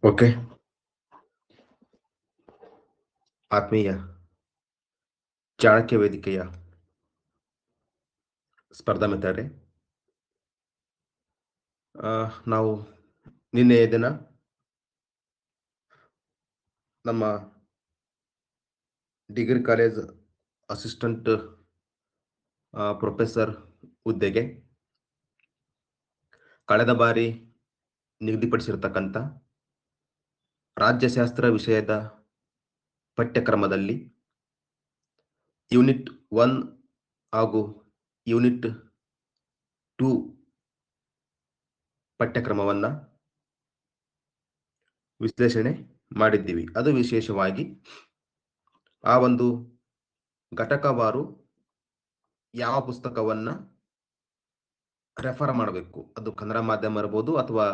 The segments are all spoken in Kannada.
ಓಕೆ. ಆತ್ಮೀಯ ಚಾಣಕ್ಯ ವೇದಿಕೆಯ ಸ್ಪರ್ಧಾ ಮಿತ್ರರೇ, ನಾವು ನಿನ್ನೆಯ ದಿನ ನಮ್ಮ ಡಿಗ್ರಿ ಕಾಲೇಜ್ ಅಸಿಸ್ಟೆಂಟ್ ಪ್ರೊಫೆಸರ್ ಹುದ್ದೆಗೆ ಕಳೆದ ಬಾರಿ ನಿಗದಿಪಡಿಸಿರ್ತಕ್ಕಂಥ ರಾಜ್ಯಶಾಸ್ತ್ರ ವಿಷಯದ ಪಠ್ಯಕ್ರಮದಲ್ಲಿ ಯೂನಿಟ್ 1 ಹಾಗೂ ಯೂನಿಟ್ 2 ಪಠ್ಯಕ್ರಮವನ್ನು ವಿಶ್ಲೇಷಣೆ ಮಾಡಿದ್ದೀವಿ. ಅದು ವಿಶೇಷವಾಗಿ ಆ ಒಂದು ಘಟಕವಾರು ಯಾವ ಪುಸ್ತಕವನ್ನು ರೆಫರ್ ಮಾಡಬೇಕು, ಅದು ಕನ್ನಡ ಮಾಧ್ಯಮ ಇರ್ಬೋದು ಅಥವಾ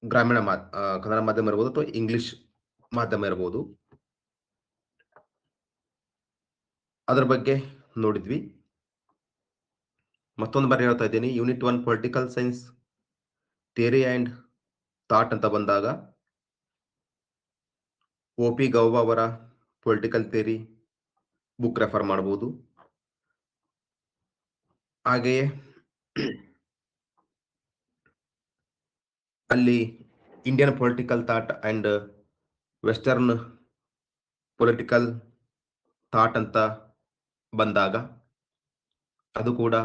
ಕನ್ನಡ ಮಾಧ್ಯಮ ಇರ್ಬೋದು ಅಥವಾ ಇಂಗ್ಲಿಷ್ ಮಾಧ್ಯಮ ಇರ್ಬೋದು, ಅದರ ಬಗ್ಗೆ ನೋಡಿದ್ವಿ. ಮತ್ತೊಂದು ಬಾರಿ ಹೇಳ್ತಾ ಇದ್ದೀನಿ, unit 1 political science theory and thought ಅಂತ ಬಂದಾಗ OP ಗೌಬಾ ಅವರ ಪೊಲಿಟಿಕಲ್ ಥಿಯರಿ ಬುಕ್ ರೆಫರ್ ಮಾಡಬಹುದು. ಹಾಗೆಯೇ ಅಲ್ಲಿ Indian political thought and western political thought ಅಂತ ಬಂದಾಗ ಅದು ಕೂಡ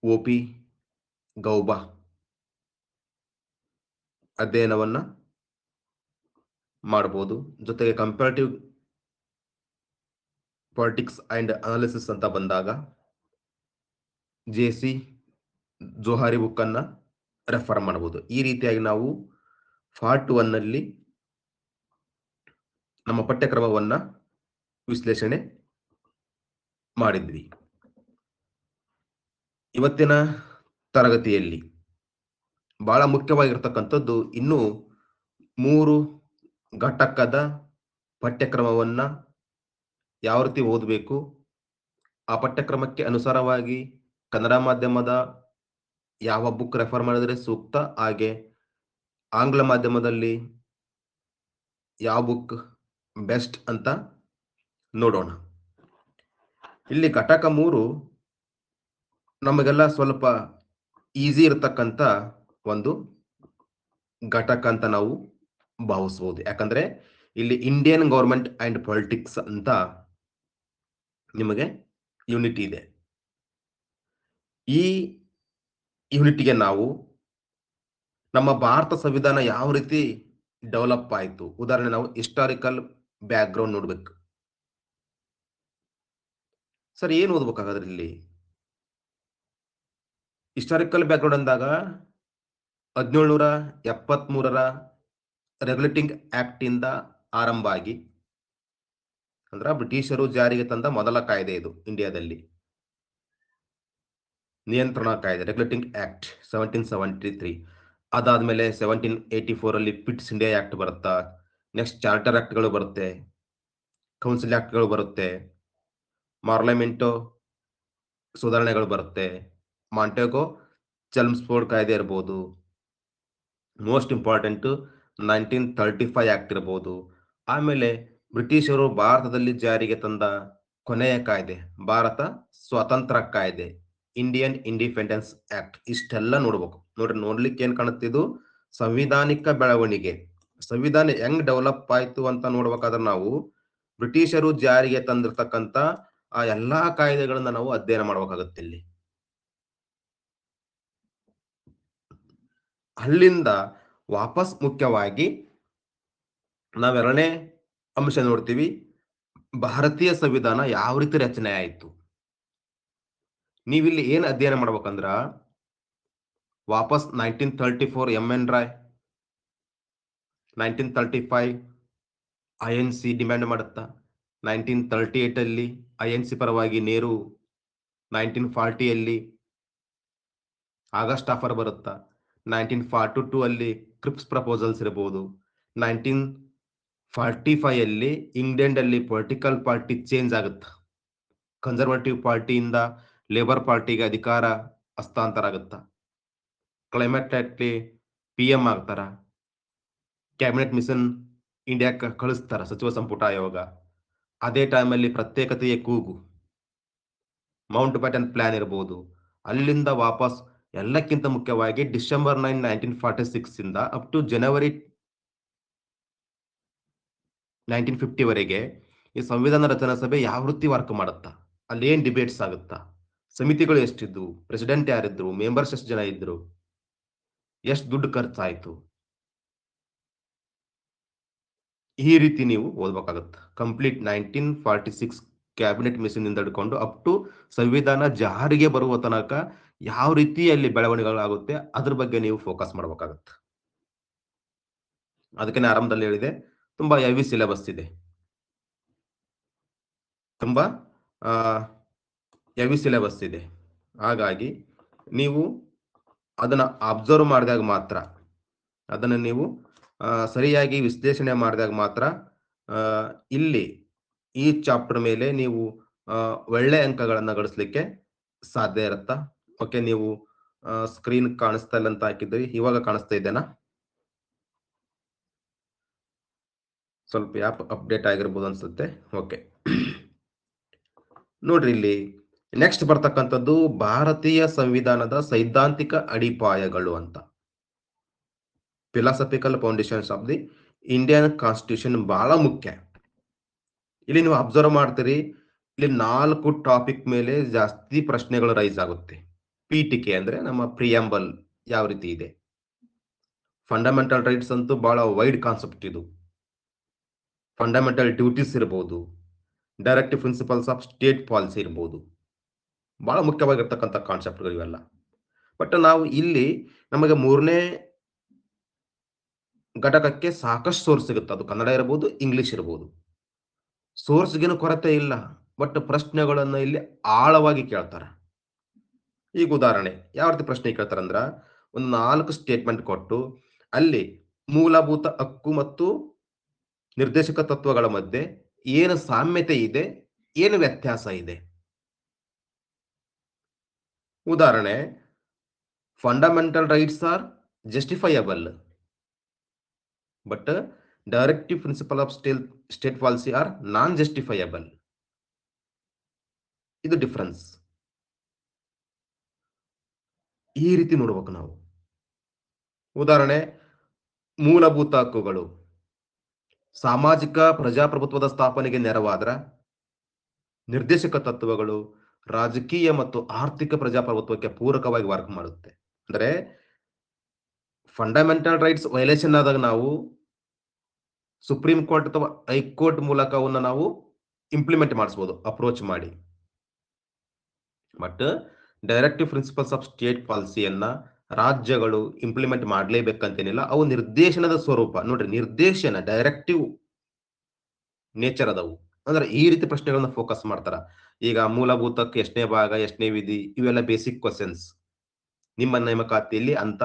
OP ಗೌಬಾ ಅಧ್ಯಯನವನ್ನು ಮಾಡಬಹುದು. ಜೊತೆಗೆ ಕಂಪ್ಯಾರಿಟಿವ್ ಪಾಲಿಟಿಕ್ಸ್ ಆ್ಯಂಡ್ ಅನಾಲಿಸಿಸ್ ಅಂತ ಬಂದಾಗ JC ಜೋಹಾರಿ ಬುಕ್ಕನ್ನು ರೆಫರ್ ಮಾಡಬಹುದು. ಈ ರೀತಿಯಾಗಿ ನಾವು ಪಾರ್ಟ್ 1ನಲ್ಲಿ ನಮ್ಮ ಪಠ್ಯಕ್ರಮವನ್ನು ವಿಶ್ಲೇಷಣೆ ಮಾಡಿದ್ವಿ. ಇವತ್ತಿನ ತರಗತಿಯಲ್ಲಿ ಬಹಳ ಮುಖ್ಯವಾಗಿರ್ತಕ್ಕಂಥದ್ದು ಇನ್ನೂ 3 ಘಟಕದ ಪಠ್ಯಕ್ರಮವನ್ನು ಯಾವ ರೀತಿ ಓದಬೇಕು, ಆ ಪಠ್ಯಕ್ರಮಕ್ಕೆ ಅನುಸಾರವಾಗಿ ಕನ್ನಡ ಮಾಧ್ಯಮದ ಯಾವ ಬುಕ್ ರೆಫರ್ ಮಾಡಿದರೆ ಸೂಕ್ತ, ಹಾಗೆ ಆಂಗ್ಲ ಮಾಧ್ಯಮದಲ್ಲಿ ಯಾವ ಬುಕ್ ಬೆಸ್ಟ್ ಅಂತ ನೋಡೋಣ. ಇಲ್ಲಿ ಘಟಕ 3 ನಮಗೆಲ್ಲ ಸ್ವಲ್ಪ ಈಸಿ ಇರತಕ್ಕಂಥ ಒಂದು ಘಟಕ ಅಂತ ನಾವು ಭಾವಿಸ್ಬೋದು. ಯಾಕಂದ್ರೆ ಇಲ್ಲಿ ಇಂಡಿಯನ್ ಗವರ್ಮೆಂಟ್ ಆ್ಯಂಡ್ ಪಾಲಿಟಿಕ್ಸ್ ಅಂತ ನಿಮಗೆ ಯೂನಿಟ್ ಇದೆ. ಈ ಯೂನಿಟ್ಗೆ ನಾವು ನಮ್ಮ ಭಾರತ ಸಂವಿಧಾನ ಯಾವ ರೀತಿ ಡೆವಲಪ್ ಆಯಿತು, ಉದಾಹರಣೆ ನಾವು ಹಿಸ್ಟಾರಿಕಲ್ ಬ್ಯಾಕ್ಗ್ರೌಂಡ್ ನೋಡ್ಬೇಕು. ಸರ್, ಏನು ಓದ್ಬೇಕಾಗಾದ್ರೆ ಇಲ್ಲಿ ಹಿಸ್ಟಾರಿಕಲ್ ಬ್ಯಾಕ್ಗ್ರೌಂಡ್ ಅಂದಾಗ 1773ರ ರೆಗ್ಯುಲೇಟಿಂಗ್ ಆಕ್ಟ್ ಇಂದ ಆರಂಭ ಆಗಿ, ಅಂದ್ರೆ ಬ್ರಿಟಿಷರು ಜಾರಿಗೆ ತಂದ ಮೊದಲ ಕಾಯ್ದೆ ಇದು ಇಂಡಿಯಾದಲ್ಲಿ, ನಿಯಂತ್ರಣ ಕಾಯ್ದೆ ರೆಗ್ಯುಲೇಟಿಂಗ್ ಆಕ್ಟ್ 1773. ಅದಾದ್ಮೇಲೆ 1784 ಪಿಟ್ಸ್ ಇಂಡಿಯಾ ಆಕ್ಟ್ ಬರುತ್ತಾ, ನೆಕ್ಸ್ಟ್ ಚಾರ್ಟರ್ ಆಕ್ಟ್ಗಳು ಬರುತ್ತೆ, ಕೌನ್ಸಿಲ್ ಆಕ್ಟ್ಗಳು ಬರುತ್ತೆ, ಪಾರ್ಲಿಮೆಂಟು ಸುಧಾರಣೆಗಳು ಬರುತ್ತೆ, ಮಾಂಟೆಗೋ ಚೆಲ್ಮ್ಸ್ಫೋರ್ಡ್ ಕಾಯ್ದೆ ಇರ್ಬೋದು, ಮೋಸ್ಟ್ ಇಂಪಾರ್ಟೆಂಟ್ 1935 ಆಕ್ಟ್ ಇರ್ಬೋದು. ಆಮೇಲೆ ಬ್ರಿಟಿಷರು ಭಾರತದಲ್ಲಿ ಜಾರಿಗೆ ತಂದ ಕೊನೆಯ ಕಾಯ್ದೆ ಭಾರತ ಸ್ವಾತಂತ್ರ್ಯ ಕಾಯ್ದೆ, ಇಂಡಿಯನ್ ಇಂಡಿಪೆಂಡೆನ್ಸ್ ಆಕ್ಟ್. ಇಷ್ಟೆಲ್ಲ ನೋಡ್ಬೇಕು. ನೋಡ್ಲಿಕ್ಕೆ ಏನ್ ಕಾಣುತ್ತಿದ್ದು, ಸಂವಿಧಾನಿಕ ಬೆಳವಣಿಗೆ, ಸಂವಿಧಾನ ಹೆಂಗ್ ಡೆವಲಪ್ ಆಯ್ತು ಅಂತ ನೋಡ್ಬೇಕಾದ್ರೆ ನಾವು ಬ್ರಿಟಿಷರು ಜಾರಿಗೆ ತಂದಿರ್ತಕ್ಕಂಥ ಆ ಎಲ್ಲಾ ಕಾಯ್ದೆಗಳನ್ನ ನಾವು ಅಧ್ಯಯನ ಮಾಡ್ಬೇಕಾಗತ್ತೆ. ಇಲ್ಲಿ ಅಲ್ಲಿಂದ ವಾಪಸ್ ಮುಖ್ಯವಾಗಿ ನಾವೆರಡನೇ ಅಂಶ ನೋಡ್ತೀವಿ, ಭಾರತೀಯ ಸಂವಿಧಾನ ಯಾವ ರೀತಿ ರಚನೆ ಆಯಿತು. ನೀವಿಲ್ಲಿ ಏನ್ ಅಧ್ಯಯನ ಮಾಡ್ಬೇಕಂದ್ರ ವಾಪಸ್ 1934 MN ರಾಯ್, 1935 INC ಡಿಮ್ಯಾಂಡ್ ಮಾಡುತ್ತಾ, 1938 INC ಪರವಾಗಿ ನೆಹರು, 1940 ಆಗಸ್ಟ್ ಆಫರ್ ಬರುತ್ತಾ, 1942 ಕ್ರಿಪ್ಸ್ ಪ್ರಪೋಸಲ್ಸ್ ಇರಬಹುದು, 1945 ಇಂಗ್ಲೆಂಡ್ ಅಲ್ಲಿ ಪೊಲಿಟಿಕಲ್ ಪಾರ್ಟಿ ಚೇಂಜ್ ಆಗುತ್ತಾ, ಕನ್ಸರ್ವೇಟಿವ್ ಪಾರ್ಟಿಯಿಂದ ಲೇಬರ್ ಪಾರ್ಟಿಗೆ ಅಧಿಕಾರ ಹಸ್ತಾಂತರ ಆಗುತ್ತಾ, ಕ್ಲೈಮೇಟ್ PM ಆಗ್ತಾರ, ಕ್ಯಾಬಿನೆಟ್ ಮಿಷನ್ ಇಂಡಿಯಾಕ್ಕೆ ಕಳಿಸ್ತಾರ ಸಚಿವ ಸಂಪುಟ ಆಯೋಗ. ಅದೇ ಟೈಮಲ್ಲಿ ಪ್ರತ್ಯೇಕತೆಯ ಕೂಗು, ಮೌಂಟ್ ಬ್ಯಾಟನ್ ಪ್ಲಾನ್ ಇರ್ಬೋದು. ಅಲ್ಲಿಂದ ವಾಪಸ್ ಎಲ್ಲಕ್ಕಿಂತ ಮುಖ್ಯವಾಗಿ ಡಿಸೆಂಬರ್ 9, 1946 ಇಂದ ಅಪ್ ಟು ಜನವರಿ 1950 ವರೆಗೆ ಈ ಸಂವಿಧಾನ ರಚನಾ ಸಭೆ ಯಾವ ರೀತಿ ವರ್ಕ್ ಮಾಡುತ್ತಾ, ಅಲ್ಲಿ ಏನ್ ಡಿಬೇಟ್ಸ್ ಆಗುತ್ತಾ, ಸಮಿತಿಗಳು ಎಷ್ಟಿದ್ವು, ಪ್ರೆಸಿಡೆಂಟ್ ಯಾರಿದ್ರು, ಮೆಂಬರ್ಸ್ ಎಷ್ಟು ಜನ ಇದ್ರು, ಎಷ್ಟು ದುಡ್ಡು ಖರ್ಚಾಯ್ತು, ಈ ರೀತಿ ನೀವು ಓದ್ಬೇಕಾಗತ್ತೆ. ಕಂಪ್ಲೀಟ್ 1946 ಕ್ಯಾಬಿನೆಟ್ ಮಿಷನ್ ಇಂದ ಹಿಡ್ಕೊಂಡು ಅಪ್ ಟು ಸಂವಿಧಾನ ಜಾರಿಗೆ ಬರುವ ತನಕ ಯಾವ ರೀತಿ ಅಲ್ಲಿ ಬೆಳವಣಿಗೆಗಳಾಗುತ್ತೆ ಅದ್ರ ಬಗ್ಗೆ ನೀವು ಫೋಕಸ್ ಮಾಡ್ಬೇಕಾಗತ್ತೆ. ಅದಕ್ಕೆ ಆರಂಭದಲ್ಲಿ ಹೇಳಿದೆ, ತುಂಬಾ ಹೆವಿ ಸಿಲೆಬಸ್ ಇದೆ, ತುಂಬಾ ಹೆವಿ ಸಿಲೆಬಸ್ ಇದೆ. ಹಾಗಾಗಿ ನೀವು ಅದನ್ನ ಅಬ್ಸರ್ವ್ ಮಾಡಿದಾಗ ಮಾತ್ರ, ಅದನ್ನು ನೀವು ಸರಿಯಾಗಿ ವಿಶ್ಲೇಷಣೆ ಮಾಡಿದಾಗ ಮಾತ್ರ ಇಲ್ಲಿ ಈ ಚಾಪ್ಟರ್ ಮೇಲೆ ನೀವು ಒಳ್ಳೆ ಅಂಕಗಳನ್ನ ಗಳಿಸ್ಲಿಕ್ಕೆ ಸಾಧ್ಯ ಇರುತ್ತಾ. ಓಕೆ, ನೀವು ಸ್ಕ್ರೀನ್ ಕಾಣಿಸ್ತಾ ಇಲ್ಲ ಅಂತ ಹಾಕಿದ್ರಿ, ಇವಾಗ ಕಾಣಿಸ್ತಾ ಇದೆನಾ? ಸ್ವಲ್ಪ ಆ್ಯಪ್ ಅಪ್ಡೇಟ್ ಆಗಿರ್ಬೋದು ಅನ್ಸುತ್ತೆ. ಓಕೆ, ನೋಡ್ರಿ ಇಲ್ಲಿ ನೆಕ್ಸ್ಟ್ ಬರ್ತಕ್ಕಂಥದ್ದು ಭಾರತೀಯ ಸಂವಿಧಾನದ ಸೈದ್ಧಾಂತಿಕ ಅಡಿಪಾಯಗಳು ಅಂತ. Philosophical foundations of the Indian constitution ಬಹಳ ಮುಖ್ಯ. ಇಲ್ಲಿ ನೀವು ಅಬ್ಸರ್ವ್ ಮಾಡ್ತೀರಿ, ಇಲ್ಲಿ 4 ಟಾಪಿಕ್ ಮೇಲೆ ಜಾಸ್ತಿ ಪ್ರಶ್ನೆಗಳು ರೈಸ್ ಆಗುತ್ತೆ. ಪೀಠಿಕೆ ಅಂದ್ರೆ ನಮ್ಮ ಪ್ರಿಯಾಂಬಲ್ ಯಾವ ರೀತಿ ಇದೆ. ಫಂಡಮೆಂಟಲ್ ರೈಟ್ಸ್ ಅಂತೂ ಬಹಳ ವೈಡ್ ಕಾನ್ಸೆಪ್ಟ್ ಇದು. ಫಂಡಮೆಂಟಲ್ ಡ್ಯೂಟೀಸ್ ಇರ್ಬೋದು, directive principles of state policy ಇರ್ಬೋದು, ಬಹಳ ಮುಖ್ಯವಾಗಿರ್ತಕ್ಕಂಥ ಕಾನ್ಸೆಪ್ಟ್ಗಳು ಇವೆಲ್ಲ. ಬಟ್ ನಾವು ಇಲ್ಲಿ ನಮಗೆ 3ನೇ ಘಟಕಕ್ಕೆ ಸಾಕಷ್ಟು ಸೋರ್ಸ್ ಸಿಗುತ್ತೆ. ಅದು ಕನ್ನಡ ಇರಬಹುದು, ಇಂಗ್ಲಿಷ್ ಇರಬಹುದು. ಸೋರ್ಸ್ಗೇನು ಕೊರತೆ ಇಲ್ಲ, ಬಟ್ ಪ್ರಶ್ನೆಗಳನ್ನು ಇಲ್ಲಿ ಆಳವಾಗಿ ಕೇಳ್ತಾರೆ. ಈಗ ಉದಾಹರಣೆ ಯಾವ ರೀತಿ ಪ್ರಶ್ನೆ ಕೇಳ್ತಾರಂದ್ರ, ಒಂದು 4 ಸ್ಟೇಟ್ಮೆಂಟ್ ಕೊಟ್ಟು ಅಲ್ಲಿ ಮೂಲಭೂತ ಹಕ್ಕು ಮತ್ತು ನಿರ್ದೇಶಕ ತತ್ವಗಳ ಮಧ್ಯೆ ಏನು ಸಾಮ್ಯತೆ ಇದೆ, ಏನು ವ್ಯತ್ಯಾಸ ಇದೆ. ಉದಾಹರಣೆ, fundamental rights are justifiable but directive principle of state policy are non justifiable. ಇದು ಡಿಫರೆನ್ಸ್. ಈ ರೀತಿ ನೋಡ್ಬೇಕು ನಾವು. ಉದಾಹರಣೆ, ಮೂಲಭೂತ ಹಕ್ಕುಗಳು ಸಾಮಾಜಿಕ ಪ್ರಜಾಪ್ರಭುತ್ವದ ಸ್ಥಾಪನೆಗೆ ನೆರವಾದ್ರ, ನಿರ್ದೇಶಕ ತತ್ವಗಳು ರಾಜಕೀಯ ಮತ್ತು ಆರ್ಥಿಕ ಪ್ರಜಾಪ್ರಭುತ್ವಕ್ಕೆ ಪೂರಕವಾಗಿ ವರ್ಕ್ ಮಾಡುತ್ತೆ. ಅಂದ್ರೆ ಫಂಡಮೆಂಟಲ್ ರೈಟ್ಸ್ ವೈಲೇಷನ್ ಆದಾಗ ನಾವು ಸುಪ್ರೀಂ ಕೋರ್ಟ್ ಅಥವಾ ಹೈಕೋರ್ಟ್ ಮೂಲಕ ಅವನ್ನ ನಾವು ಇಂಪ್ಲಿಮೆಂಟ್ ಮಾಡಿಸಬಹುದು, ಅಪ್ರೋಚ್ ಮಾಡಿ. But directive principles of state ಪಾಲಿಸಿಯನ್ನ ರಾಜ್ಯಗಳು ಇಂಪ್ಲಿಮೆಂಟ್ ಮಾಡಲೇಬೇಕಂತೇನಿಲ್ಲ. ಅವು ನಿರ್ದೇಶನದ ಸ್ವರೂಪ. ನೋಡ್ರಿ, ನಿರ್ದೇಶನ ಡೈರೆಕ್ಟಿವ್ ನೇಚರ್ ಅದವು. ಅಂದ್ರೆ ಈ ರೀತಿ ಪ್ರಶ್ನೆಗಳನ್ನ ಫೋಕಸ್ ಮಾಡ್ತಾರ. ಈಗ ಮೂಲಭೂತಕ್ಕೆ ಎಷ್ಟನೇ ಭಾಗ, ಎಷ್ಟನೇ ವಿಧಿ, ಇವೆಲ್ಲ ಬೇಸಿಕ್ ಕ್ವಶನ್ಸ್. ನಿಮ್ಮ ನೇಮಕಾತಿಯಲ್ಲಿ ಅಂತ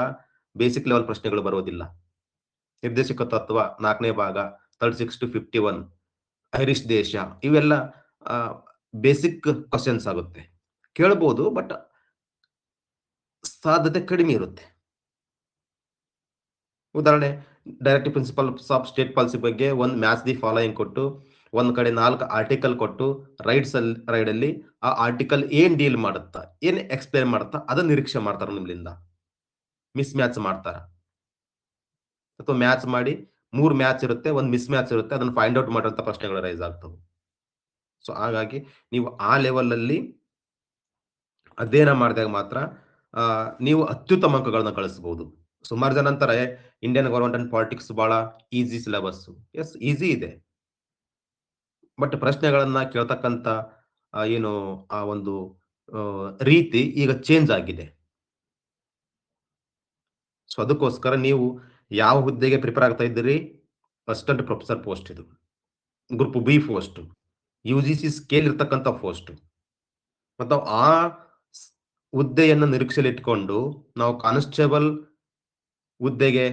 ಬೇಸಿಕ್ ಲೆವೆಲ್ ಪ್ರಶ್ನೆಗಳು ಬರೋದಿಲ್ಲ. ನಿರ್ದೇಶಕ ತತ್ವ 4ನೇ ಭಾಗ, 36 to 51, ಐರಿಷ್ ದೇಶ, ಇವೆಲ್ಲ ಬೇಸಿಕ್ ಕ್ವಶನ್ಸ್ ಆಗುತ್ತೆ. ಕೇಳಬಹುದು, ಬಟ್ ಸಾಧ್ಯತೆ ಕಡಿಮೆ ಇರುತ್ತೆ. ಉದಾಹರಣೆ, directive principles of state policy ಬಗ್ಗೆ ಒಂದು ಮ್ಯಾಚ್ ದಿ ಫಾಲೋಯಿಂಗ್ ಕೊಟ್ಟು ಒಂದ್ ಕಡೆ 4 ಆರ್ಟಿಕಲ್ ಕೊಟ್ಟು ರೈಡ್ ಅಲ್ಲಿ ಆ ಆರ್ಟಿಕಲ್ ಏನ್ ಡೀಲ್ ಮಾಡುತ್ತಾ, ಏನ್ ಎಕ್ಸ್ಪ್ಲೇನ್ ಮಾಡುತ್ತಾ, ಅದನ್ನ ನಿರೀಕ್ಷೆ ಮಾಡ್ತಾರ ನಿಮ್ಮಿಂದ. ಮಿಸ್ ಮ್ಯಾಚ್ ಮಾಡ್ತಾರ, ಅಥವಾ ಮ್ಯಾಚ್ ಮಾಡಿ 3 ಮ್ಯಾಚ್ ಇರುತ್ತೆ, ಒಂದು ಮಿಸ್ ಮ್ಯಾಚ್ ಇರುತ್ತೆ, ಅದನ್ನ ಫೈಂಡ್ ಔಟ್ ಮಾಡುವಂತ ಪ್ರಶ್ನೆಗಳು ರೈಸ್ ಆಗ್ತವೆ. ಸೊ ಹಾಗಾಗಿ ನೀವು ಆ ಲೆವೆಲ್ ಅಲ್ಲಿ ಅಧ್ಯಯನ ಮಾಡಿದಾಗ ಮಾತ್ರ ನೀವು ಅತ್ಯುತ್ತಮ ಅಂಕಗಳನ್ನ ಗಳಿಸಬಹುದು. ಸುಮಾರು ಜನ ಅಂತಾರೆ ಇಂಡಿಯನ್ ಗವರ್ಮೆಂಟ್ ಅಂಡ್ ಪಾಲಿಟಿಕ್ಸ್ ಬಹಳ ಈಸಿ ಸಿಲೆಬಸ್. ಎಸ್, ಈಸಿ ಇದೆ, ಬಟ್ ಪ್ರಶ್ನೆಗಳನ್ನ ಕೇಳ್ತಕ್ಕಂತ ಏನು ಆ ಒಂದು ರೀತಿ ಈಗ ಚೇಂಜ್ ಆಗಿದೆ. ಸೊ ಅದಕ್ಕೋಸ್ಕರ ನೀವು ಯಾವ ಹುದ್ದೆಗೆ ಪ್ರಿಪೇರ್ ಆಗ್ತಾ ಇದ್ದೀರಿ? ಅಸಿಸ್ಟೆಂಟ್ ಪ್ರೊಫೆಸರ್ ಪೋಸ್ಟ್, ಇದು group B post, UGC scale ಇರ್ತಕ್ಕಂಥ ಪೋಸ್ಟ್. ಮತ್ತು ಆ ಹುದ್ದೆಯನ್ನು ನಿರೀಕ್ಷೆಯಲ್ಲಿ ಇಟ್ಕೊಂಡು ನಾವು ಕಾನ್ಸ್ಟೇಬಲ್ ಹುದ್ದೆಗೆ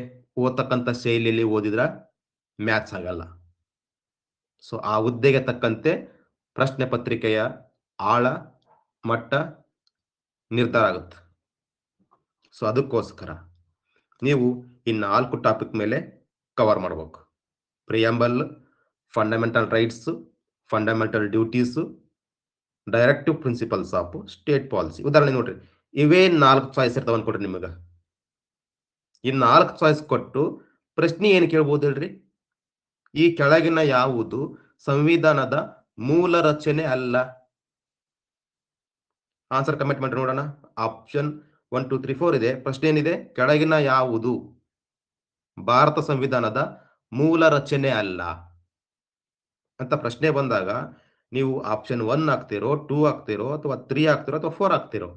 ಓದ್ತಕ್ಕಂಥ ಶೈಲಿಯಲ್ಲಿ ಓದಿದ್ರ ಮ್ಯಾಚ್ ಆಗಲ್ಲ. ಸೊ ಆ ಹುದ್ದೆಗೆ ತಕ್ಕಂತೆ ಪ್ರಶ್ನೆ ಪತ್ರಿಕೆಯ ಆಳ ಮಟ್ಟ ನಿರ್ಧಾರ ಆಗುತ್ತೆ. ಸೊ ಅದಕ್ಕೋಸ್ಕರ ನೀವು ಈ 4 ಟಾಪಿಕ್ ಮೇಲೆ ಕವರ್ ಮಾಡ್ಬೇಕು. Preamble, fundamental rights, fundamental duties, directive principles of state policy. ಉದಾಹರಣೆ ನೋಡ್ರಿ, ಇವೇ 4 ಚಾಯ್ಸ್ ಇರ್ತಾವ ಅನ್ಕೊಡ್ರಿ ನಿಮಗೆ. ಈ 4 ಚಾಯ್ಸ್ ಕೊಟ್ಟು ಪ್ರಶ್ನೆ ಏನು ಕೇಳ್ಬೋದು ಹೇಳ್ರಿ? ಈ ಕೆಳಗಿನ ಯಾವುದು ಸಂವಿಧಾನದ ಮೂಲ ರಚನೆ ಅಲ್ಲ? ಆನ್ಸರ್ ಕಮೆಂಟ್ ಮಾಡಿ ನೋಡೋಣ. ಆಪ್ಷನ್ 1 2 3 4 ಇದೆ. ಪ್ರಶ್ನೆ ಏನಿದೆ? ಕೆಳಗಿನ ಯಾವುದು ಭಾರತ ಸಂವಿಧಾನದ ಮೂಲ ರಚನೆ ಅಲ್ಲ ಅಂತ ಪ್ರಶ್ನೆ ಬಂದಾಗ ನೀವು ಆಪ್ಷನ್ 1 ಹಾಕ್ತಿರೋ, 2 ಹಾಕ್ತಿರೋ, ಅಥವಾ 3 ಹಾಕ್ತಿರೋ, ಅಥವಾ 4 ಹಾಕ್ತಿರೋ?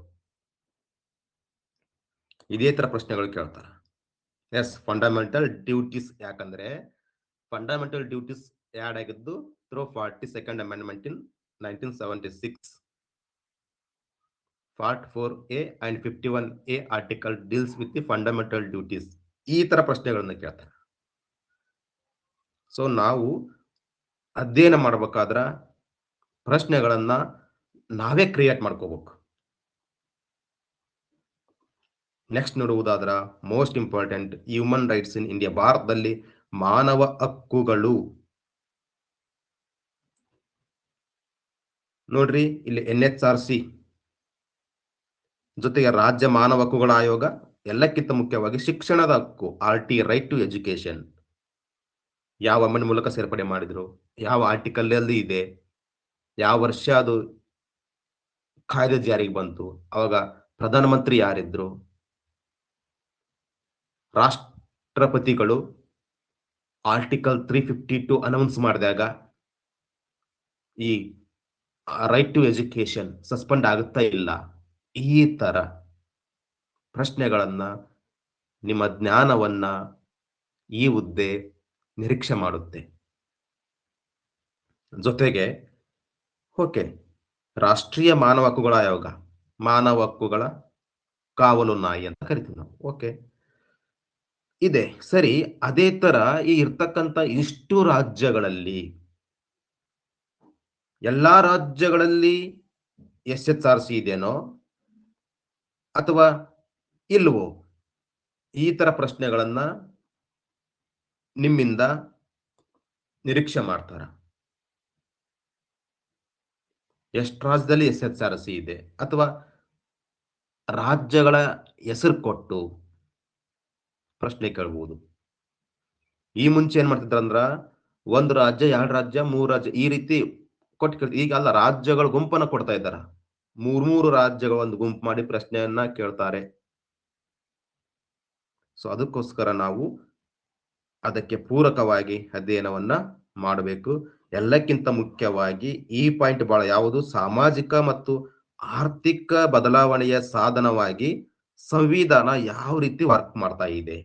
ಇದೇ ತರ ಪ್ರಶ್ನೆಗಳು ಕೇಳ್ತಾರೆ. Yes, fundamental duties. ಯಾಕಂದ್ರೆ ಫಂಡಮೆಂಟಲ್ ಡ್ಯೂಟೀಸ್ ಆಡ್ ಆಗಿದ್ದು through 42nd amendment in 1976. Part 4A and 51A article deals with the fundamental duties. ಈ ತರ ಪ್ರಶ್ನೆಗಳನ್ನ ಕೇಳ್ತಾರೆ. ಸೊ ನಾವು ಅಧ್ಯಯನ ಮಾಡ್ಬೇಕಾದ್ರ ಪ್ರಶ್ನೆಗಳನ್ನ ನಾವೇ ಕ್ರಿಯೇಟ್ ಮಾಡ್ಕೋಬೇಕು. ನೆಕ್ಸ್ಟ್ ನೋಡುವುದಾದ್ರ most important human rights in India. ಭಾರತದಲ್ಲಿ ಮಾನವ ಹಕ್ಕುಗಳು. ನೋಡ್ರಿ, ಇಲ್ಲಿ NHRC ಜೊತೆಗೆ ರಾಜ್ಯ ಮಾನವ ಹಕ್ಕುಗಳ ಆಯೋಗ, ಎಲ್ಲಕ್ಕಿಂತ ಮುಖ್ಯವಾಗಿ ಶಿಕ್ಷಣದ ಹಕ್ಕು RT, ರೈಟ್ ಟು ಎಜುಕೇಶನ್. ಯಾವ ಅಮೆಂಡ್ ಮೂಲಕ ಸೇರ್ಪಡೆ ಮಾಡಿದ್ರು, ಯಾವ ಆರ್ಟಿಕಲ್ ಅಲ್ಲಿ ಇದೆ, ಯಾವ ವರ್ಷ ಅದು ಕಾಯ್ದೆ ಜಾರಿಗೆ ಬಂತು, ಅವಾಗ ಪ್ರಧಾನಮಂತ್ರಿ ಯಾರಿದ್ರು, ರಾಷ್ಟ್ರಪತಿಗಳು ಆರ್ಟಿಕಲ್ 352 ಅನೌನ್ಸ್ ಮಾಡಿದಾಗ ಈ ರೈಟ್ ಟು ಎಜುಕೇಶನ್ ಸಸ್ಪೆಂಡ್ ಆಗುತ್ತಾ ಇಲ್ಲ. ಈ ತರ ಪ್ರಶ್ನೆಗಳನ್ನ, ನಿಮ್ಮ ಜ್ಞಾನವನ್ನ ಈ ಹುದ್ದೆ ನಿರೀಕ್ಷೆ ಮಾಡುತ್ತೆ. ಜೊತೆಗೆ ಓಕೆ, ರಾಷ್ಟ್ರೀಯ ಮಾನವ ಹಕ್ಕುಗಳ ಆಯೋಗ, ಮಾನವ ಹಕ್ಕುಗಳ ಕಾವಲು ನಾಯಿ ಅಂತ ಕರಿತೀವಿ ನಾವು. ಓಕೆ, ಇದೆ ಸರಿ. ಅದೇ ತರ ಈ ಇರ್ತಕ್ಕಂಥ ಇಷ್ಟು ರಾಜ್ಯಗಳಲ್ಲಿ, ಎಲ್ಲಾ ರಾಜ್ಯಗಳಲ್ಲಿ SHRC ಇದೆನೋ ಅಥವಾ ಇಲ್ವೋ? ಈ ತರ ಪ್ರಶ್ನೆಗಳನ್ನ ನಿಮ್ಮಿಂದ ನಿರೀಕ್ಷೆ ಮಾಡ್ತಾರ. ಎಷ್ಟು ರಾಜ್ಯದಲ್ಲಿ SHRC ಇದೆ ಅಥವಾ ರಾಜ್ಯಗಳ ಹೆಸರು ಕೊಟ್ಟು ಪ್ರಶ್ನೆ ಕೇಳ್ಬೋದು. ಈ ಮುಂಚೆ ಏನ್ ಮಾಡ್ತಿದ್ರಂದ್ರ 1 ರಾಜ್ಯ, 2 ರಾಜ್ಯ, 3 ರಾಜ್ಯ ಈ ರೀತಿ ಕೊಟ್ಟು ಈಗ ಅಲ್ಲ, ರಾಜ್ಯಗಳ ಗುಂಪನ್ನ ಕೊಡ್ತಾ ಇದ್ದಾರ. 3 ರಾಜ್ಯಗಳ ಒಂದು ಗುಂಪು ಮಾಡಿ ಪ್ರಶ್ನೆಯನ್ನ ಕೇಳ್ತಾರೆ. ಸೊ ಅದಕ್ಕೋಸ್ಕರ ನಾವು ಅದಕ್ಕೆ ಪೂರಕವಾಗಿ ಅಧ್ಯಯನವನ್ನ ಮಾಡಬೇಕು. ಎಲ್ಲಕ್ಕಿಂತ ಮುಖ್ಯವಾಗಿ ಈ ಪಾಯಿಂಟ್ ಬಹಳ ಯಾವುದು, ಸಾಮಾಜಿಕ ಮತ್ತು ಆರ್ಥಿಕ ಬದಲಾವಣೆಯ ಸಾಧನವಾಗಿ ಸಂವಿಧಾನ ಯಾವ ರೀತಿ ವರ್ಕ್ ಮಾಡ್ತಾ ಇದೆ.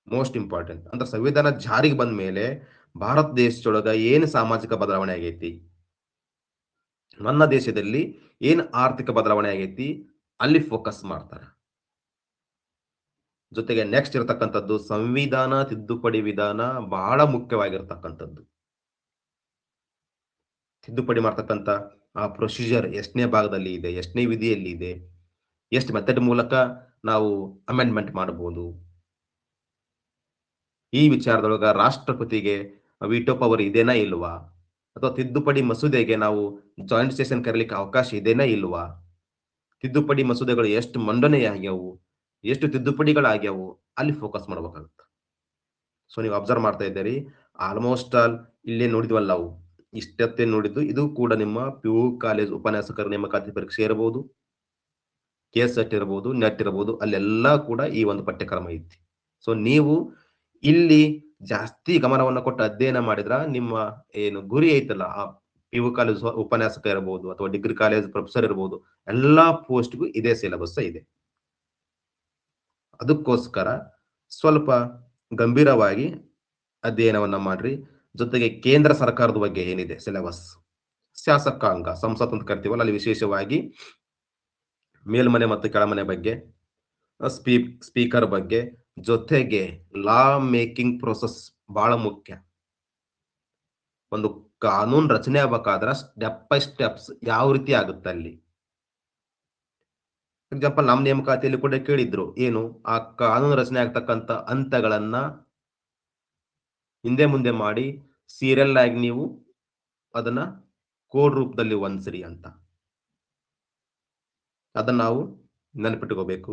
ಮೋಸ್ಟ್ ಇಂಪಾರ್ಟೆಂಟ್ ಅಂದ್ರೆ ಸಂವಿಧಾನ ಜಾರಿಗೆ ಬಂದ ಮೇಲೆ ಭಾರತ ದೇಶದೊಳಗ ಏನು ಸಾಮಾಜಿಕ ಬದಲಾವಣೆ ಆಗೈತಿ, ನನ್ನ ದೇಶದಲ್ಲಿ ಏನು ಆರ್ಥಿಕ ಬದಲಾವಣೆ ಆಗೈತಿ, ಅಲ್ಲಿ ಫೋಕಸ್ ಮಾಡ್ತಾರೆ. ಜೊತೆಗೆ ನೆಕ್ಸ್ಟ್ ಇರತಕ್ಕಂಥದ್ದು ಸಂವಿಧಾನ ತಿದ್ದುಪಡಿ ವಿಧಾನ ಬಹಳ ಮುಖ್ಯವಾಗಿರ್ತಕ್ಕಂಥದ್ದು. ತಿದ್ದುಪಡಿ ಮಾಡ್ತಕ್ಕಂಥ ಆ ಪ್ರೊಸೀಜರ್ ಎಷ್ಟನೇ ಭಾಗದಲ್ಲಿ ಇದೆ, ಎಷ್ಟನೇ ವಿಧಿಯಲ್ಲಿ ಇದೆ, ಎಷ್ಟು ಮೆಥಡ್ ಮೂಲಕ ನಾವು ಅಮೆಂಡ್ಮೆಂಟ್ ಮಾಡಬಹುದು. ಈ ವಿಚಾರದೊಳಗ ರಾಷ್ಟ್ರಪತಿಗೆ ವಿಟೋ ಪವರ್ ಇದೆನಾ ಇಲ್ವಾ, ಅಥವಾ ತಿದ್ದುಪಡಿ ಮಸೂದೆಗೆ ನಾವು ಜಾಯಿಂಟ್ ಸೆಷನ್ ಕರೀಲಿಕ್ಕೆ ಅವಕಾಶ ಇದೆನಾ ಇಲ್ವಾ, ತಿದ್ದುಪಡಿ ಮಸೂದೆಗಳು ಎಷ್ಟು ಮಂಡನೆ ಆಗ್ಯಾವು, ಎಷ್ಟು ತಿದ್ದುಪಡಿಗಳಾಗ್ಯಾವು, ಅಲ್ಲಿ ಫೋಕಸ್ ಮಾಡ್ಬೇಕಾಗುತ್ತೆ. ಸೊ ನೀವು ಅಬ್ಸರ್ವ್ ಮಾಡ್ತಾ ಇದ್ದೀರಿ, ಆಲ್ಮೋಸ್ಟ್ ಆಲ್ ಇಲ್ಲೇ ನೋಡಿದ್ವಲ್ಲ ನಾವು, ಇಷ್ಟೊತ್ತೇ ನೋಡಿದ್ದು. ಇದು ಕೂಡ ನಿಮ್ಮ PU ಕಾಲೇಜ್ ಉಪನ್ಯಾಸಕರ ನೇಮಕಾತಿ ಪರೀಕ್ಷೆ ಇರಬಹುದು, KSET ಇರಬಹುದು, ನೆಟ್ ಇರಬಹುದು, ಅಲ್ಲೆಲ್ಲ ಕೂಡ ಈ ಒಂದು ಪಠ್ಯಕ್ರಮ ಐತಿ. ಸೊ ನೀವು ಇಲ್ಲಿ ಜಾಸ್ತಿ ಗಮನವನ್ನು ಕೊಟ್ಟು ಅಧ್ಯಯನ ಮಾಡಿದ್ರ ನಿಮ್ಮ ಏನು ಗುರಿ ಐತಲ್ಲ, ಆ PU ಕಾಲೇಜ್ ಉಪನ್ಯಾಸಕ ಇರಬಹುದು ಅಥವಾ ಡಿಗ್ರಿ ಕಾಲೇಜ್ ಪ್ರೊಫೆಸರ್ ಇರಬಹುದು, ಎಲ್ಲಾ ಪೋಸ್ಟ್ಗೂ ಇದೇ ಸಿಲೆಬಸ್ ಇದೆ. ಅದಕ್ಕೋಸ್ಕರ ಸ್ವಲ್ಪ ಗಂಭೀರವಾಗಿ ಅಧ್ಯಯನವನ್ನ ಮಾಡ್ರಿ. ಜೊತೆಗೆ ಕೇಂದ್ರ ಸರ್ಕಾರದ ಬಗ್ಗೆ ಏನಿದೆ ಸಿಲೆಬಸ್, ಶಾಸಕಾಂಗ ಸಂಸತ್ ಅಂತ ಕರಿತೀವಲ್ಲ, ಅಲ್ಲಿ ವಿಶೇಷವಾಗಿ ಮೇಲ್ಮನೆ ಮತ್ತು ಕೆಳಮನೆ ಬಗ್ಗೆ, ಸ್ಪೀಕರ್ ಬಗ್ಗೆ, ಜೊತೆಗೆ ಲಾ ಮೇಕಿಂಗ್ ಪ್ರೊಸೆಸ್ ಬಹಳ ಮುಖ್ಯ. ಒಂದು ಕಾನೂನು ರಚನೆ ಆಗ್ಬೇಕಾದ್ರೆ ಸ್ಟೆಪ್ ಬೈ ಸ್ಟೆಪ್ಸ್ ಯಾವ ರೀತಿ ಆಗುತ್ತೆ ಅಲ್ಲಿ, ಎಕ್ಸಾಂಪಲ್ ನಮ್ಮ ನೇಮಕಾತಿಯಲ್ಲಿ ಕೂಡ ಕೇಳಿದ್ರು, ಏನು ಆ ಕಾನೂನು ರಚನೆ ಆಗ್ತಕ್ಕಂಥ ಹಂತಗಳನ್ನ ಹಿಂದೆ ಮುಂದೆ ಮಾಡಿ ಸೀರಿಯಲ್ ಆಗಿ ನೀವು ಅದನ್ನ ಕೋಡ್ ರೂಪದಲ್ಲಿ ಹೊಂದಿಸ್ರಿ ಅಂತ. ಅದನ್ನ ನಾವು ನೆನಪಿಟ್ಕೋಬೇಕು.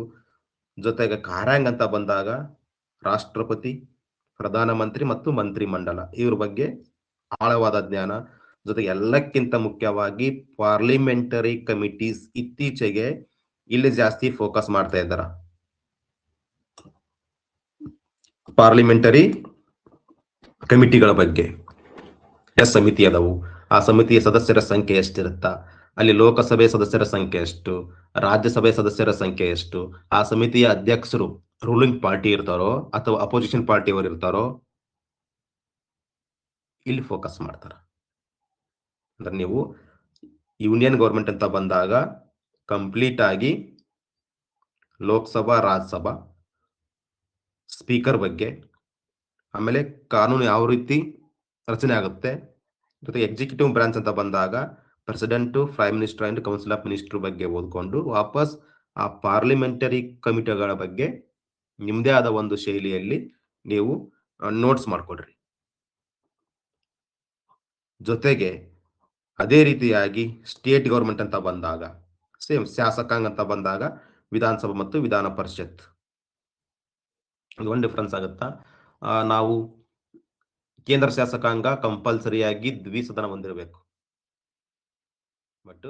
ಜೊತೆಗೆ ಕಾರ್ಯಾಂಗ ಅಂತ ಬಂದಾಗ ರಾಷ್ಟ್ರಪತಿ, ಪ್ರಧಾನಮಂತ್ರಿ ಮತ್ತು ಮಂತ್ರಿ ಮಂಡಲ ಇವ್ರ ಬಗ್ಗೆ ಆಳವಾದ ಜ್ಞಾನ. ಜೊತೆಗೆ ಎಲ್ಲಕ್ಕಿಂತ ಮುಖ್ಯವಾಗಿ ಪಾರ್ಲಿಮೆಂಟರಿ ಕಮಿಟೀಸ್ ಇತ್ತೀಚೆಗೆ ಇಲ್ಲಿ ಜಾಸ್ತಿ ಫೋಕಸ್ ಮಾಡ್ತಾ ಇದ್ದಾರ. ಪಾರ್ಲಿಮೆಂಟರಿ ಕಮಿಟಿಗಳ ಬಗ್ಗೆ ಸಮಿತಿ ಅದಾವು, ಆ ಸಮಿತಿಯ ಸದಸ್ಯರ ಸಂಖ್ಯೆ ಎಷ್ಟಿರುತ್ತಾ, ಅಲ್ಲಿ ಲೋಕಸಭೆ ಸದಸ್ಯರ ಸಂಖ್ಯೆ ಎಷ್ಟು, ರಾಜ್ಯಸಭೆ ಸದಸ್ಯರ ಸಂಖ್ಯೆ ಎಷ್ಟು, ಆ ಸಮಿತಿಯ ಅಧ್ಯಕ್ಷರು ರೂಲಿಂಗ್ ಪಾರ್ಟಿ ಇರ್ತಾರೋ ಅಥವಾ ಅಪೋಸಿಷನ್ ಪಾರ್ಟಿಯವರು ಇರ್ತಾರೋ ಇಲ್ಲಿ ಫೋಕಸ್ ಮಾಡ್ತಾರ. ಅಂದ್ರೆ ನೀವು ಯೂನಿಯನ್ ಗೌರ್ಮೆಂಟ್ ಅಂತ ಬಂದಾಗ ಕಂಪ್ಲೀಟ್ ಆಗಿ ಲೋಕಸಭಾ, ರಾಜ್ಯಸಭಾ, ಸ್ಪೀಕರ್ ಬಗ್ಗೆ, ಆಮೇಲೆ ಕಾನೂನು ಯಾವ ರೀತಿ ರಚನೆ ಆಗುತ್ತೆ, ಜೊತೆಗೆ ಎಕ್ಸಿಕ್ಯೂಟಿವ್ ಬ್ರಾಂಚ್ ಅಂತ ಬಂದಾಗ president, prime minister and council of minister ಬಗ್ಗೆ ಓದ್ಕೊಂಡು ವಾಪಸ್ ಆ ಪಾರ್ಲಿಮೆಂಟರಿ ಕಮಿಟಿಗಳ ಬಗ್ಗೆ ನಿಮ್ದೇ ಆದ ಒಂದು ಶೈಲಿಯಲ್ಲಿ ನೀವು ನೋಟ್ಸ್ ಮಾಡ್ಕೊಡ್ರಿ. ಜೊತೆಗೆ ಅದೇ ರೀತಿಯಾಗಿ ಸ್ಟೇಟ್ ಗೌರ್ಮೆಂಟ್ ಅಂತ ಬಂದಾಗ ಸೇಮ್ ಶಾಸಕಾಂಗ ಅಂತ ಬಂದಾಗ ವಿಧಾನಸಭೆ ಮತ್ತು ವಿಧಾನ ಪರಿಷತ್, ಇದು ಒಂದು ಡಿಫ್ರೆನ್ಸ್ ಆಗುತ್ತಾ. ನಾವು ಕೇಂದ್ರ ಶಾಸಕಾಂಗ ಕಂಪಲ್ಸರಿಯಾಗಿ ದ್ವಿಸದನ ಹೊಂದಿರಬೇಕು, ಬಟ್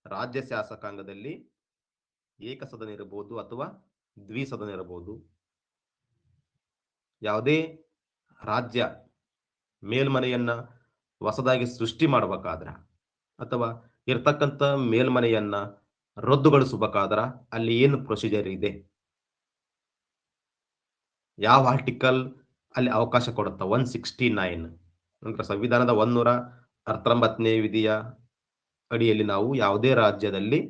ರಾಜ್ಯ ಶಾಸಕಾಂಗದಲ್ಲಿ ಏಕಸದನ ಇರಬಹುದು ಅಥವಾ ದ್ವಿಸದನ ಇರಬಹುದು. ಯಾವುದೇ ರಾಜ್ಯ ಮೇಲ್ಮನೆಯನ್ನ ಹೊಸದಾಗಿ ಸೃಷ್ಟಿ ಮಾಡಬೇಕಾದ್ರ ಅಥವಾ ಇರ್ತಕ್ಕಂಥ ಮೇಲ್ಮನೆಯನ್ನ ರದ್ದುಗೊಳಿಸಬೇಕಾದ್ರ ಅಲ್ಲಿ ಏನು ಪ್ರೊಸೀಜರ್ ಇದೆ, ಯಾವ ಆರ್ಟಿಕಲ್ ಅಲ್ಲಿ ಅವಕಾಶ ಕೊಡುತ್ತಾ, 169 ಅಂದ್ರೆ ಸಂವಿಧಾನದ 119ನೇ ವಿಧಿಯ ಅಡಿಯಲ್ಲಿ ನಾವು ಯಾವುದೇ ರಾಜ್ಯದಲ್ಲಿ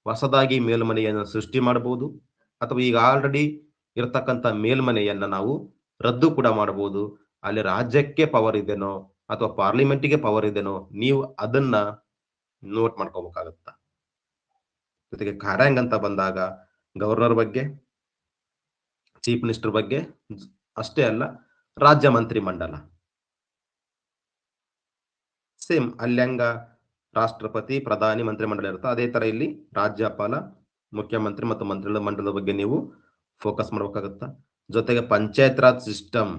ಹೊಸದಾಗಿ ಮೇಲ್ಮನೆಯನ್ನು ಸೃಷ್ಟಿ ಮಾಡಬಹುದು ಅಥವಾ ಈಗ ಆಲ್ರೆಡಿ ಇರತಕ್ಕಂಥ ಮೇಲ್ಮನೆಯನ್ನ ನಾವು ರದ್ದು ಕೂಡ ಮಾಡಬಹುದು. ಅಲ್ಲಿ ರಾಜ್ಯಕ್ಕೆ ಪವರ್ ಇದೆನೋ ಅಥವಾ ಪಾರ್ಲಿಮೆಂಟಿಗೆ ಪವರ್ ಇದೆನೋ ನೀವು ಅದನ್ನ ನೋಟ್ ಮಾಡ್ಕೋಬೇಕಾಗತ್ತ. ಜೊತೆಗೆ ಕಾರ್ಯಾಂಗ ಅಂತ ಬಂದಾಗ ಗವರ್ನರ್ ಬಗ್ಗೆ, ಚೀಫ್ ಮಿನಿಸ್ಟರ್ ಬಗ್ಗೆ ಅಷ್ಟೇ ಅಲ್ಲ, ರಾಜ್ಯ ಮಂತ್ರಿ ಮಂಡಲ ಸೇಮ್ ಅಲ್ಯಂಗ ರಾಷ್ಟ್ರಪತಿ, ಪ್ರಧಾನಿ, ಮಂತ್ರಿ ಮಂಡಲ ಇರುತ್ತೆ. ಅದೇ ತರ ಇಲ್ಲಿ ರಾಜ್ಯಪಾಲ, ಮುಖ್ಯಮಂತ್ರಿ ಮತ್ತು ಮಂತ್ರಿಗಳ ಮಂಡಲದ ಬಗ್ಗೆ ನೀವು ಫೋಕಸ್ ಮಾಡ್ಬೇಕಾಗತ್ತ. ಜೊತೆಗೆ ಪಂಚಾಯತ್ ರಾಜ್ ಸಿಸ್ಟಮ್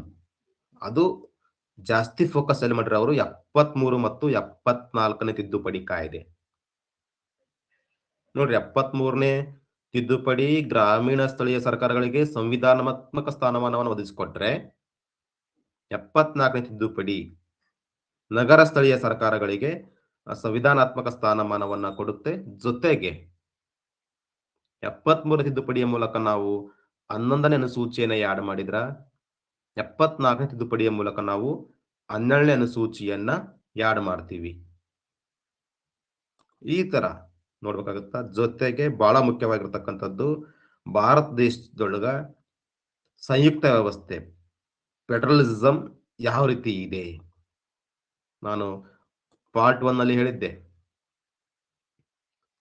ಅದು ಜಾಸ್ತಿ ಫೋಕಸ್ ಅಲ್ಲಿ ಮಾಡಿದ್ರೆ ಅವರು 73 ಮತ್ತು 74ನೇ ತಿದ್ದುಪಡಿ ಕಾಯ್ದೆ ನೋಡ್ರಿ. 73ನೇ ತಿದ್ದುಪಡಿ ಗ್ರಾಮೀಣ ಸ್ಥಳೀಯ ಸರ್ಕಾರಗಳಿಗೆ ಸಂವಿಧಾನಾತ್ಮಕ ಸ್ಥಾನಮಾನವನ್ನು ಒದಗಿಸಿಕೊಟ್ರೆ, 74ನೇ ತಿದ್ದುಪಡಿ ನಗರ ಸ್ಥಳೀಯ ಸರ್ಕಾರಗಳಿಗೆ ಸಂವಿಧಾನಾತ್ಮಕ ಸ್ಥಾನಮಾನವನ್ನ ಕೊಡುತ್ತೆ. ಜೊತೆಗೆ 73 ತಿದ್ದುಪಡಿಯ ಮೂಲಕ ನಾವು 11ನೇ ಅನುಸೂಚಿಯನ್ನ ಆಡ್ ಮಾಡಿದ್ರ 74ನೇ ತಿದ್ದುಪಡಿಯ ಮೂಲಕ ನಾವು 12ನೇ ಅನುಸೂಚಿಯನ್ನ ಆಡ್ ಮಾಡ್ತೀವಿ. ಈ ತರ ನೋಡ್ಬೇಕಾಗುತ್ತಾ. ಜೊತೆಗೆ ಬಹಳ ಮುಖ್ಯವಾಗಿರ್ತಕ್ಕಂಥದ್ದು, ಭಾರತ ದೇಶದೊಳಗ ಸಂಯುಕ್ತ ವ್ಯವಸ್ಥೆ ಫೆಡರಲಿಸಂ ಯಾವ ರೀತಿ ಇದೆ. ನಾನು ಪಾರ್ಟ್ 1 ನಲ್ಲಿ ಹೇಳಿದ್ದೆ,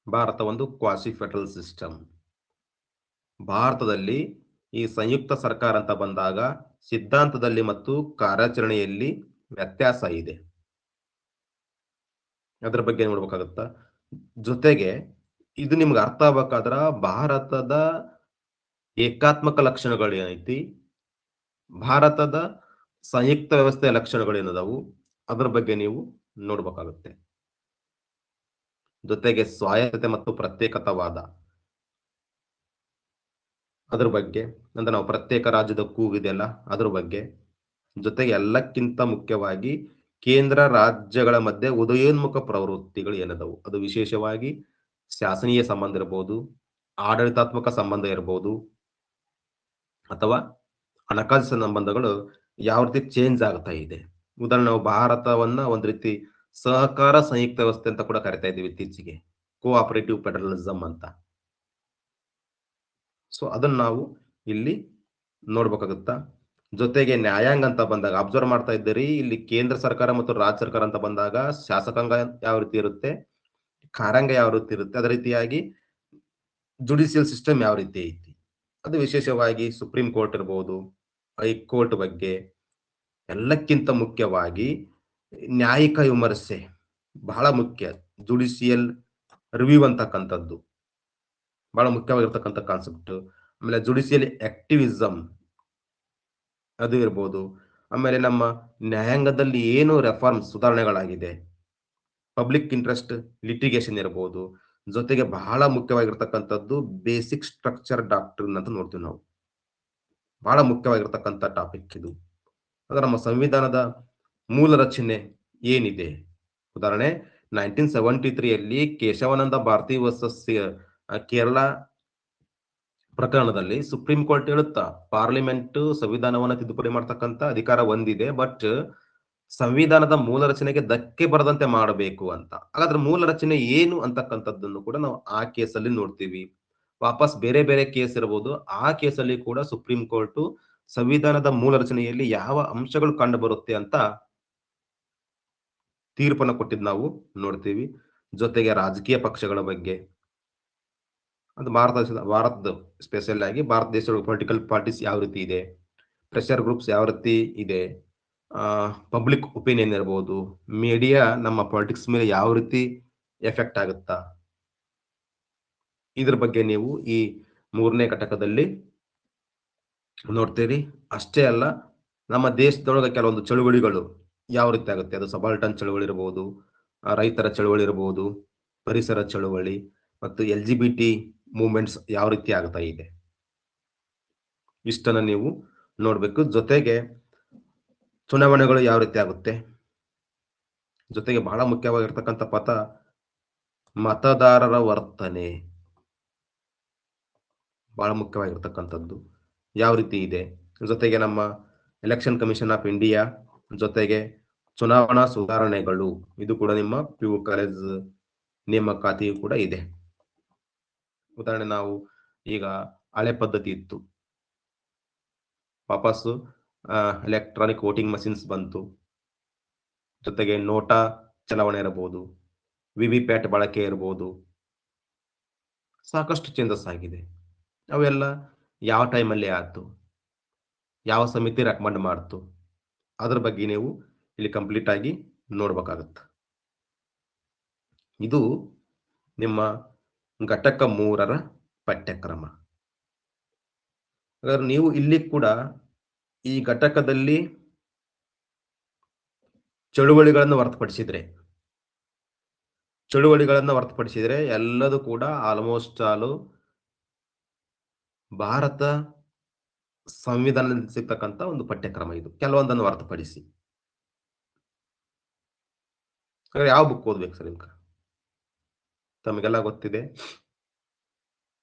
ಭಾರತ ಒಂದು ಕ್ವಾಸಿ ಫೆಡರಲ್ ಸಿಸ್ಟಮ್. ಭಾರತದಲ್ಲಿ ಈ ಸಂಯುಕ್ತ ಸರ್ಕಾರ ಅಂತ ಬಂದಾಗ ಸಿದ್ಧಾಂತದಲ್ಲಿ ಮತ್ತು ಕಾರ್ಯಾಚರಣೆಯಲ್ಲಿ ವ್ಯತ್ಯಾಸ ಇದೆ, ಅದರ ಬಗ್ಗೆ ನೋಡ್ಬೇಕಾಗುತ್ತಾ. ಜೊತೆಗೆ ಇದು ನಿಮ್ಗೆ ಅರ್ಥ ಆಗ್ಬೇಕಾದ್ರ ಭಾರತದ ಏಕಾತ್ಮಕ ಲಕ್ಷಣಗಳು ಏನೈತಿ, ಭಾರತದ ಸಂಯುಕ್ತ ವ್ಯವಸ್ಥೆಯ ಲಕ್ಷಣಗಳು ಏನದಾವು, ಅದರ ಬಗ್ಗೆ ನೀವು ನೋಡ್ಬೇಕಾಗುತ್ತೆ. ಜೊತೆಗೆ ಸ್ವಾಯತ್ತತೆ ಮತ್ತು ಪ್ರತ್ಯೇಕತಾವಾದ, ಅದ್ರ ಬಗ್ಗೆ ಅಂದ್ರೆ ನಾವು ಪ್ರತ್ಯೇಕ ರಾಜ್ಯದ ಕೂಗಿದೆಯಲ್ಲ ಅದ್ರ ಬಗ್ಗೆ. ಜೊತೆಗೆ ಎಲ್ಲಕ್ಕಿಂತ ಮುಖ್ಯವಾಗಿ ಕೇಂದ್ರ ರಾಜ್ಯಗಳ ಮಧ್ಯೆ ಉದಯೋನ್ಮುಖ ಪ್ರವೃತ್ತಿಗಳು ಏನದವು, ಅದು ವಿಶೇಷವಾಗಿ ಶಾಸನೀಯ ಸಂಬಂಧ ಇರಬಹುದು, ಆಡಳಿತಾತ್ಮಕ ಸಂಬಂಧ ಇರಬಹುದು, ಅಥವಾ ಹಣಕಾಸು ಸಂಬಂಧಗಳು ಯಾವ ರೀತಿ ಚೇಂಜ್ ಆಗ್ತಾ ಇದೆ. ಉದಾಹರಣೆ, ನಾವು ಭಾರತವನ್ನ ಒಂದ್ ರೀತಿ ಸಹಕಾರ ಸಂಯುಕ್ತ ವ್ಯವಸ್ಥೆ ಅಂತ ಕೂಡ ಕರಿತಾ ಇದ್ದೀವಿ ಇತ್ತೀಚೆಗೆ, ಕೋಆಪರೇಟಿವ್ ಫೆಡರಲಿಸಂ ಅಂತ. ಸೊ ಅದನ್ನ ನಾವು ಇಲ್ಲಿ ನೋಡ್ಬೇಕಾಗುತ್ತಾ. ಜೊತೆಗೆ ನ್ಯಾಯಾಂಗ ಅಂತ ಬಂದಾಗ ಅಬ್ಸರ್ವ್ ಮಾಡ್ತಾ ಇದ್ದೀರಿ, ಇಲ್ಲಿ ಕೇಂದ್ರ ಸರ್ಕಾರ ಮತ್ತು ರಾಜ್ಯ ಸರ್ಕಾರ ಅಂತ ಬಂದಾಗ ಶಾಸಕಾಂಗ ಯಾವ ರೀತಿ ಇರುತ್ತೆ, ಕಾರ್ಯಾಂಗ ಯಾವ ರೀತಿ ಇರುತ್ತೆ. ಅದೇ ರೀತಿಯಾಗಿ ಜುಡಿಷಿಯಲ್ ಸಿಸ್ಟಮ್ ಯಾವ ರೀತಿ ಐತಿ, ಅದು ವಿಶೇಷವಾಗಿ ಸುಪ್ರೀಂ ಕೋರ್ಟ್ ಇರ್ಬೋದು, ಹೈಕೋರ್ಟ್ ಬಗ್ಗೆ, ಎಲ್ಲಕ್ಕಿಂತ ಮುಖ್ಯವಾಗಿ ನ್ಯಾಯಿಕ ವಿಮರ್ಶೆ ಬಹಳ ಮುಖ್ಯ. ಜುಡಿಷಿಯಲ್ ರಿವ್ಯೂ ಅಂತಕ್ಕಂಥದ್ದು ಬಹಳ ಮುಖ್ಯವಾಗಿರ್ತಕ್ಕಂಥ ಕಾನ್ಸೆಪ್ಟ್. ಆಮೇಲೆ ಜುಡಿಷಿಯಲ್ ಆಕ್ಟಿವಿಸಮ್ ಅದು ಇರ್ಬೋದು. ಆಮೇಲೆ ನಮ್ಮ ನ್ಯಾಯಾಂಗದಲ್ಲಿ ಏನು ರೆಫಾರ್ಮ್ಸ್ ಸುಧಾರಣೆಗಳಾಗಿದೆ, ಪಬ್ಲಿಕ್ ಇಂಟ್ರೆಸ್ಟ್ ಲಿಟಿಗೇಷನ್ ಇರ್ಬೋದು. ಜೊತೆಗೆ ಬಹಳ ಮುಖ್ಯವಾಗಿರ್ತಕ್ಕಂಥದ್ದು ಬೇಸಿಕ್ ಸ್ಟ್ರಕ್ಚರ್ ಡಾಕ್ಟ್ರಿನ್ ಅಂತ ನೋಡ್ತೀವಿ ನಾವು. ಬಹಳ ಮುಖ್ಯವಾಗಿರ್ತಕ್ಕಂಥ ಟಾಪಿಕ್ ಇದು. ಅಂದ್ರೆ ನಮ್ಮ ಸಂವಿಧಾನದ ಮೂಲ ರಚನೆ ಏನಿದೆ. ಉದಾಹರಣೆ 1973ಯಲ್ಲಿ ಕೇಶವಾನಂದ ಭಾರತಿ ವರ್ಸಸ್ ಕೇರಳ ಪ್ರಕರಣದಲ್ಲಿ ಸುಪ್ರೀಂ ಕೋರ್ಟ್ ಹೇಳುತ್ತಾ ಪಾರ್ಲಿಮೆಂಟ್ ಸಂವಿಧಾನವನ್ನ ತಿದ್ದುಪಡಿ ಮಾಡ್ತಕ್ಕಂಥ ಅಧಿಕಾರ ಹೊಂದಿದೆ, ಬಟ್ ಸಂವಿಧಾನದ ಮೂಲ ರಚನೆಗೆ ಧಕ್ಕೆ ಬರದಂತೆ ಮಾಡಬೇಕು ಅಂತ. ಹಾಗಾದ್ರೆ ಮೂಲ ರಚನೆ ಏನು ಅಂತಕ್ಕಂಥದ್ದನ್ನು ಕೂಡ ನಾವು ಆ ಕೇಸಲ್ಲಿ ನೋಡ್ತೀವಿ. ವಾಪಸ್ ಬೇರೆ ಬೇರೆ ಕೇಸ್ ಇರಬಹುದು. ಆ ಕೇಸಲ್ಲಿ ಕೂಡ ಸುಪ್ರೀಂ ಕೋರ್ಟ್ ಸಂವಿಧಾನದ ಮೂಲ ರಚನೆಯಲ್ಲಿ ಯಾವ ಅಂಶಗಳು ಕಂಡು ಬರುತ್ತೆ ಅಂತ ತೀರ್ಪನ್ನು ಕೊಟ್ಟಿದ್ದು ನಾವು ನೋಡ್ತೀವಿ. ಜೊತೆಗೆ ರಾಜಕೀಯ ಪಕ್ಷಗಳ ಬಗ್ಗೆ, ಅದು ಭಾರತದ ಸ್ಪೆಷಲ್ ಆಗಿ ಭಾರತ ದೇಶದ ಪೊಲಿಟಿಕಲ್ ಪಾರ್ಟೀಸ್ ಯಾವ ರೀತಿ ಇದೆ, ಪ್ರೆಷರ್ ಗ್ರೂಪ್ಸ್ ಯಾವ ರೀತಿ ಇದೆ, ಪಬ್ಲಿಕ್ ಒಪಿನಿಯನ್ ಇರ್ಬೋದು, ಮೀಡಿಯಾ ನಮ್ಮ ಪಾಲಿಟಿಕ್ಸ್ ಮೇಲೆ ಯಾವ ರೀತಿ ಎಫೆಕ್ಟ್ ಆಗುತ್ತಾ, ಇದ್ರ ಬಗ್ಗೆ ನೀವು ಈ 3ನೇ ಘಟಕದಲ್ಲಿ ನೋಡ್ತೀರಿ. ಅಷ್ಟೇ ಅಲ್ಲ, ನಮ್ಮ ದೇಶದೊಳಗೆ ಕೆಲವೊಂದು ಚಳುವಳಿಗಳು ಯಾವ ರೀತಿ ಆಗುತ್ತೆ, ಅದು ಸಬಾಲ್ಟನ್ ಚಳುವಳಿ ಇರಬಹುದು, ರೈತರ ಚಳುವಳಿ ಇರಬಹುದು, ಪರಿಸರ ಚಳುವಳಿ ಮತ್ತು LGBT ಮೂವ್ಮೆಂಟ್ಸ್ ಯಾವ ರೀತಿ ಆಗ್ತಾ ಇದೆ, ಇಷ್ಟನ್ನ ನೀವು ನೋಡ್ಬೇಕು. ಜೊತೆಗೆ ಚುನಾವಣೆಗಳು ಯಾವ ರೀತಿ ಆಗುತ್ತೆ, ಜೊತೆಗೆ ಬಹಳ ಮುಖ್ಯವಾಗಿರ್ತಕ್ಕಂಥ ಪದ ಮತದಾರರ ವರ್ತನೆ ಬಹಳ ಮುಖ್ಯವಾಗಿರ್ತಕ್ಕಂಥದ್ದು ಯಾವ ರೀತಿ ಇದೆ. ಜೊತೆಗೆ ನಮ್ಮ ಎಲೆಕ್ಷನ್ ಕಮಿಷನ್ ಆಫ್ ಇಂಡಿಯಾ, ಜೊತೆಗೆ ಚುನಾವಣಾ ಸುಧಾರಣೆಗಳು, ಇದು ಕೂಡ ನಿಮ್ಮ PU ಕಾಲೇಜ್ ನೇಮಕಾತಿಯು ಕೂಡ ಇದೆ. ಉದಾಹರಣೆ ನಾವು ಈಗ ಹಳೆ ಪದ್ಧತಿ ಇತ್ತು, ವಾಪಸ್ಸು ಎಲೆಕ್ಟ್ರಾನಿಕ್ ವೋಟಿಂಗ್ ಮಷಿನ್ಸ್ ಬಂತು. ಜೊತೆಗೆ ನೋಟಾ ಚಲಾವಣೆ ಇರಬಹುದು, VVPAT ಬಳಕೆ ಇರಬಹುದು, ಸಾಕಷ್ಟು ಚೇಂಜಸ್ ಆಗಿದೆ. ಅವೆಲ್ಲ ಯಾವ ಟೈಮಲ್ಲಿ ಆಯ್ತು, ಯಾವ ಸಮಿತಿ ರೆಕಮೆಂಡ್ ಮಾಡ್ತು, ಅದ್ರ ಬಗ್ಗೆ ನೀವು ಇಲ್ಲಿ ಕಂಪ್ಲೀಟ್ ಆಗಿ ನೋಡ್ಬೇಕಾಗತ್ತೆ. ಇದು ನಿಮ್ಮ ಘಟಕ 3ರ ಪಠ್ಯಕ್ರಮ. ಹಾಗಾದ್ರೆ ನೀವು ಇಲ್ಲಿ ಕೂಡ ಈ ಘಟಕದಲ್ಲಿ ಚಳುವಳಿಗಳನ್ನು ಹೊರತುಪಡಿಸಿದ್ರೆ ಎಲ್ಲದೂ ಕೂಡ ಆಲ್ಮೋಸ್ಟ್ ಆಲು ಭಾರತ ಸಂವಿಧಾನದಲ್ಲಿ ಸಿಗ್ತಕ್ಕಂಥ ಒಂದು ಪಠ್ಯಕ್ರಮ ಇದು, ಕೆಲವೊಂದನ್ನು ಹೊರತುಪಡಿಸಿ. ಯಾವ ಬುಕ್ ಓದ್ಬೇಕು ಸರ್ ನಿಮ್ಗೆ? ತಮಗೆಲ್ಲ ಗೊತ್ತಿದೆ,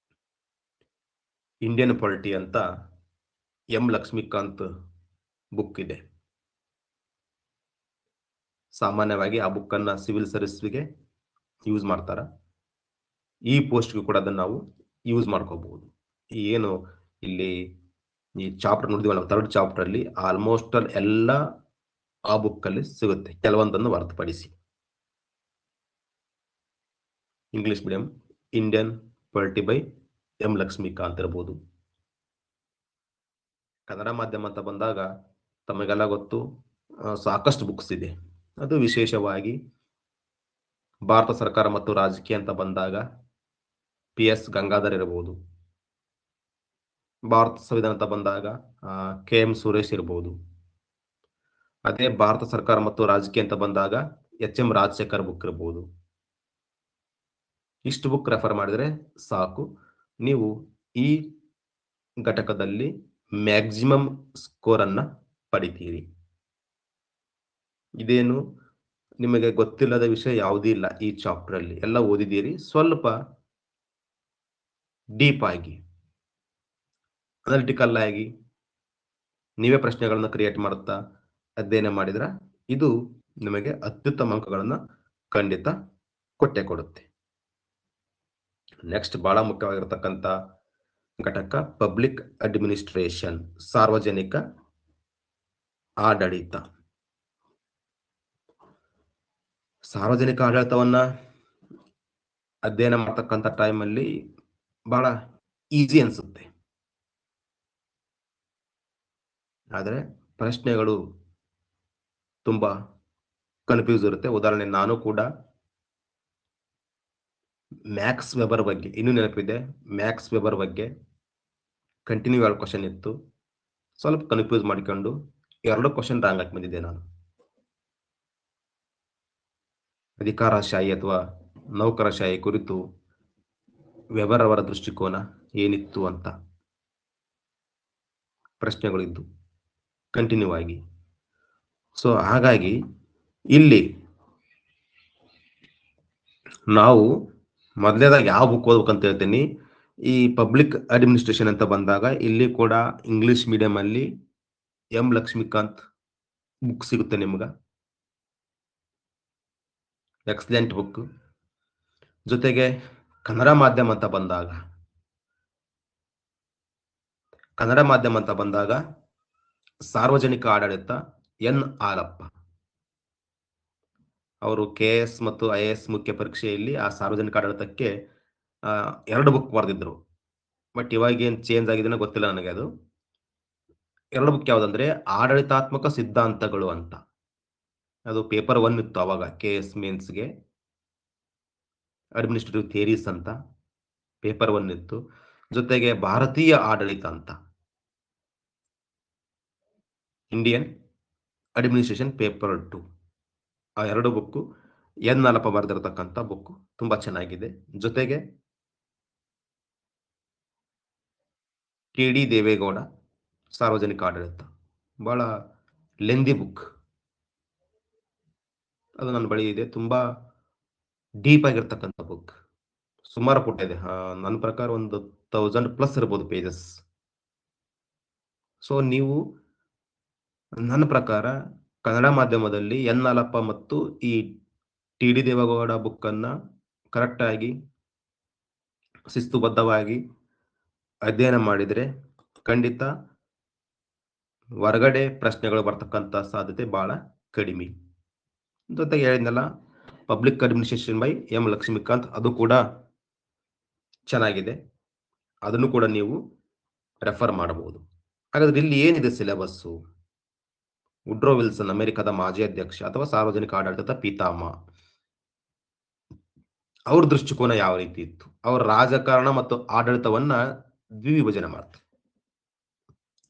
ಇಂಡಿಯನ್ ಪಾಲಿಟಿ ಅಂತ ಎಂ ಲಕ್ಷ್ಮೀಕಾಂತ್ ಬುಕ್ ಇದೆ. ಸಾಮಾನ್ಯವಾಗಿ ಆ ಬುಕ್ ಅನ್ನ ಸಿವಿಲ್ ಸರ್ವಿಸ್ಗೆ ಯೂಸ್ ಮಾಡ್ತಾರ. ಈ ಪೋಸ್ಟ್ಗೂ ಕೂಡ ಅದನ್ನ ನಾವು ಯೂಸ್ ಮಾಡ್ಕೋಬಹುದು. ಏನು ಇಲ್ಲಿ ಈ ಚಾಪ್ಟರ್ ನೋಡಿದ್ವಿ ನಾವು, 3rd ಚಾಪ್ಟರ್ ಅಲ್ಲಿ ಆಲ್ಮೋಸ್ಟ್ ಎಲ್ಲ ಆ ಬುಕ್ ಅಲ್ಲಿ ಸಿಗುತ್ತೆ, ಕೆಲವೊಂದನ್ನು ಹೊರತುಪಡಿಸಿ. English medium Indian polity by M Laxmikanth ಇರಬಹುದು. ಕನ್ನಡ ಮಾಧ್ಯಮ ಅಂತ ಬಂದಾಗ ತಮಗೆಲ್ಲ ಗೊತ್ತು, ಸಾಕಷ್ಟು ಬುಕ್ಸ್ ಇದೆ. ಅದು ವಿಶೇಷವಾಗಿ ಭಾರತ ಸರ್ಕಾರ ಮತ್ತು ರಾಜಕೀಯ ಅಂತ ಬಂದಾಗ PS ಗಂಗಾಧರ್ ಇರಬಹುದು. ಭಾರತ ಸಂವಿಧಾನ ಅಂತ ಬಂದಾಗ KM ಸುರೇಶ್ ಇರಬಹುದು. ಅದೇ ಭಾರತ ಸರ್ಕಾರ ಮತ್ತು ರಾಜಕೀಯ ಅಂತ ಬಂದಾಗ HM ರಾಜಶೇಖರ್ ಬುಕ್ ಇರಬಹುದು. ಇಷ್ಟು ಬುಕ್ ರೆಫರ್ ಮಾಡಿದ್ರೆ ಸಾಕು, ನೀವು ಈ ಘಟಕದಲ್ಲಿ ಮ್ಯಾಕ್ಸಿಮಮ್ ಸ್ಕೋರ್ ಅನ್ನ ಪಡಿತೀರಿ. ಇದೇನು ನಿಮಗೆ ಗೊತ್ತಿಲ್ಲದ ವಿಷಯ ಯಾವುದೂ ಇಲ್ಲ ಈ ಚಾಪ್ಟರ್ ಅಲ್ಲಿ, ಎಲ್ಲ ಓದಿದ್ದೀರಿ. ಸ್ವಲ್ಪ ಡೀಪ್ ಆಗಿ ಅನಾಲಿಟಿಕಲ್ ಆಗಿ ನೀವೇ ಪ್ರಶ್ನೆಗಳನ್ನ ಕ್ರಿಯೇಟ್ ಮಾಡುತ್ತಾ ಅಧ್ಯಯನ ಮಾಡಿದ್ರ ಇದು ನಿಮಗೆ ಅತ್ಯುತ್ತಮ ಅಂಕಗಳನ್ನ ಖಂಡಿತ ಕೊಟ್ಟೆ ಕೊಡುತ್ತೆ. ನೆಕ್ಸ್ಟ್ ಬಹಳ ಮುಖ್ಯವಾಗಿರತಕ್ಕಂತ ಘಟಕ ಪಬ್ಲಿಕ್ ಅಡ್ಮಿನಿಸ್ಟ್ರೇಷನ್, ಸಾರ್ವಜನಿಕ ಆಡಳಿತ. ಸಾರ್ವಜನಿಕ ಆಡಳಿತವನ್ನ ಅಧ್ಯಯನ ಮಾಡತಕ್ಕಂಥ ಟೈಮಲ್ಲಿ ಬಹಳ ಈಸಿ ಅನ್ಸುತ್ತೆ. ಆದರೆ ಪ್ರಶ್ನೆಗಳು ತುಂಬಾ ಕನ್‌ಫ್ಯೂಸ್ ಇರುತ್ತೆ. ಉದಾಹರಣೆ ನಾನು ಕೂಡ ಮ್ಯಾಕ್ಸ್ ವೆಬರ್ ಬಗ್ಗೆ ಇನ್ನೂ ನೆನಪಿದೆ. ಮ್ಯಾಕ್ಸ್ ವೆಬರ್ ಬಗ್ಗೆ ಕಂಟಿನ್ಯೂ 2 ಕ್ವೆಷನ್ ಇತ್ತು. ಸ್ವಲ್ಪ ಕನ್‌ಫ್ಯೂಸ್ ಮಾಡಿಕೊಂಡು 2 ಕ್ವೆಷನ್ ರಾಂಗ್ ಹಾಕಿ ಬಂದಿದ್ದೆ ನಾನು. ಅಧಿಕಾರಶಾಹಿ ಅಥವಾ ನೌಕರಶಾಹಿ ಕುರಿತು ವೆಬರ್ ಅವರ ದೃಷ್ಟಿಕೋನ ಏನಿತ್ತು ಅಂತ ಪ್ರಶ್ನೆಗಳಿದ್ದು ಕಂಟಿನ್ಯೂ ಆಗಿ. ಸೊ ಹಾಗಾಗಿ ಇಲ್ಲಿ ನಾವು ಮೊದಲನೇದಾಗಿ ಯಾವ ಬುಕ್ ಓದ್ಬೇಕಂತ ಹೇಳ್ತೀನಿ. ಈ ಪಬ್ಲಿಕ್ ಅಡ್ಮಿನಿಸ್ಟ್ರೇಷನ್ ಅಂತ ಬಂದಾಗ ಇಲ್ಲಿ ಕೂಡ ಇಂಗ್ಲಿಷ್ ಮೀಡಿಯಂ ಅಲ್ಲಿ ಎಂ ಲಕ್ಷ್ಮೀಕಾಂತ್ ಬುಕ್ ಸಿಗುತ್ತೆ ನಿಮ್ಗ. Excellent book. ಜೊತೆಗೆ ಕನ್ನಡ ಮಾಧ್ಯಮ ಅಂತ ಬಂದಾಗ ಸಾರ್ವಜನಿಕ ಆಡಳಿತ ಎನ್ ಹಾಲಪ್ಪ. ಅವರು ಕೆಎಎಸ್ ಮತ್ತು ಐಎಎಸ್ ಮುಖ್ಯ ಪರೀಕ್ಷೆಯಲ್ಲಿ ಆ ಸಾರ್ವಜನಿಕ ಆಡಳಿತಕ್ಕೆ 2 ಬುಕ್ ಬರೆದಿದ್ರು. ಬಟ್ ಇವಾಗೇನು ಚೇಂಜ್ ಆಗಿದೆನೋ ಗೊತ್ತಿಲ್ಲ ನನಗೆ ಅದು. 2 ಬುಕ್ ಯಾವುದಂದ್ರೆ ಆಡಳಿತಾತ್ಮಕ ಸಿದ್ಧಾಂತಗಳು ಅಂತ. ಅದು ಪೇಪರ್ 1 ಇತ್ತು ಅವಾಗ ಕೆಎಎಸ್ ಮೇನ್ಸ್‌ಗೆ. ಅಡ್ಮಿನಿಸ್ಟ್ರೇಟಿವ್ ಥಿಯರೀಸ್ ಅಂತ ಪೇಪರ್ 1 ಇತ್ತು. ಜೊತೆಗೆ ಭಾರತೀಯ ಆಡಳಿತ ಅಂತ ಇಂಡಿಯನ್ ಅಡ್ಮಿನಿಸ್ಟ್ರೇಷನ್ ಪೇಪರ್ 2. ಆ 2 ಬುಕ್ಕು ಎನ್ ಹಾಲಪ್ಪ ಬರೆದಿರತಕ್ಕಂಥ ಬುಕ್ಕು ತುಂಬಾ ಚೆನ್ನಾಗಿದೆ. ಜೊತೆಗೆ ಟಿ.ಡಿ. ದೇವೇಗೌಡ ಸಾರ್ವಜನಿಕ ಆಡಳಿತ. ಬಹಳ ಲೆಂದಿ ಬುಕ್. ಅದು ನನ್ನ ಬಳಿ ಇದೆ. ತುಂಬಾ ಡೀಪ್ ಆಗಿರ್ತಕ್ಕಂಥ ಬುಕ್. ಸುಮಾರು ಪುಟ ಇದೆ. ನನ್ನ ಪ್ರಕಾರ ಒಂದು 1000 ಪ್ಲಸ್ ಇರ್ಬೋದು ಪೇಜಸ್. ಸೊ ನೀವು ನನ್ನ ಪ್ರಕಾರ ಕನ್ನಡ ಮಾಧ್ಯಮದಲ್ಲಿ ಎನ್ ಹಾಲಪ್ಪ ಮತ್ತು ಈ ಟಿ.ಡಿ. ದೇವೇಗೌಡ ಬುಕ್ಕನ್ನ ಕರೆಕ್ಟಾಗಿ ಶಿಸ್ತುಬದ್ಧವಾಗಿ ಅಧ್ಯಯನ ಮಾಡಿದರೆ ಖಂಡಿತ ಹೊರಗಡೆ ಪ್ರಶ್ನೆಗಳು ಬರ್ತಕ್ಕಂಥ ಸಾಧ್ಯತೆ ಬಹಳ ಕಡಿಮೆ. ಜೊತೆಗೆ ಹೇಳಿದ್ನಲ್ಲ public administration by M Laxmikanth, ಅದು ಕೂಡ ಚೆನ್ನಾಗಿದೆ. ಅದನ್ನು ಕೂಡ ನೀವು ರೆಫರ್ ಮಾಡಬಹುದು. ಹಾಗಾದ್ರೆ ಇಲ್ಲಿ ಏನಿದೆ ಸಿಲೆಬಸ್ಸು? ವುಡ್ರೋ ವಿಲ್ಸನ್ ಅಮೆರಿಕದ ಮಾಜಿ ಅಧ್ಯಕ್ಷ ಅಥವಾ ಸಾರ್ವಜನಿಕ ಆಡಳಿತದ ಪಿತಾಮಹ. ಅವ್ರ ದೃಷ್ಟಿಕೋನ ಯಾವ ರೀತಿ ಇತ್ತು? ಅವ್ರ ರಾಜಕಾರಣ ಮತ್ತು ಆಡಳಿತವನ್ನ ದ್ವಿವಿಭಜನೆ ಮಾಡ್ತಾರೆ.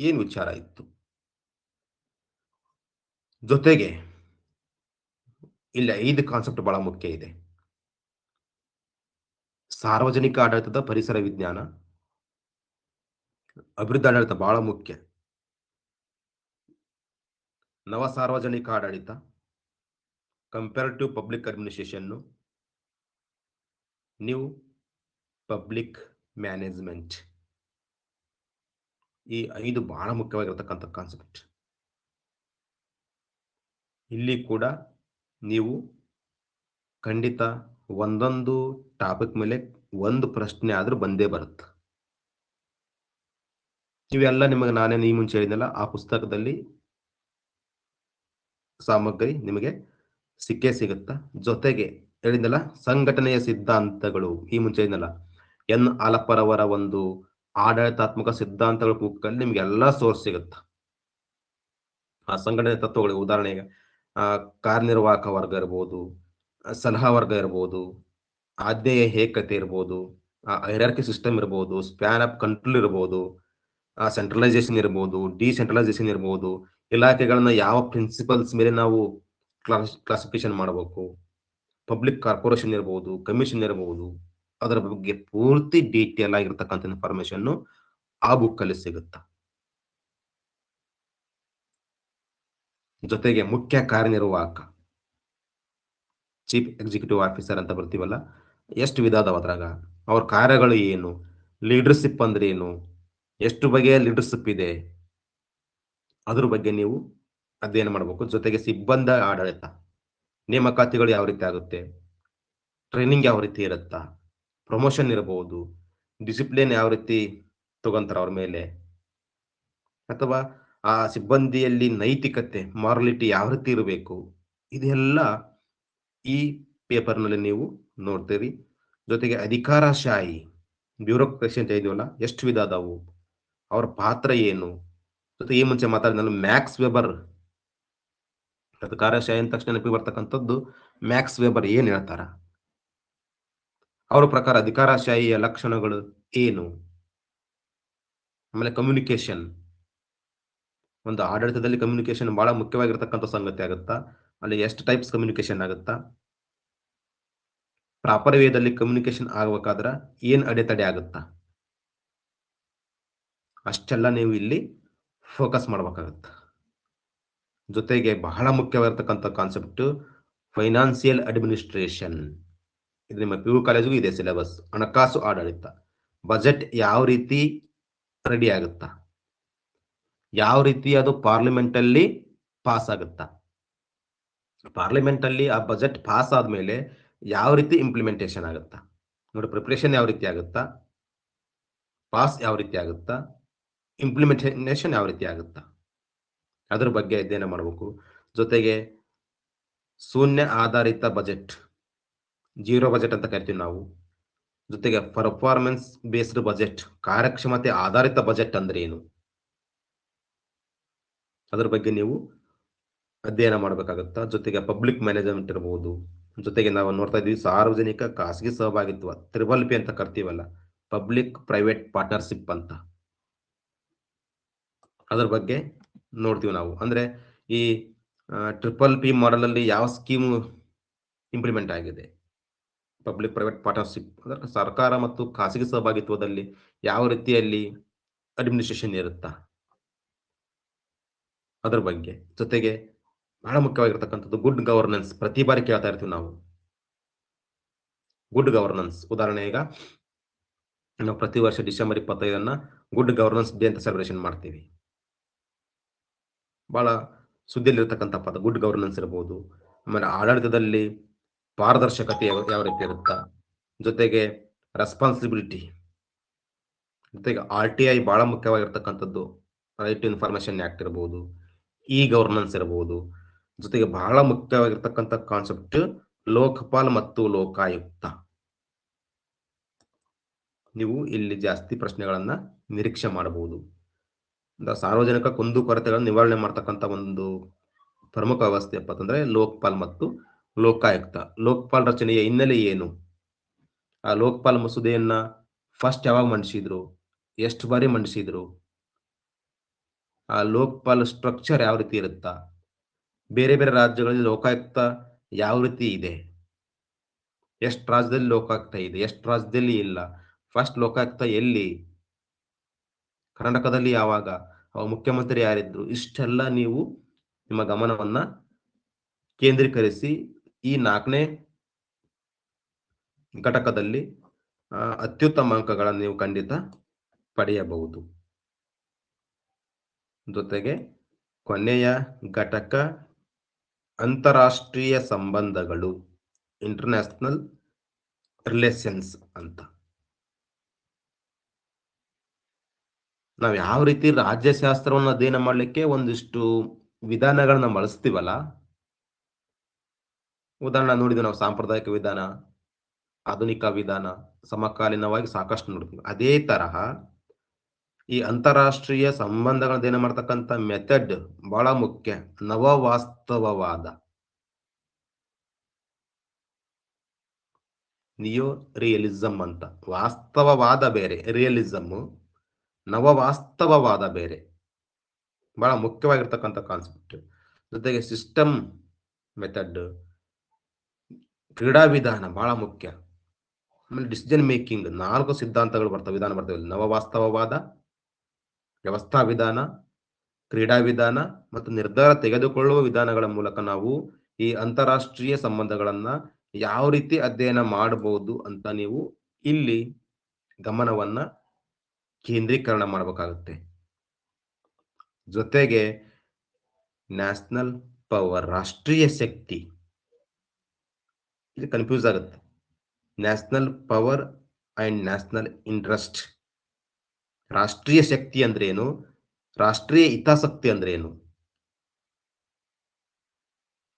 ಏನ್ ವಿಚಾರ ಇತ್ತು? ಜೊತೆಗೆ ಇಲ್ಲಿ 5 ಕಾನ್ಸೆಪ್ಟ್ ಬಹಳ ಮುಖ್ಯ ಇದೆ. ಸಾರ್ವಜನಿಕ ಆಡಳಿತದ ಪರಿಸರ ವಿಜ್ಞಾನ, ಅಭಿವೃದ್ಧಿ ಆಡಳಿತ ಬಹಳ ಮುಖ್ಯ. ನವ ಸಾರ್ವಜನಿಕ ಆಡಳಿತ, comparative public administration, new public management. ಈ 5 ಬಹಳ ಮುಖ್ಯವಾಗಿರತಕ್ಕಂಥ ಕಾನ್ಸೆಪ್ಟ್. ಇಲ್ಲಿ ಕೂಡ ನೀವು ಖಂಡಿತ ಒಂದೊಂದು ಟಾಪಿಕ್ ಮೇಲೆ ಒಂದು ಪ್ರಶ್ನೆ ಆದ್ರೂ ಬಂದೇ ಬರುತ್ತೆ. ಇವೆಲ್ಲ ನಿಮಗೆ ನಾನೇನು ಈ ಮುಂಚೆ ಹೇಳಿದ್ನಲ್ಲ ಆ ಪುಸ್ತಕದಲ್ಲಿ ಸಾಮಗ್ರಿ ನಿಮಗೆ ಸಿಕ್ಕೇ ಸಿಗುತ್ತಾ. ಜೊತೆಗೆ ಹೇಳಿದ್ನಲ್ಲ ಸಂಘಟನೆಯ ಸಿದ್ಧಾಂತಗಳು, ಈ ಮುಂಚೆ ಹೇಳಿದ್ನಲ್ಲ ಎನ್ ಹಾಲಪ್ಪರವರ ಒಂದು ಆಡಳಿತಾತ್ಮಕ ಸಿದ್ಧಾಂತಗಳ ಬುಕ್ಕಲ್ಲಿ ನಿಮ್ಗೆ ಎಲ್ಲಾ ಸೋರ್ಸ್ ಸಿಗುತ್ತೆ. ಆ ಸಂಘಟನೆ ತತ್ವಗಳು ಉದಾಹರಣೆಗೆ ಕಾರ್ಯನಿರ್ವಾಹಕ ವರ್ಗ ಇರ್ಬೋದು, ಸಲಹಾ ವರ್ಗ ಇರ್ಬೋದು, ಆದ್ಯಯ ಏಕತೆ ಇರ್ಬೋದು, ಹೈರಾರ್ಕಿ ಸಿಸ್ಟಮ್ ಇರ್ಬೋದು, ಸ್ಪ್ಯಾನ್ ಆಫ್ ಕಂಟ್ರೋಲ್ ಇರ್ಬೋದು, ಸೆಂಟ್ರಲೈಸೇಷನ್ ಇರ್ಬೋದು, ಡಿಸೆಂಟ್ರಲೈಸೇಷನ್ ಇರ್ಬೋದು, ಇಲಾಖೆಗಳನ್ನ ಯಾವ ಪ್ರಿನ್ಸಿಪಲ್ಸ್ ಮೇಲೆ ನಾವು ಕ್ಲಾಸಿಫಿಕೇಶನ್ ಮಾಡಬೇಕು, ಪಬ್ಲಿಕ್ ಕಾರ್ಪೊರೇಷನ್ ಇರ್ಬೋದು, ಕಮಿಷನ್ ಇರ್ಬೋದು, ಅದರ ಬಗ್ಗೆ ಪೂರ್ತಿ ಡೀಟೇಲ್ ಆಗಿರ್ತಕ್ಕಂಥ ಇನ್ಫಾರ್ಮೇಶನ್ ಆ ಬುಕ್ ಅಲ್ಲಿ ಸಿಗುತ್ತೆ. ಜೊತೆಗೆ ಮುಖ್ಯ ಕಾರ್ಯನಿರ್ವಾಹಕ, ಚೀಫ್ ಎಕ್ಸಿಕ್ಯೂಟಿವ್ ಆಫೀಸರ್ ಅಂತ ಬರ್ತೀವಲ್ಲ, ಎಷ್ಟು ವಿಧ ಅದಾವ ಅದ್ರಾಗ, ಅವ್ರ ಕಾರ್ಯಗಳು ಏನು, ಲೀಡರ್ಶಿಪ್ ಅಂದ್ರೆ ಏನು, ಎಷ್ಟು ಬಗೆಯ ಲೀಡರ್ಶಿಪ್ ಇದೆ, ಅದ್ರ ಬಗ್ಗೆ ನೀವು ಅಧ್ಯಯನ ಮಾಡಬೇಕು. ಜೊತೆಗೆ ಸಿಬ್ಬಂದಿ ಆಡಳಿತ, ನೇಮಕಾತಿಗಳು ಯಾವ ರೀತಿ ಆಗುತ್ತೆ, ಟ್ರೈನಿಂಗ್ ಯಾವ ರೀತಿ ಇರುತ್ತಾ, ಪ್ರಮೋಷನ್ ಇರಬಹುದು, ಡಿಸಿಪ್ಲಿನ್ ಯಾವ ರೀತಿ ತಗೊಂತಾರ ಅವ್ರ ಮೇಲೆ, ಅಥವಾ ಆ ಸಿಬ್ಬಂದಿಯಲ್ಲಿ ನೈತಿಕತೆ ಮಾರಲಿಟಿ ಯಾವ ರೀತಿ ಇರಬೇಕು, ಇದೆಲ್ಲ ಈ ಪೇಪರ್ನಲ್ಲಿ ನೀವು ನೋಡ್ತೀರಿ. ಜೊತೆಗೆ ಅಧಿಕಾರಶಾಹಿ ಬ್ಯೂರೋಕ್ರಸಿ ಅಂತ ಇದೀವಲ್ಲ, ಎಷ್ಟು ವಿಧ ಅದಾವು? ಅವ್ರ ಪಾತ್ರ ಏನು? ಜೊತೆಗೆ ಈ ಮುಂಚೆ ಮಾತಾಡಿದ್ನಲ್ಲ ಮ್ಯಾಕ್ಸ್ ವೆಬರ್, ಅಧಿಕಾರಶಾಹಿ ಅಂದ ತಕ್ಷಣ ನೆನಪಿಗೆ ಬರ್ತಕ್ಕಂಥದ್ದು ಮ್ಯಾಕ್ಸ್ ವೆಬರ್ ಏನ್ ಹೇಳ್ತಾರ? ಅವ್ರ ಪ್ರಕಾರ ಅಧಿಕಾರಶಾಹಿಯ ಲಕ್ಷಣಗಳು ಏನು? ಆಮೇಲೆ ಕಮ್ಯುನಿಕೇಶನ್, ಒಂದು ಆಡಳಿತದಲ್ಲಿ ಕಮ್ಯುನಿಕೇಶನ್ ಬಹಳ ಮುಖ್ಯವಾಗಿರ್ತಕ್ಕಂಥ ಸಂಗತಿ ಆಗುತ್ತಾ? ಅಲ್ಲಿ ಎಷ್ಟು ಟೈಪ್ಸ್ ಕಮ್ಯುನಿಕೇಶನ್ ಆಗುತ್ತಾ? ಪ್ರಾಪರ್ ವೇದಲ್ಲಿ ಕಮ್ಯುನಿಕೇಶನ್ ಆಗ್ಬೇಕಾದ್ರ ಏನ್ ಅಡೆತಡೆ ಆಗುತ್ತಾ? ಅಷ್ಟೆಲ್ಲ ನೀವು ಇಲ್ಲಿ ಫೋಕಸ್ ಮಾಡ್ಬೇಕಾಗತ್ತ. ಜೊತೆಗೆ ಬಹಳ ಮುಖ್ಯವಾಗಿರ್ತಕ್ಕಂಥ ಕಾನ್ಸೆಪ್ಟ್ ಫೈನಾನ್ಸಿಯಲ್ ಅಡ್ಮಿನಿಸ್ಟ್ರೇಷನ್. ಇದು ನಿಮ್ಮ ಪಿ ಯು ಕಾಲೇಜಿಗೂ ಇದೆ ಸಿಲೆಬಸ್. ಹಣಕಾಸು ಆಡಳಿತ, ಬಜೆಟ್ ಯಾವ ರೀತಿ ರೆಡಿ ಆಗುತ್ತಾ, ಯಾವ ರೀತಿ ಅದು ಪಾರ್ಲಿಮೆಂಟ್ ಅಲ್ಲಿ ಪಾಸ್ ಆಗುತ್ತಾ, ಪಾರ್ಲಿಮೆಂಟ್ ಅಲ್ಲಿ ಆ ಬಜೆಟ್ ಪಾಸ್ ಆದ್ಮೇಲೆ ಯಾವ ರೀತಿ ಇಂಪ್ಲಿಮೆಂಟೇಷನ್ ಆಗುತ್ತಾ ನೋಡಿ, ಪ್ರಿಪರೇಷನ್ ಯಾವ ರೀತಿ ಆಗುತ್ತಾ, ಪಾಸ್ ಯಾವ ರೀತಿ ಆಗುತ್ತಾ, ಇಂಪ್ಲಿಮೆಂಟೇಷನ್ ಯಾವ ರೀತಿ ಆಗುತ್ತಾ, ಅದ್ರ ಬಗ್ಗೆ ಅಧ್ಯಯನ ಮಾಡಬೇಕು. ಜೊತೆಗೆ ಶೂನ್ಯ ಆಧಾರಿತ ಬಜೆಟ್, ಜೀರೋ ಬಜೆಟ್ ಅಂತ ಕರಿತೀವಿ ನಾವು. ಜೊತೆಗೆ ಪರ್ಫಾರ್ಮೆನ್ಸ್ ಬೇಸ್ಡ್ ಬಜೆಟ್, ಕಾರ್ಯಕ್ಷಮತೆ ಆಧಾರಿತ ಬಜೆಟ್ ಅಂದ್ರೆ ಏನು, ಅದ್ರ ಬಗ್ಗೆ ನೀವು ಅಧ್ಯಯನ ಮಾಡಬೇಕಾಗುತ್ತಾ. ಜೊತೆಗೆ ಪಬ್ಲಿಕ್ ಮ್ಯಾನೇಜ್ಮೆಂಟ್ ಇರಬಹುದು. ಜೊತೆಗೆ ನಾವು ನೋಡ್ತಾ ಇದ್ವಿ ಸಾರ್ವಜನಿಕ ಖಾಸಗಿ ಸಹಭಾಗಿತ್ವ, ತ್ರಿಬಲ್ ಪಿ ಅಂತ ಕರ್ತೀವಲ್ಲ, ಪಬ್ಲಿಕ್ ಪ್ರೈವೇಟ್ ಪಾರ್ಟ್ನರ್ಶಿಪ್ ಅಂತ, ಅದ್ರ ಬಗ್ಗೆ ನೋಡ್ತೀವಿ ನಾವು. ಅಂದ್ರೆ ಈ ಟ್ರಿಪಲ್ ಪಿ ಮಾಡೆಲ್ ಅಲ್ಲಿ ಯಾವ ಸ್ಕೀಮ್ ಇಂಪ್ಲಿಮೆಂಟ್ ಆಗಿದೆ, ಪಬ್ಲಿಕ್ ಪ್ರೈವೇಟ್ ಪಾರ್ಟ್ನರ್ಶಿಪ್ ಅಂದ್ರೆ ಸರ್ಕಾರ ಮತ್ತು ಖಾಸಗಿ ಸಹಭಾಗಿತ್ವದಲ್ಲಿ ಯಾವ ರೀತಿಯಲ್ಲಿ ಅಡ್ಮಿನಿಸ್ಟ್ರೇಷನ್ ಇರುತ್ತಾ, ಅದ್ರ ಬಗ್ಗೆ. ಜೊತೆಗೆ ಬಹಳ ಮುಖ್ಯವಾಗಿರ್ತಕ್ಕಂಥದ್ದು ಗುಡ್ ಗವರ್ನೆನ್ಸ್. ಪ್ರತಿ ಬಾರಿ ಕೇಳ್ತಾ ಇರ್ತೀವಿ ನಾವು ಗುಡ್ ಗವರ್ನೆನ್ಸ್. ಉದಾಹರಣೆ, ಈಗ ನಾವು ಪ್ರತಿ ವರ್ಷ ಡಿಸೆಂಬರ್ 25 ಗುಡ್ ಗವರ್ನೆನ್ಸ್ ಡೇ ಅಂತ ಸೆಲೆಬ್ರೇಷನ್ ಮಾಡ್ತೀವಿ. ಬಹಳ ಸುದ್ದಿಯಲ್ಲಿರ್ತಕ್ಕಂಥ ಪದ ಗುಡ್ ಗವರ್ನೆನ್ಸ್ ಇರಬಹುದು. ಆಮೇಲೆ ಆಡಳಿತದಲ್ಲಿ ಪಾರದರ್ಶಕತೆ ಯಾವ ರೀತಿ ಇರುತ್ತಾ, ಜೊತೆಗೆ ರೆಸ್ಪಾನ್ಸಿಬಿಲಿಟಿ, ಜೊತೆಗೆ RTI ಬಹಳ ಮುಖ್ಯವಾಗಿರ್ತಕ್ಕಂಥದ್ದು, ರೈಟ್ ಟು ಇನ್ಫಾರ್ಮೇಶನ್ ಆಕ್ಟ್ ಇರಬಹುದು, ಇ ಗವರ್ನೆನ್ಸ್ ಇರಬಹುದು. ಜೊತೆಗೆ ಬಹಳ ಮುಖ್ಯವಾಗಿರ್ತಕ್ಕಂಥ ಕಾನ್ಸೆಪ್ಟ್ ಲೋಕಪಾಲ್ ಮತ್ತು ಲೋಕಾಯುಕ್ತ. ನೀವು ಇಲ್ಲಿ ಜಾಸ್ತಿ ಪ್ರಶ್ನೆಗಳನ್ನ ನಿರೀಕ್ಷೆ ಮಾಡಬಹುದು. ಸಾರ್ವಜನಿಕ ಕುಂದುಕೊರತೆಗಳನ್ನು ನಿವಾರಣೆ ಮಾಡ್ತಕ್ಕಂಥ ಒಂದು ಪ್ರಮುಖ ವ್ಯವಸ್ಥೆ ಅಂತಂದ್ರೆ ಲೋಕಪಾಲ್ ಮತ್ತು ಲೋಕಾಯುಕ್ತ. ಲೋಕಪಾಲ್ ರಚನೆಯ ಹಿನ್ನೆಲೆ ಏನು, ಆ ಲೋಕಪಾಲ್ ಮಸೂದೆಯನ್ನ ಫಸ್ಟ್ ಯಾವಾಗ ಮಂಡಿಸಿದ್ರು, ಎಷ್ಟು ಬಾರಿ ಮಂಡಿಸಿದ್ರು, ಆ ಲೋಕಪಾಲ್ ಸ್ಟ್ರಕ್ಚರ್ ಯಾವ ರೀತಿ ಇರುತ್ತಾ, ಬೇರೆ ಬೇರೆ ರಾಜ್ಯಗಳಲ್ಲಿ ಲೋಕಾಯುಕ್ತ ಯಾವ ರೀತಿ ಇದೆ, ಎಷ್ಟು ರಾಜ್ಯದಲ್ಲಿ ಲೋಕಾಯುಕ್ತ ಇದೆ, ಎಷ್ಟು ರಾಜ್ಯದಲ್ಲಿ ಇಲ್ಲ, ಫಸ್ಟ್ ಲೋಕಾಯುಕ್ತ ಎಲ್ಲಿ, ಕರ್ನಾಟಕದಲ್ಲಿ ಯಾವಾಗ, ಅವಾಗ ಮುಖ್ಯಮಂತ್ರಿ ಯಾರಿದ್ರು, ಇಷ್ಟೆಲ್ಲ ನೀವು ನಿಮ್ಮ ಗಮನವನ್ನ ಕೇಂದ್ರೀಕರಿಸಿ ಈ 4ನೇ ಘಟಕದಲ್ಲಿ ಅತ್ಯುತ್ತಮ ಅಂಕಗಳನ್ನು ನೀವು ಖಂಡಿತ ಪಡೆಯಬಹುದು. ಜೊತೆಗೆ ಕೊನೆಯ ಘಟಕ ಅಂತಾರಾಷ್ಟ್ರೀಯ ಸಂಬಂಧಗಳು, ಇಂಟರ್ನ್ಯಾಷನಲ್ ರಿಲೇಷನ್ಸ್ ಅಂತ. ನಾವು ಯಾವ ರೀತಿ ರಾಜ್ಯಶಾಸ್ತ್ರವನ್ನು ಅಧ್ಯಯನ ಮಾಡಲಿಕ್ಕೆ ಒಂದಿಷ್ಟು ವಿಧಾನಗಳನ್ನ ಬಳಸ್ತೀವಲ್ಲ, ಉದಾಹರಣೆ ನೋಡಿದ್ವಿ ನಾವು, ಸಾಂಪ್ರದಾಯಿಕ ವಿಧಾನ, ಆಧುನಿಕ ವಿಧಾನ, ಸಮಕಾಲೀನವಾಗಿ ಸಾಕಷ್ಟು ನೋಡ್ತೀವಿ. ಅದೇ ತರಹ ಈ ಅಂತಾರಾಷ್ಟ್ರೀಯ ಸಂಬಂಧಗಳನ್ನ ಅಧ್ಯಯನ ಮಾಡ್ತಕ್ಕಂಥ ಮೆಥಡ್ ಬಹಳ ಮುಖ್ಯ. ನವವಾಸ್ತವವಾದ, ನಿಯೋ ರಿಯಲಿಸಂ ಅಂತ. ವಾಸ್ತವವಾದ ಬೇರೆ, ರಿಯಲಿಸಮ್, ನವವಾಸ್ತವವಾದ ಬೇರೆ. ಬಹಳ ಮುಖ್ಯವಾಗಿರ್ತಕ್ಕಂಥ ಕಾನ್ಸೆಪ್ಟ್. ಜೊತೆಗೆ ಸಿಸ್ಟಮ್ ಮೆಥಡ್, ಕ್ರೀಡಾ ವಿಧಾನ ಬಹಳ ಮುಖ್ಯ. ಆಮೇಲೆ ಡಿಸಿಷನ್ ಮೇಕಿಂಗ್, 4 ಸಿದ್ಧಾಂತಗಳು ಬರ್ತವೆ, ವಿಧಾನ ಬರ್ತವೆ. ನವವಾಸ್ತವವಾದ, ವ್ಯವಸ್ಥಾ ವಿಧಾನ, ಕ್ರೀಡಾ ವಿಧಾನ ಮತ್ತು ನಿರ್ಧಾರ ತೆಗೆದುಕೊಳ್ಳುವ ವಿಧಾನಗಳ ಮೂಲಕ ನಾವು ಈ ಅಂತಾರಾಷ್ಟ್ರೀಯ ಸಂಬಂಧಗಳನ್ನ ಯಾವ ರೀತಿ ಅಧ್ಯಯನ ಮಾಡಬಹುದು ಅಂತ ನೀವು ಇಲ್ಲಿ ಗಮನವನ್ನ ಕೇಂದ್ರೀಕರಣ ಮಾಡಬೇಕಾಗುತ್ತೆ. ಜೊತೆಗೆ ನ್ಯಾಷನಲ್ ಪವರ್, ರಾಷ್ಟ್ರೀಯ ಶಕ್ತಿ, ಇದು ಕನ್ಫ್ಯೂಸ್ ಆಗುತ್ತೆ. National power and national interest. ರಾಷ್ಟ್ರೀಯ ಶಕ್ತಿ ಅಂದ್ರೆ ಏನು, ರಾಷ್ಟ್ರೀಯ ಹಿತಾಸಕ್ತಿ ಅಂದ್ರೆ ಏನು.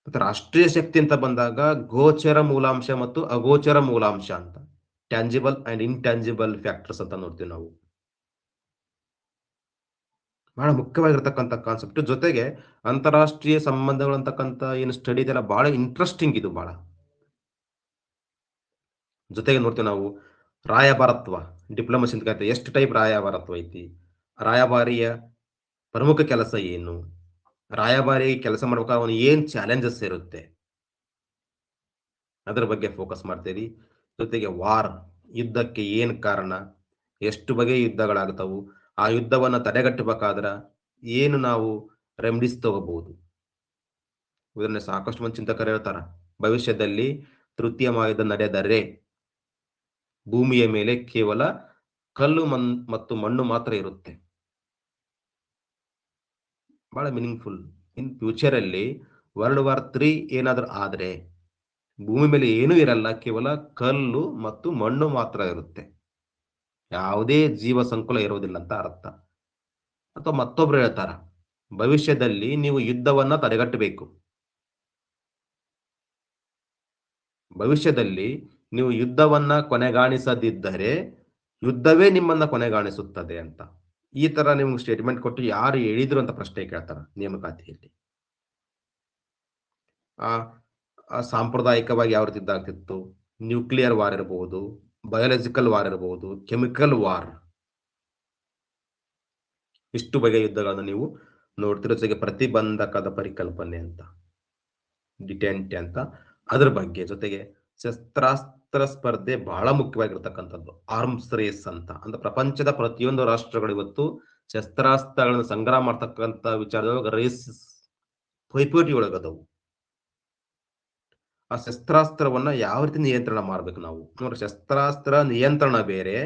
ಮತ್ತೆ ರಾಷ್ಟ್ರೀಯ ಶಕ್ತಿ ಅಂತ ಬಂದಾಗ ಗೋಚರ ಮೂಲಾಂಶ ಮತ್ತು ಅಗೋಚರ ಮೂಲಾಂಶ ಅಂತ. ಟ್ಯಾಂಜಿಬಲ್ ಅಂಡ್ ಇಂಟ್ಯಾಂಜಿಬಲ್ ಫ್ಯಾಕ್ಟರ್ಸ್ ಅಂತ ನೋಡ್ತೀವಿ ನಾವು. ಬಹಳ ಮುಖ್ಯವಾಗಿರ್ತಕ್ಕಂಥ ಕಾನ್ಸೆಪ್ಟ್. ಜೊತೆಗೆ ಅಂತಾರಾಷ್ಟ್ರೀಯ ಸಂಬಂಧಗಳು ಅಂತಕ್ಕಂಥ ಏನು ಸ್ಟಡಿ ಇದೆಯಲ್ಲ ಬಹಳ ಇಂಟ್ರೆಸ್ಟಿಂಗ್ ಇದು ಬಹಳ. ಜೊತೆಗೆ ನೋಡ್ತೀವಿ ನಾವು ರಾಯಭಾರತ್ವ, ಡಿಪ್ಲೊಮಸಿ ಅಂತ ಕರಿತೀವಿ. ಎಷ್ಟು ಟೈಪ್ ರಾಯಭಾರತ್ವ ಐತಿ? ರಾಯಭಾರಿಯ ಪ್ರಮುಖ ಕೆಲಸ ಏನು? ರಾಯಭಾರಿ ಕೆಲಸ ಮಾಡ್ಬೇಕಾದ್ರೆ ಅವನು ಏನ್ ಚಾಲೆಂಜಸ್ ಇರುತ್ತೆ? ಅದರ ಬಗ್ಗೆ ಫೋಕಸ್ ಮಾಡ್ತೀವಿ. ಜೊತೆಗೆ ವಾರ್, ಯುದ್ಧಕ್ಕೆ ಏನ್ ಕಾರಣ? ಎಷ್ಟು ಬಗೆಯ ಯುದ್ಧಗಳಾಗ್ತಾವು? ಆ ಯುದ್ಧವನ್ನ ತಡೆಗಟ್ಟಬೇಕಾದ್ರ ಏನು ನಾವು ರೆಮಿಡೀಸ್ ತಗೋಬಹುದು? ಇದನ್ನ ಸಾಕಷ್ಟು ಮಂದಿ ಚಿಂತಕರು ಹೇಳ್ತಾರ. ಭವಿಷ್ಯದಲ್ಲಿ ತೃತೀಯ ಮಹಾಯುದ್ಧ ನಡೆದರೆ ಭೂಮಿಯ ಮೇಲೆ ಕೇವಲ ಕಲ್ಲು ಮತ್ತು ಮಣ್ಣು ಮಾತ್ರ ಇರುತ್ತೆ. ಬಹಳ ಮೀನಿಂಗ್ಫುಲ್. ಇನ್ ಫ್ಯೂಚರ್ ಅಲ್ಲಿ ವರ್ಲ್ಡ್ ವಾರ್ 3 ಏನಾದ್ರೂ ಆದ್ರೆ ಭೂಮಿ ಮೇಲೆ ಏನೂ ಇರಲ್ಲ, ಕೇವಲ ಕಲ್ಲು ಮತ್ತು ಮಣ್ಣು ಮಾತ್ರ ಇರುತ್ತೆ. ಯಾವುದೇ ಜೀವ ಸಂಕುಲ ಇರೋದಿಲ್ಲ ಅಂತ ಅರ್ಥ. ಅಥವಾ ಮತ್ತೊಬ್ರು ಹೇಳ್ತಾರ, ಭವಿಷ್ಯದಲ್ಲಿ ನೀವು ಯುದ್ಧವನ್ನ ತಡೆಗಟ್ಟಬೇಕು. ಭವಿಷ್ಯದಲ್ಲಿ ನೀವು ಯುದ್ಧವನ್ನ ಕೊನೆಗಾಣಿಸದಿದ್ದರೆ ಯುದ್ಧವೇ ನಿಮ್ಮನ್ನ ಕೊನೆಗಾಣಿಸುತ್ತದೆ ಅಂತ. ಈ ತರ ನಿಮ್ಗೆ ಸ್ಟೇಟ್ಮೆಂಟ್ ಕೊಟ್ಟು ಯಾರು ಹೇಳಿದ್ರು ಅಂತ ಪ್ರಶ್ನೆ ಕೇಳ್ತಾರ ನೇಮಕಾತಿಯಲ್ಲಿ. ಆ ಸಾಂಪ್ರದಾಯಿಕವಾಗಿ ಯಾವ ರೀತಿ ಇದ್ದಾಗ್ತಿತ್ತು? ನ್ಯೂಕ್ಲಿಯರ್ ವಾರ್ ಇರಬಹುದು, ಬಯೋಲಾಜಿಕಲ್ ವಾರ್ ಇರಬಹುದು, ಕೆಮಿಕಲ್ ವಾರ್. ಇಷ್ಟು ಬಗೆಯ ಯುದ್ಧಗಳನ್ನು ನೀವು ನೋಡ್ತಿರೋ. ಜೊತೆಗೆ ಪ್ರತಿಬಂಧಕದ ಪರಿಕಲ್ಪನೆ ಅಂತ, ಡಿಟೆಂಟ್ ಅಂತ, ಅದ್ರ ಬಗ್ಗೆ. ಜೊತೆಗೆ ಶಸ್ತ್ರಾಸ್ತ್ರ ಸ್ಪರ್ಧೆ ಬಹಳ ಮುಖ್ಯವಾಗಿರ್ತಕ್ಕಂಥದ್ದು. ಆರ್ಮ್ಸ್ ರೇಸ್ ಅಂತ. ಅಂದ್ರೆ ಪ್ರಪಂಚದ ಪ್ರತಿಯೊಂದು ರಾಷ್ಟ್ರಗಳು ಇವತ್ತು ಶಸ್ತ್ರಾಸ್ತ್ರಗಳನ್ನು ಸಂಗ್ರಹ ಮಾಡ್ತಕ್ಕಂಥ ವಿಚಾರದೊಳಗೆ ರೇಸ್ ಪೈಪೋಟಿ ಒಳಗದವು. ಆ ಶಸ್ತ್ರಾಸ್ತ್ರವನ್ನ ಯಾವ ರೀತಿ ನಿಯಂತ್ರಣ ಮಾಡ್ಬೇಕು ನಾವು ನೋಡ್ರಿ. ಶಸ್ತ್ರಾಸ್ತ್ರ ನಿಯಂತ್ರಣ ಬೇರೆ,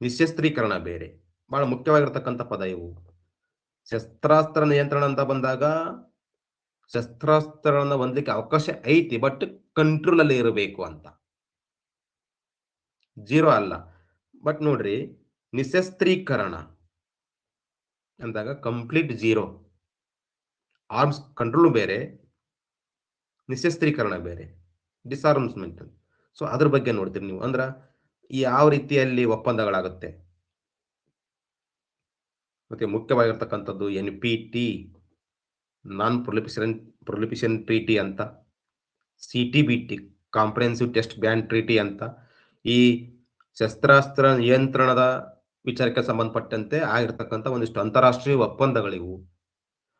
ನಿಶಸ್ತ್ರೀಕರಣ ಬೇರೆ. ಬಹಳ ಮುಖ್ಯವಾಗಿರ್ತಕ್ಕಂಥ ಪದ ಇವು. ಶಸ್ತ್ರಾಸ್ತ್ರ ನಿಯಂತ್ರಣ ಅಂತ ಬಂದಾಗ ಶಸ್ತ್ರಾಸ್ತ್ರಗಳನ್ನ ಹೊಂದಲಿಕ್ಕೆ ಅವಕಾಶ ಐತಿ, ಬಟ್ ಕಂಟ್ರೋಲ್ ಅಲ್ಲಿ ಇರಬೇಕು ಅಂತ. ಜೀರೋ ಅಲ್ಲ. ಬಟ್ ನೋಡ್ರಿ, ನಿಶಸ್ತ್ರೀಕರಣ ಅಂದಾಗ ಕಂಪ್ಲೀಟ್ ಜೀರೋ. ಆರ್ಮ್ಸ್ ಕಂಟ್ರೋಲ್ ಬೇರೆ, ನಿಶಸ್ತ್ರೀಕರಣ ಬೇರೆ, ಡಿಸ್ಆರ್ಮ್ಸ್ಮೆಂಟ್. ಸೊ ಅದ್ರ ಬಗ್ಗೆ ನೋಡ್ತೀರಿ ನೀವು. ಅಂದ್ರ ಯಾವ ರೀತಿಯಲ್ಲಿ ಒಪ್ಪಂದಗಳಾಗುತ್ತೆ. ಮತ್ತೆ ಮುಖ್ಯವಾಗಿರ್ತಕ್ಕಂಥದ್ದು NPT, ನಾನ್ ಪ್ರೊಲಿಫರೇಷನ್ ಟ್ರೀಟಿ ಅಂತ, CTBT, comprehensive test ban treaty ಅಂತ. ಈ ಶಸ್ತ್ರಾಸ್ತ್ರ ನಿಯಂತ್ರಣದ ವಿಚಾರಕ್ಕೆ ಸಂಬಂಧಪಟ್ಟಂತೆ ಆಗಿರ್ತಕ್ಕಂಥ ಒಂದಿಷ್ಟು ಅಂತಾರಾಷ್ಟ್ರೀಯ ಒಪ್ಪಂದಗಳಿವು.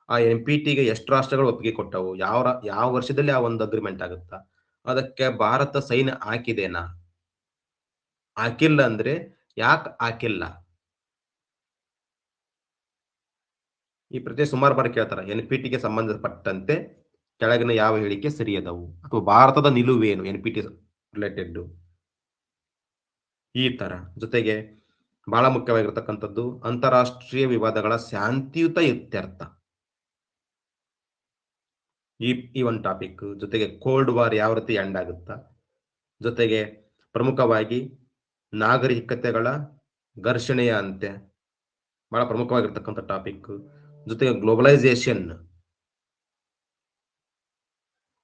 ಆ NPTಗೆ ಎಷ್ಟು ರಾಷ್ಟ್ರಗಳು ಒಪ್ಪಿಗೆ ಕೊಟ್ಟವು? ಯಾವ ವರ್ಷದಲ್ಲಿ ಆ ಒಂದು ಅಗ್ರಿಮೆಂಟ್ ಆಗುತ್ತಾ? ಅದಕ್ಕೆ ಭಾರತ ಸೈನ್ ಹಾಕಿದೇನಾ? ಹಾಕಿಲ್ಲ ಅಂದ್ರೆ ಯಾಕೆ ಹಾಕಿಲ್ಲ? ಈ ಪ್ರತಿ ಸುಮಾರು ಬಾರಿ ಕೇಳ್ತಾರ. NPTಗೆ ಸಂಬಂಧಪಟ್ಟಂತೆ ಕೆಳಗಿನ ಯಾವ ಹೇಳಿಕೆ ಸರಿಯದವು ಅಥವಾ ಭಾರತದ ನಿಲುವೇನು NPT ರಿಲೇಟೆಡ್, ಈ ತರ. ಜೊತೆಗೆ ಬಹಳ ಮುಖ್ಯವಾಗಿರ್ತಕ್ಕಂಥದ್ದು ಅಂತಾರಾಷ್ಟ್ರೀಯ ವಿವಾದಗಳ ಶಾಂತಿಯುತ ಇತ್ಯರ್ಥ. ಈ ಒಂದು ಟಾಪಿಕ್. ಜೊತೆಗೆ ಕೋಲ್ಡ್ ವಾರ್ ಯಾವ ರೀತಿ ಎಂಡ್ ಆಗುತ್ತಾ. ಜೊತೆಗೆ ಪ್ರಮುಖವಾಗಿ ನಾಗರಿಕತೆಗಳ ಘರ್ಷಣೆಯ ಅಂತ್ಯ, ಬಹಳ ಪ್ರಮುಖವಾಗಿರ್ತಕ್ಕಂಥ ಟಾಪಿಕ್. ಜೊತೆಗೆ ಗ್ಲೋಬಲೈಸೇಷನ್,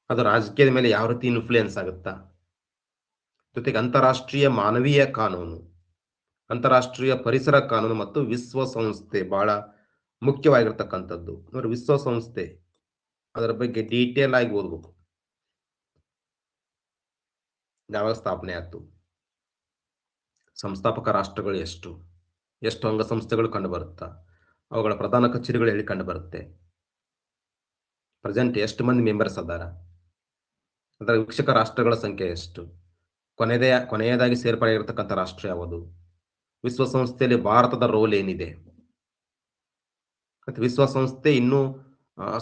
ಅದು ರಾಜಕೀಯದ ಮೇಲೆ ಯಾವ ರೀತಿ ಇನ್ಫ್ಲೂಯೆನ್ಸ್ ಆಗುತ್ತಾ. ಜೊತೆಗೆ ಅಂತಾರಾಷ್ಟ್ರೀಯ ಮಾನವೀಯ ಕಾನೂನು, ಅಂತಾರಾಷ್ಟ್ರೀಯ ಪರಿಸರ ಕಾನೂನು ಮತ್ತು ವಿಶ್ವಸಂಸ್ಥೆ ಬಹಳ ಮುಖ್ಯವಾಗಿರ್ತಕ್ಕಂಥದ್ದು. ನೋಡಿ, ವಿಶ್ವಸಂಸ್ಥೆ ಅದರ ಬಗ್ಗೆ ಡೀಟೇಲ್ ಆಗಿ ಓದ್ಬೇಕು. ಯಾವಾಗ ಸ್ಥಾಪನೆ ಆಯ್ತು, ಸಂಸ್ಥಾಪಕ ರಾಷ್ಟ್ರಗಳು ಎಷ್ಟು ಅಂಗಸಂಸ್ಥೆಗಳು ಕಂಡು ಬರುತ್ತಾ, ಅವುಗಳ ಪ್ರಧಾನ ಕಚೇರಿಗಳು ಎಲ್ಲಿ ಕಂಡು ಬರುತ್ತೆ, ಪ್ರೆಸೆಂಟ್ ಎಷ್ಟು ಮಂದಿ ಮೆಂಬರ್ಸ್ ಅದಾರ, ಅದರ ವೀಕ್ಷಕ ರಾಷ್ಟ್ರಗಳ ಸಂಖ್ಯೆ ಎಷ್ಟು, ಕೊನೆಯದಾಗಿ ಸೇರ್ಪಡೆಯಾಗಿರ್ತಕ್ಕಂಥ ರಾಷ್ಟ್ರ ಯಾವುದು, ವಿಶ್ವಸಂಸ್ಥೆಯಲ್ಲಿ ಭಾರತದ ರೋಲ್ ಏನಿದೆ, ಮತ್ತೆ ವಿಶ್ವಸಂಸ್ಥೆ ಇನ್ನೂ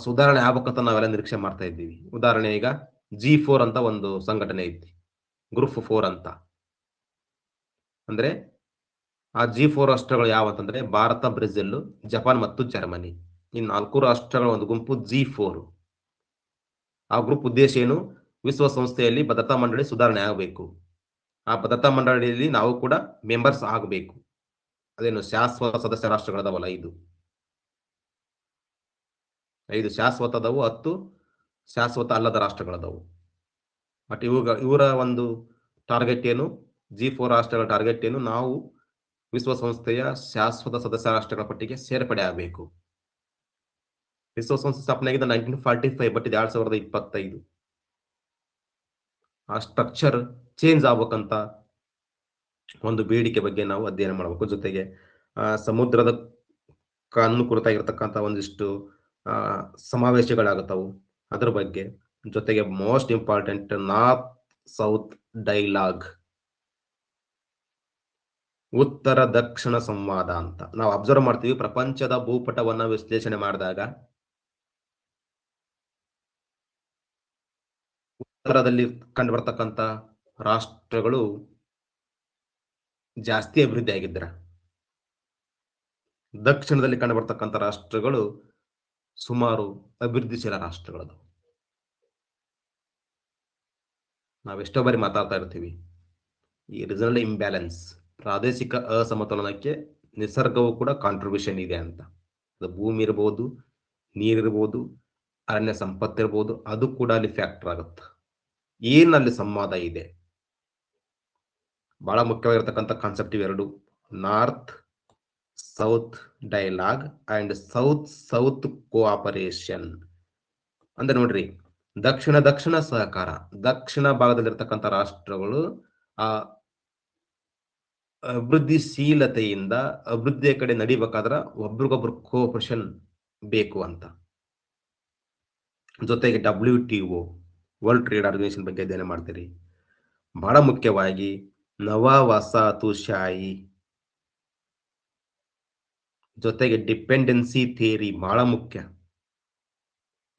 ಸುಧಾರಣೆ ಆಗ್ಬೇಕಂತ ನಾವೆಲ್ಲ ನಿರೀಕ್ಷೆ ಮಾಡ್ತಾ ಇದ್ದೀವಿ. ಉದಾಹರಣೆ, ಈಗ G4 ಅಂತ ಒಂದು ಸಂಘಟನೆ ಐತಿ, ಗ್ರೂಪ್ 4 ಅಂತ. ಅಂದ್ರೆ ಆ G4 ರಾಷ್ಟ್ರಗಳು ಯಾವಂತಂದ್ರೆ ಭಾರತ, ಬ್ರೆಜಿಲ್, ಜಪಾನ್ ಮತ್ತು ಜರ್ಮನಿ. ಈ 4 ರಾಷ್ಟ್ರಗಳ ಒಂದು ಗುಂಪು G4. ಆ ಗ್ರೂಪ್ ಉದ್ದೇಶ ಏನು? ವಿಶ್ವಸಂಸ್ಥೆಯಲ್ಲಿ ಭದ್ರತಾ ಮಂಡಳಿ ಸುಧಾರಣೆ ಆಗಬೇಕು. ಆ ಭದ್ರತಾ ಮಂಡಳಿಯಲ್ಲಿ ನಾವು ಕೂಡ ಮೆಂಬರ್ಸ್ ಆಗಬೇಕು. ಅದೇನು ಶಾಶ್ವತ ಸದಸ್ಯ ರಾಷ್ಟ್ರಗಳದವಲ್ಲ, 5 ಶಾಶ್ವತ ಅದಾವು, 10 ಶಾಶ್ವತ ಅಲ್ಲದ ರಾಷ್ಟ್ರಗಳದವು. ಬಟ್ ಇವರ ಒಂದು ಟಾರ್ಗೆಟ್ ಏನು? G4 ರಾಷ್ಟ್ರಗಳ ಟಾರ್ಗೆಟ್ ಏನು? ನಾವು ವಿಶ್ವಸಂಸ್ಥೆಯ ಶಾಶ್ವತ ಸದಸ್ಯ ರಾಷ್ಟ್ರಗಳ ಪಟ್ಟಿಗೆ ಸೇರ್ಪಡೆ ಆಗಬೇಕು. ವಿಶ್ವಸಂಸ್ಥೆ ಸ್ಥಾಪನೆಯಾಗಿದ್ದ 1945, ಬಟ್ ಇದು 2025. ಆ ಸ್ಟ್ರಕ್ಚರ್ ಚೇಂಜ್ ಆಗ್ಬೇಕಂತ ಒಂದು ಬೇಡಿಕೆ ಬಗ್ಗೆ ನಾವು ಅಧ್ಯಯನ ಮಾಡಬೇಕು. ಜೊತೆಗೆ ಸಮುದ್ರದ ಕಾನೂನು ಕುರಿತಾಗಿರ್ತಕ್ಕಂಥ ಒಂದಿಷ್ಟು ಸಮಾವೇಶಗಳಾಗುತ್ತವು, ಅದ್ರ ಬಗ್ಗೆ. ಜೊತೆಗೆ most important north south dialogue, ಉತ್ತರ ದಕ್ಷಿಣ ಸಂವಾದ ಅಂತ ನಾವು ಅಬ್ಸರ್ವ್ ಮಾಡ್ತೀವಿ. ಪ್ರಪಂಚದ ಭೂಪಟವನ್ನ ವಿಶ್ಲೇಷಣೆ ಮಾಡಿದಾಗ ಉತ್ತರದಲ್ಲಿ ಕಂಡು ಬರ್ತಕ್ಕಂಥ ರಾಷ್ಟ್ರಗಳು ಜಾಸ್ತಿ ಅಭಿವೃದ್ಧಿ ಆಗಿದ್ರ, ದಕ್ಷಿಣದಲ್ಲಿ ಕಂಡು ಬರ್ತಕ್ಕಂಥ ರಾಷ್ಟ್ರಗಳು ಸುಮಾರು ಅಭಿವೃದ್ಧಿಶೀಲ ರಾಷ್ಟ್ರಗಳು. ನಾವೆಷ್ಟೋ ಬಾರಿ ಮಾತಾಡ್ತಾ ಇರ್ತೀವಿ, ಈ ರೀಜನಲ್ ಇಂಬ್ಯಾಲೆನ್ಸ್, ಪ್ರಾದೇಶಿಕ ಅಸಮತೋಲನಕ್ಕೆ ನಿಸರ್ಗವು ಕೂಡ ಕಾಂಟ್ರಿಬ್ಯೂಷನ್ ಇದೆ ಅಂತ. ಅದು ಭೂಮಿ ಇರ್ಬೋದು, ನೀರಿರ್ಬೋದು, ಅರಣ್ಯ ಸಂಪತ್ತಿರ್ಬೋದು, ಅದು ಕೂಡ ಅಲ್ಲಿ ಫ್ಯಾಕ್ಟರ್ ಆಗುತ್ತೆ. ಏನಲ್ಲಿ ಸಂವಾದ ಇದೆ, ಬಹಳ ಮುಖ್ಯವಾಗಿರ್ತಕ್ಕಂಥ ಕಾನ್ಸೆಪ್ಟ್ ಇವೆರಡು, north south dialogue and south south cooperation. ಅಂದ್ರೆ ನೋಡ್ರಿ, ದಕ್ಷಿಣ ದಕ್ಷಿಣ ಸಹಕಾರ, ದಕ್ಷಿಣ ಭಾಗದಲ್ಲಿರ್ತಕ್ಕಂಥ ರಾಷ್ಟ್ರಗಳು ಆ ಅಭಿವೃದ್ಧಿಶೀಲತೆಯಿಂದ ಅಭಿವೃದ್ಧಿಯ ಕಡೆ ನಡಿಬೇಕಾದ್ರೆ ಒಬ್ರಿಗೊಬ್ರು ಕೋಆಪರೇಷನ್ ಬೇಕು ಅಂತ. ಜೊತೆಗೆ WTO, ವರ್ಲ್ಡ್ ಟ್ರೇಡ್ ಆರ್ಗನೈಸೇಷನ್ ಬಗ್ಗೆ ಅಧ್ಯಯನ ಮಾಡ್ತೀರಿ. ಬಹಳ ಮುಖ್ಯವಾಗಿ ನವ ವಸಾಹತುಶಾಹಿ, ಜೊತೆಗೆ ಡಿಪೆಂಡೆನ್ಸಿ ಥಿಯರಿ ಬಹಳ ಮುಖ್ಯ.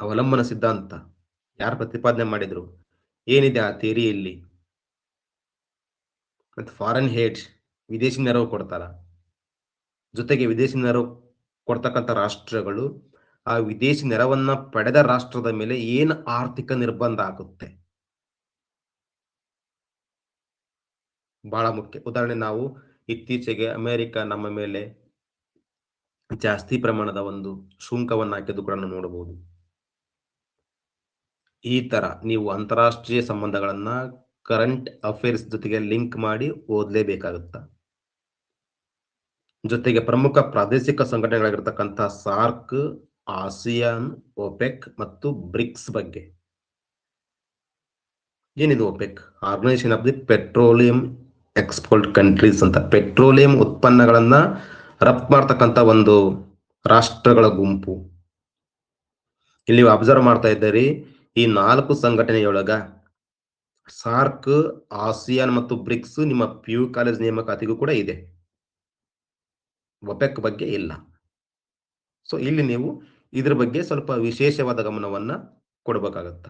ಅವಲಂಬನ ಸಿದ್ಧಾಂತ ಯಾರು ಪ್ರತಿಪಾದನೆ ಮಾಡಿದ್ರು, ಏನಿದೆ ಆ ಥಿಯರಿಯಲ್ಲಿ. ಮತ್ತೆ ಫಾರಿನ್ ಹೇಡ್, ವಿದೇಶಿ ನೆರವು ಕೊಡ್ತಾರ. ಜೊತೆಗೆ ವಿದೇಶಿ ನೆರವು ಕೊಡ್ತಕ್ಕಂಥ ರಾಷ್ಟ್ರಗಳು ಆ ವಿದೇಶಿ ನೆರವನ್ನ ಪಡೆದ ರಾಷ್ಟ್ರದ ಮೇಲೆ ಏನು ಆರ್ಥಿಕ ನಿರ್ಬಂಧ ಆಗುತ್ತೆ, ಬಹಳ ಮುಖ್ಯ. ಉದಾಹರಣೆ, ನಾವು ಇತ್ತೀಚೆಗೆ ಅಮೆರಿಕ ನಮ್ಮ ಮೇಲೆ ಜಾಸ್ತಿ ಪ್ರಮಾಣದ ಒಂದು ಶುಂಕವನ್ನು ಹಾಕಿದ್ದು ಕೂಡ ನಾವು ನೋಡಬಹುದು. ಈ ತರ ನೀವು ಅಂತಾರಾಷ್ಟ್ರೀಯ ಸಂಬಂಧಗಳನ್ನ ಕರೆಂಟ್ ಅಫೇರ್ಸ್ ಜೊತೆಗೆ ಲಿಂಕ್ ಮಾಡಿ ಓದಲೇಬೇಕಾಗುತ್ತ. ಜೊತೆಗೆ ಪ್ರಮುಖ ಪ್ರಾದೇಶಿಕ ಸಂಘಟನೆಗಳಾಗಿರ್ತಕ್ಕಂಥ ಸಾರ್ಕ್, ಆಸಿಯಾನ್, ಒಪೆಕ್ ಮತ್ತು ಬ್ರಿಕ್ಸ್ ಬಗ್ಗೆ. ಏನಿದು OPEC? Organisation of the petroleum export countries ಅಂತ. ಪೆಟ್ರೋಲಿಯಂ ಉತ್ಪನ್ನಗಳನ್ನ ರಫ್ತು ಮಾಡ್ತಕ್ಕಂಥ ಒಂದು ರಾಷ್ಟ್ರಗಳ ಗುಂಪು. ಇಲ್ಲಿ ಅಬ್ಸರ್ವ್ ಮಾಡ್ತಾ ಇದ್ದೀರಿ, ಈ 4 ಸಂಘಟನೆಯೊಳಗ ಸಾರ್ಕ್, ಆಸಿಯಾನ್ ಮತ್ತು ಬ್ರಿಕ್ಸ್ ನಿಮ್ಮ PU ಕಾಲೇಜ್ ನೇಮಕಾತಿಗೂ ಕೂಡ ಇದೆ, ಒಪೆಕ್ ಬಗ್ಗೆ ಇಲ್ಲ. ಸೊ ಇಲ್ಲಿ ನೀವು ಇದ್ರ ಬಗ್ಗೆ ಸ್ವಲ್ಪ ವಿಶೇಷವಾದ ಗಮನವನ್ನ ಕೊಡಬೇಕಾಗತ್ತ.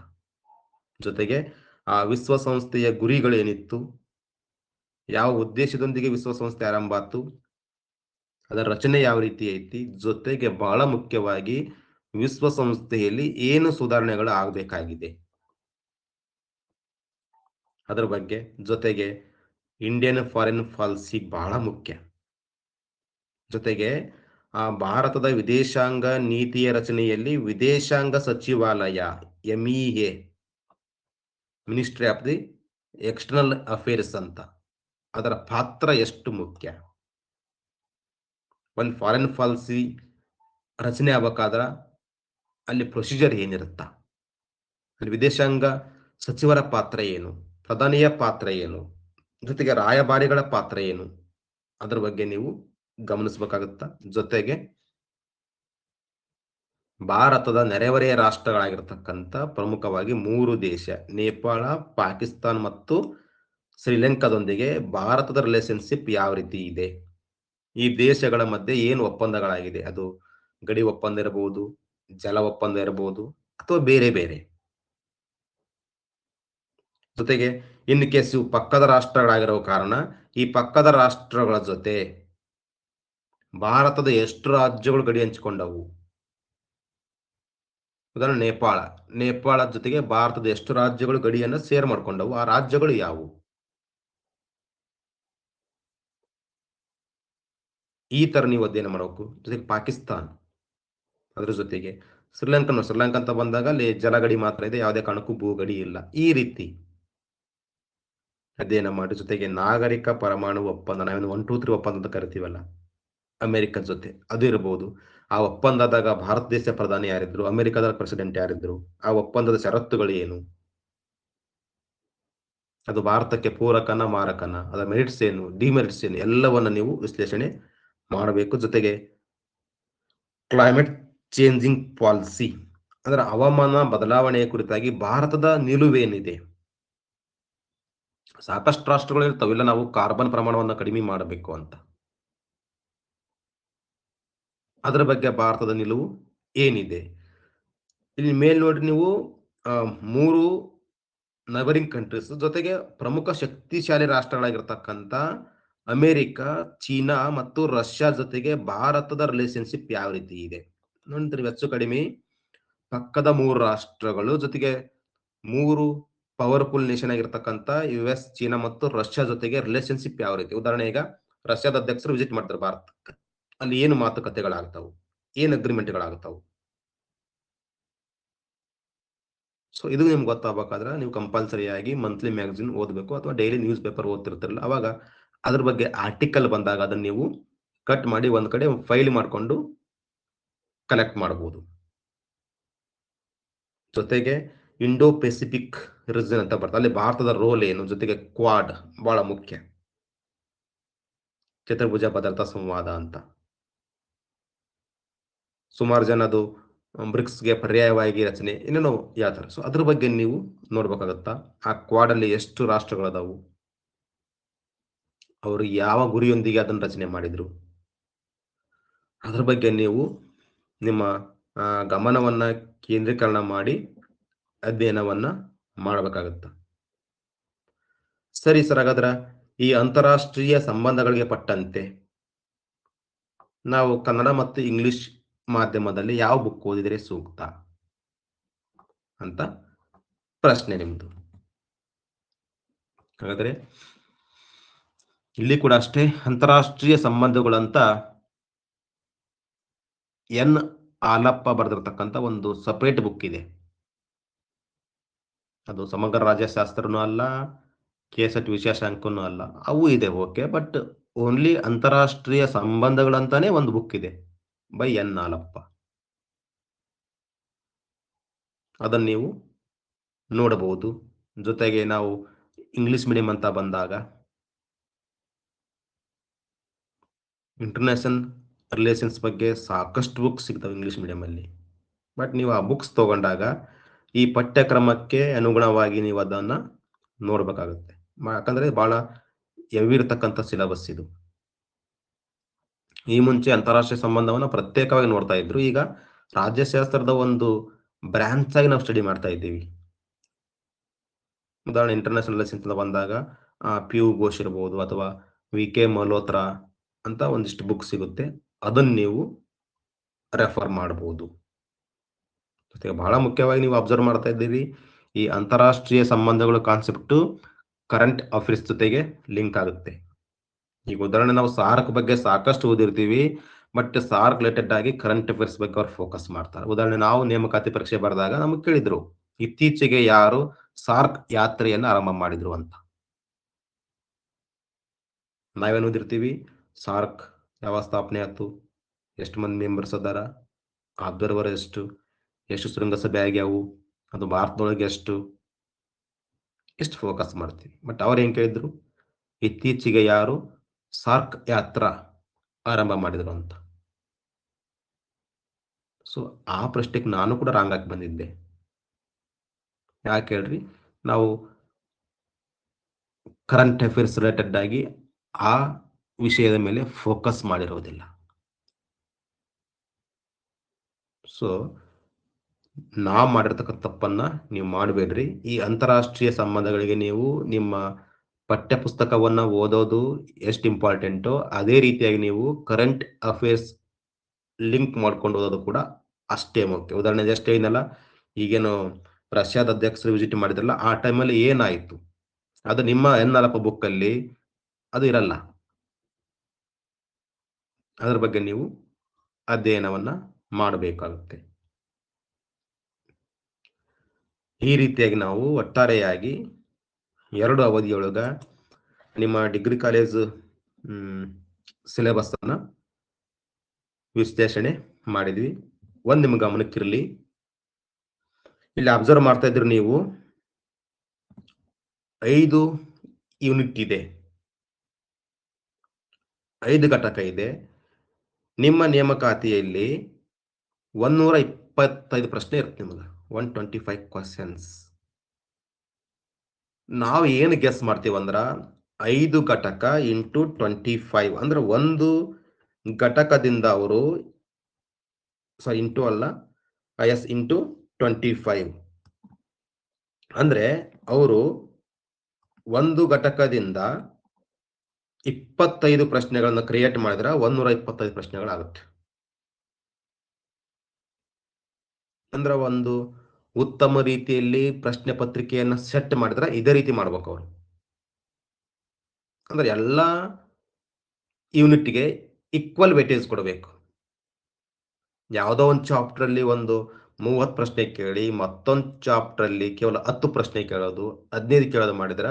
ಜೊತೆಗೆ ಆ ವಿಶ್ವಸಂಸ್ಥೆಯ ಗುರಿಗಳೇನಿತ್ತು, ಯಾವ ಉದ್ದೇಶದೊಂದಿಗೆ ವಿಶ್ವಸಂಸ್ಥೆ ಆರಂಭ ಆಯ್ತು, ಅದರ ರಚನೆ ಯಾವ ರೀತಿ ಐತಿ, ಜೊತೆಗೆ ಬಹಳ ಮುಖ್ಯವಾಗಿ ವಿಶ್ವಸಂಸ್ಥೆಯಲ್ಲಿ ಏನು ಸುಧಾರಣೆಗಳು ಆಗಬೇಕಾಗಿದೆ ಅದರ ಬಗ್ಗೆ. ಜೊತೆಗೆ ಇಂಡಿಯನ್ ಫಾರಿನ್ ಪಾಲಿಸಿ ಬಹಳ ಮುಖ್ಯ. ಜೊತೆಗೆ ಆ ಭಾರತದ ವಿದೇಶಾಂಗ ನೀತಿಯ ರಚನೆಯಲ್ಲಿ ವಿದೇಶಾಂಗ ಸಚಿವಾಲಯ, MEA, ministry of the external affairs ಅಂತ, ಅದರ ಪಾತ್ರ ಎಷ್ಟು ಮುಖ್ಯ. ಒಂದು ಫಾರಿನ್ ಪಾಲಿಸಿ ರಚನೆ ಆಗ್ಬೇಕಾದ್ರ ಅಲ್ಲಿ ಪ್ರೊಸೀಜರ್ ಏನಿರುತ್ತ, ಅಲ್ಲಿ ವಿದೇಶಾಂಗ ಸಚಿವರ ಪಾತ್ರ ಏನು, ಪ್ರಧಾನಿಯ ಪಾತ್ರ ಏನು, ಜೊತೆಗೆ ರಾಯಭಾರಿಗಳ ಪಾತ್ರ ಏನು, ಅದರ ಬಗ್ಗೆ ನೀವು ಗಮನಿಸಬೇಕಾಗುತ್ತ. ಜೊತೆಗೆ ಭಾರತದ ನೆರೆಹೊರೆಯ ರಾಷ್ಟ್ರಗಳಾಗಿರ್ತಕ್ಕಂಥ ಪ್ರಮುಖವಾಗಿ 3 ದೇಶ, ನೇಪಾಳ, ಪಾಕಿಸ್ತಾನ್ ಮತ್ತು ಶ್ರೀಲಂಕಾದೊಂದಿಗೆ ಭಾರತದ ರಿಲೇಶನ್ಶಿಪ್ ಯಾವ ರೀತಿ ಇದೆ, ಈ ದೇಶಗಳ ಮಧ್ಯೆ ಏನು ಒಪ್ಪಂದಗಳಾಗಿದೆ, ಅದು ಗಡಿ ಒಪ್ಪಂದ ಇರಬಹುದು, ಜಲ ಒಪ್ಪಂದ ಇರಬಹುದು, ಅಥವಾ ಬೇರೆ ಬೇರೆ. ಜೊತೆಗೆ ಇನ್ ಕೇಸ್ ಇವು ಪಕ್ಕದ ರಾಷ್ಟ್ರಗಳಾಗಿರೋ ಕಾರಣ ಈ ಪಕ್ಕದ ರಾಷ್ಟ್ರಗಳ ಜೊತೆ ಭಾರತದ ಎಷ್ಟು ರಾಜ್ಯಗಳು ಗಡಿ ಹಂಚಿಕೊಂಡವು. ಉದಾಹರಣೆ ನೇಪಾಳ ಜೊತೆಗೆ ಭಾರತದ ಎಷ್ಟು ರಾಜ್ಯಗಳು ಗಡಿಯನ್ನು ಶೇರ್ ಮಾಡ್ಕೊಂಡವು, ಆ ರಾಜ್ಯಗಳು ಯಾವುವು. ಈ ತರ ನೀವು ಅಧ್ಯಯನ ಮಾಡಬೇಕು. ಜೊತೆಗೆ ಪಾಕಿಸ್ತಾನ್, ಅದ್ರ ಜೊತೆಗೆ ಶ್ರೀಲಂಕಾ ಅಂತ ಬಂದಾಗ ಅಲ್ಲಿ ಜಲಗಡಿ ಮಾತ್ರ ಇದೆ, ಯಾವುದೇ ಕಾರಣಕ್ಕೂ ಭೂಗಡಿ ಇಲ್ಲ. ಈ ರೀತಿ ಅಧ್ಯಯನ ಮಾಡಿ, ಜೊತೆಗೆ ನಾಗರಿಕ ಪರಮಾಣು ಒಪ್ಪಂದ, ನಾವೇನು 1, 2, 3 ಒಪ್ಪಂದ ಅಂತ ಕರಿತೀವಲ್ಲ, ಅಮೆರಿಕ ಜೊತೆ ಅದು ಇರಬಹುದು. ಆ ಒಪ್ಪಂದದಾಗ ಭಾರತ ದೇಶ ಪ್ರಧಾನಿ ಯಾರಿದ್ರು, ಅಮೆರಿಕದ ಪ್ರೆಸಿಡೆಂಟ್ ಯಾರಿದ್ರು, ಆ ಒಪ್ಪಂದದ ಷರತ್ತುಗಳು ಏನು, ಅದು ಭಾರತಕ್ಕೆ ಪೂರಕನ ಮಾರಕನ, ಅದರ ಮೆರಿಟ್ಸ್ ಏನು, ಡಿಮೆರಿಟ್ಸ್ ಏನು, ಎಲ್ಲವನ್ನ ನೀವು ವಿಶ್ಲೇಷಣೆ ಮಾಡಬೇಕು. ಜೊತೆಗೆ ಕ್ಲೈಮೇಟ್ ಚೇಂಜಿಂಗ್ ಪಾಲಿಸಿ ಅಂದ್ರೆ ಹವಾಮಾನ ಬದಲಾವಣೆಯ ಕುರಿತಾಗಿ ಭಾರತದ ನಿಲುವೇನಿದೆ. ಸಾಕಷ್ಟು ರಾಷ್ಟ್ರಗಳು ಇರ್ತಾವಿಲ್ಲ, ನಾವು ಕಾರ್ಬನ್ ಪ್ರಮಾಣವನ್ನು ಕಡಿಮೆ ಮಾಡಬೇಕು ಅಂತ. ಅದರ ಬಗ್ಗೆ ಭಾರತದ ನಿಲುವು ಏನಿದೆ. ಇಲ್ಲಿ ಮೇಲ್ ನೋಡ್ರಿ ನೀವು 3 ನೈಬರಿಂಗ್ ಕಂಟ್ರೀಸ್ ಜೊತೆಗೆ ಪ್ರಮುಖ ಶಕ್ತಿಶಾಲಿ ರಾಷ್ಟ್ರಗಳಾಗಿರ್ತಕ್ಕಂಥ ಅಮೆರಿಕ, ಚೀನಾ ಮತ್ತು ರಷ್ಯಾ ಜೊತೆಗೆ ಭಾರತದ ರಿಲೇಶನ್ಶಿಪ್ ಯಾವ ರೀತಿ ಇದೆ ನೋಡ್ರಿ. ಹೆಚ್ಚು ಕಡಿಮೆ ಪಕ್ಕದ 3 ರಾಷ್ಟ್ರಗಳು ಜೊತೆಗೆ 3 ಪವರ್ಫುಲ್ ನೇಷನ್ ಆಗಿರ್ತಕ್ಕಂಥ US, ಚೀನಾ ಮತ್ತು ರಷ್ಯಾ ಜೊತೆಗೆ ರಿಲೇಶನ್ಶಿಪ್ ಯಾವ ರೀತಿ. ಉದಾಹರಣೆ, ಈಗ ರಷ್ಯಾದ ಅಧ್ಯಕ್ಷರು ವಿಸಿಟ್ ಮಾಡ್ತಾರೆ ಭಾರತಕ್ಕೆ, ಅಲ್ಲಿ ಏನು ಮಾತುಕತೆಗಳಾಗ್ತಾವು, ಏನು ಅಗ್ರಿಮೆಂಟ್ಗಳಾಗ್ತಾವು. ಸೊ ಇದು ನಿಮ್ಗೆ ಗೊತ್ತಾಗಬೇಕಾದ್ರೆ ನೀವು ಕಂಪಲ್ಸರಿಯಾಗಿ ಮಂತ್ಲಿ ಮ್ಯಾಗಝಿನ್ ಓದಬೇಕು, ಅಥವಾ ಡೈಲಿ ನ್ಯೂಸ್ ಪೇಪರ್ ಓದ್ತಿರ್ತಿರಲ್ಲ, ಅವಾಗ ಅದ್ರ ಬಗ್ಗೆ ಆರ್ಟಿಕಲ್ ಬಂದಾಗ ಅದನ್ನು ನೀವು ಕಟ್ ಮಾಡಿ ಒಂದ್ ಕಡೆ ಫೈಲ್ ಮಾಡಿಕೊಂಡು ಕಲೆಕ್ಟ್ ಮಾಡಬಹುದು. ಜೊತೆಗೆ ಇಂಡೋ ಪೆಸಿಫಿಕ್ ರೀಜನ್ ಅಂತ ಬರ್ತದೆ, ಅಲ್ಲಿ ಭಾರತದ ರೋಲ್ ಏನು, ಜೊತೆಗೆ ಕ್ವಾಡ್ ಬಹಳ ಮುಖ್ಯ, ಚತುರ್ಭುಜ ಭದ್ರತಾ ಸಂವಾದ ಅಂತ ಸುಮಾರು ಜನ ಅದು ಬ್ರಿಕ್ಸ್ಗೆ ಪರ್ಯಾಯವಾಗಿ ರಚನೆ ಇನ್ನೇನೋ ಯಾವ ಥರ. ಸೊ ಅದ್ರ ಬಗ್ಗೆ ನೀವು ನೋಡ್ಬೇಕಾಗತ್ತಾ, ಆ ಕ್ವಾಡ್ ಅಲ್ಲಿ ಎಷ್ಟು ರಾಷ್ಟ್ರಗಳದಾವು, ಅವರು ಯಾವ ಗುರಿಯೊಂದಿಗೆ ಅದನ್ನು ರಚನೆ ಮಾಡಿದ್ರು, ಅದ್ರ ಬಗ್ಗೆ ನೀವು ನಿಮ್ಮ ಗಮನವನ್ನ ಕೇಂದ್ರೀಕರಣ ಮಾಡಿ ಅಧ್ಯಯನವನ್ನ ಮಾಡಬೇಕಾಗತ್ತ. ಸರಿ ಸರ್, ಹಾಗಾದ್ರೆ ಈ ಅಂತಾರಾಷ್ಟ್ರೀಯ ಸಂಬಂಧಗಳಿಗೆ ಪಟ್ಟಂತೆ ನಾವು ಕನ್ನಡ ಮತ್ತು ಇಂಗ್ಲಿಷ್ ಮಾಧ್ಯಮದಲ್ಲಿ ಯಾವ ಬುಕ್ ಓದಿದರೆ ಸೂಕ್ತ ಅಂತ ಪ್ರಶ್ನೆ ನಿಮ್ದು. ಹಾಗಾದ್ರೆ ಇಲ್ಲಿ ಕೂಡ ಅಷ್ಟೇ, ಅಂತಾರಾಷ್ಟ್ರೀಯ ಸಂಬಂಧಗಳಂತ ಎನ್ ಆಲಪ್ಪ ಬರೆದಿರ್ತಕ್ಕಂಥ ಒಂದು ಸಪರೇಟ್ ಬುಕ್ ಇದೆ. ಅದು ಸಮಗ್ರ ರಾಜ್ಯಶಾಸ್ತ್ರನೂ ಅಲ್ಲ, ಕೆಸೆಟ್ ವಿಶೇಷಾಂಕನೂ ಅಲ್ಲ, ಅವು ಇದೆ ಓಕೆ, ಬಟ್ ಓನ್ಲಿ ಅಂತಾರಾಷ್ಟ್ರೀಯ ಸಂಬಂಧಗಳಂತಾನೆ ಒಂದು ಬುಕ್ ಇದೆ ಬೈ ಎನ್ ಆಲಪ್ಪ. ಅದನ್ನು ನೀವು ನೋಡಬಹುದು. ಜೊತೆಗೆ ನಾವು ಇಂಗ್ಲಿಷ್ ಮೀಡಿಯಂ ಅಂತ ಬಂದಾಗ ಇಂಟರ್ನ್ಯಾಷನಲ್ ರಿಲೇಷನ್ಸ್ ಬಗ್ಗೆ ಸಾಕಷ್ಟು ಬುಕ್ಸ್ ಸಿಗ್ತವೆ ಇಂಗ್ಲಿಷ್ ಮೀಡಿಯಮಲ್ಲಿ. ಬಟ್ ನೀವು ಆ ಬುಕ್ಸ್ ತಗೊಂಡಾಗ ಈ ಪಠ್ಯಕ್ರಮಕ್ಕೆ ಅನುಗುಣವಾಗಿ ನೀವು ಅದನ್ನು ನೋಡ್ಬೇಕಾಗುತ್ತೆ, ಯಾಕಂದ್ರೆ ಬಹಳ ಹೆವಿ ಇರತಕ್ಕಂಥ ಸಿಲೆಬಸ್ ಇದು. ಈ ಮುಂಚೆ ಅಂತಾರಾಷ್ಟ್ರೀಯ ಸಂಬಂಧವನ್ನು ಪ್ರತ್ಯೇಕವಾಗಿ ನೋಡ್ತಾ ಇದ್ರು, ಈಗ ರಾಜ್ಯಶಾಸ್ತ್ರದ ಒಂದು ಬ್ರಾಂಚ್ ಆಗಿ ನಾವು ಸ್ಟಡಿ ಮಾಡ್ತಾ ಇದ್ದೀವಿ. ಉದಾಹರಣೆ ಇಂಟರ್ನ್ಯಾಷನಲ್ ರಿಲೇಷನ್ಸ್ ಅಂತ ಬಂದಾಗ PU ಘೋಷ್ ಇರ್ಬೋದು, ಅಥವಾ VK ಮಲ್ಹೋತ್ರಾ ಅಂತ ಒಂದಿಷ್ಟು ಬುಕ್ ಸಿಗುತ್ತೆ, ಅದನ್ನು ನೀವು ರೆಫರ್ ಮಾಡಬಹುದು. ಜೊತೆಗೆ ಬಹಳ ಮುಖ್ಯವಾಗಿ ನೀವು ಅಬ್ಸರ್ವ್ ಮಾಡ್ತಾ ಇದ್ದೀರಿ, ಈ ಅಂತಾರಾಷ್ಟ್ರೀಯ ಸಂಬಂಧಗಳು ಕಾನ್ಸೆಪ್ಟು ಕರೆಂಟ್ ಅಫೇರ್ಸ್ ಜೊತೆಗೆ ಲಿಂಕ್ ಆಗುತ್ತೆ. ಈಗ ಉದಾಹರಣೆ ನಾವು ಸಾರ್ಕ್ ಬಗ್ಗೆ ಸಾಕಷ್ಟು ಓದಿರ್ತೀವಿ, ಬಟ್ ಸಾರ್ಕ್ ರಿಲೇಟೆಡ್ ಆಗಿ ಕರೆಂಟ್ ಅಫೇರ್ಸ್ ಬಗ್ಗೆ ಅವ್ರು ಫೋಕಸ್ ಮಾಡ್ತಾರೆ. ಉದಾಹರಣೆ, ನಾವು ನೇಮಕಾತಿ ಪರೀಕ್ಷೆ ಬರೆದಾಗ ನಮಗೆ ಕೇಳಿದ್ರು ಇತ್ತೀಚೆಗೆ ಯಾರು ಸಾರ್ಕ್ ಯಾತ್ರೆಯನ್ನು ಆರಂಭ ಮಾಡಿದ್ರು ಅಂತ. ನಾವೇನು ಓದಿರ್ತೀವಿ, ಸಾರ್ಕ್ ಯಾವ ಸ್ಥಾಪನೆ ಆಯ್ತು, ಎಷ್ಟು ಮಂದಿ ಮೆಂಬರ್ಸ್ ಅದಾರ, ಅಬ್ಸರ್ವರ್ ಎಷ್ಟು ಶೃಂಗಸಭೆ ಆಗ್ಯಾವು, ಅದು ಭಾರತದೊಳಗೆ ಎಷ್ಟು ಫೋಕಸ್ ಮಾಡ್ತೀವಿ. ಬಟ್ ಅವ್ರು ಏನ್ ಕೇಳಿದ್ರು, ಇತ್ತೀಚೆಗೆ ಯಾರು ಸಾರ್ಕ್ ಯಾತ್ರಾ ಆರಂಭ ಮಾಡಿದ್ರು ಅಂತ. ಸೊ ಆ ಪ್ರಶ್ನೆಗೆ ನಾನು ಕೂಡ ರಾಂಗ್ ಆಗಿ ಬಂದಿದ್ದೆ. ಯಾಕೆ ಹೇಳ್ರಿ, ನಾವು ಕರೆಂಟ್ ಅಫೇರ್ಸ್ ರಿಲೇಟೆಡ್ ಆಗಿ ಆ ವಿಷಯದ ಮೇಲೆ ಫೋಕಸ್ ಮಾಡಿರೋದಿಲ್ಲ. ಸೊ ನಾವು ಮಾಡಿರ್ತಕ್ಕಂಥ ತಪ್ಪನ್ನ ನೀವು ಮಾಡಬೇಡ್ರಿ. ಈ ಅಂತಾರಾಷ್ಟ್ರೀಯ ಸಂಬಂಧಗಳಿಗೆ ನೀವು ನಿಮ್ಮ ಪಠ್ಯ ಪುಸ್ತಕವನ್ನ ಓದೋದು ಎಷ್ಟು ಇಂಪಾರ್ಟೆಂಟೋ, ಅದೇ ರೀತಿಯಾಗಿ ನೀವು ಕರೆಂಟ್ ಅಫೇರ್ಸ್ ಲಿಂಕ್ ಮಾಡ್ಕೊಂಡು ಓದೋದು ಕೂಡ ಅಷ್ಟೇ ಮುಖ್ಯ. ಉದಾಹರಣೆ ಜಸ್ಟ್ ಏನಲ್ಲ, ಈಗೇನು ರಷ್ಯಾದ ಅಧ್ಯಕ್ಷರು ವಿಸಿಟ್ ಮಾಡಿದ್ರಲ್ಲ, ಆ ಟೈಮಲ್ಲಿ ಏನಾಯಿತು ಅದು ನಿಮ್ಮ ಎನ್4 ಬುಕ್ ಅಲ್ಲಿ ಅದು ಇರಲ್ಲ. ಅದರ ಬಗ್ಗೆ ನೀವು ಅಧ್ಯಯನವನ್ನ ಮಾಡಬೇಕಾಗುತ್ತೆ. ಈ ರೀತಿಯಾಗಿ ನಾವು ಒಟ್ಟಾರೆಯಾಗಿ 2 ಅವಧಿಯೊಳಗ ನಿಮ್ಮ ಡಿಗ್ರಿ ಕಾಲೇಜ್ ಸಿಲೆಬಸ್ ಅನ್ನ ವಿಶ್ಲೇಷಣೆ ಮಾಡಿದ್ವಿ. ಒಂದ್ ನಿಮ್ ಗಮನಕ್ಕಿರಲಿ, ಇಲ್ಲಿ ಅಬ್ಸರ್ವ್ ಮಾಡ್ತಾ ಇದ್ರಿ ನೀವು 5 ಯೂನಿಟ್ ಇದೆ, 5 ಘಟಕ ಇದೆ. ನಿಮ್ಮ ನೇಮಕಾತಿಯಲ್ಲಿ 125 ಪ್ರಶ್ನೆ ಇರುತ್ತೆ ನಿಮಗೆ, 125 ಕ್ವಶನ್ಸ್. ನಾವು ಏನು ಗೆಸ್ ಮಾಡ್ತೀವಂದ್ರ 5 ಘಟಕ ಇಂಟು 25 ಅಂದ್ರೆ ಒಂದು ಘಟಕದಿಂದ ಅವರು ಇಂಟು ಅಲ್ಲ, ಎಸ್ ಇಂಟು 25 ಅಂದ್ರೆ ಅವರು ಒಂದು ಘಟಕದಿಂದ 25 ಪ್ರಶ್ನೆಗಳನ್ನ ಕ್ರಿಯೇಟ್ ಮಾಡಿದ್ರೆ 125 ಪ್ರಶ್ನೆಗಳಾಗುತ್ತೆ. ಅಂದ್ರೆ ಒಂದು ಉತ್ತಮ ರೀತಿಯಲ್ಲಿ ಪ್ರಶ್ನೆ ಪತ್ರಿಕೆಯನ್ನ ಸೆಟ್ ಮಾಡಿದ್ರೆ ಇದೇ ರೀತಿ ಮಾಡ್ಬೇಕು ಅವರು. ಅಂದ್ರೆ ಎಲ್ಲಾ ಯೂನಿಟ್ಗೆ ಈಕ್ವಲ್ ವೇಟೇಜ್ ಕೊಡಬೇಕು. ಯಾವುದೋ ಒಂದು ಚಾಪ್ಟರ್ ಅಲ್ಲಿ ಒಂದು 30 ಪ್ರಶ್ನೆ ಕೇಳಿ ಮತ್ತೊಂದು ಚಾಪ್ಟರ್ ಅಲ್ಲಿ ಕೇವಲ 10 ಪ್ರಶ್ನೆ ಕೇಳೋದು, 15 ಕೇಳೋದು ಮಾಡಿದ್ರ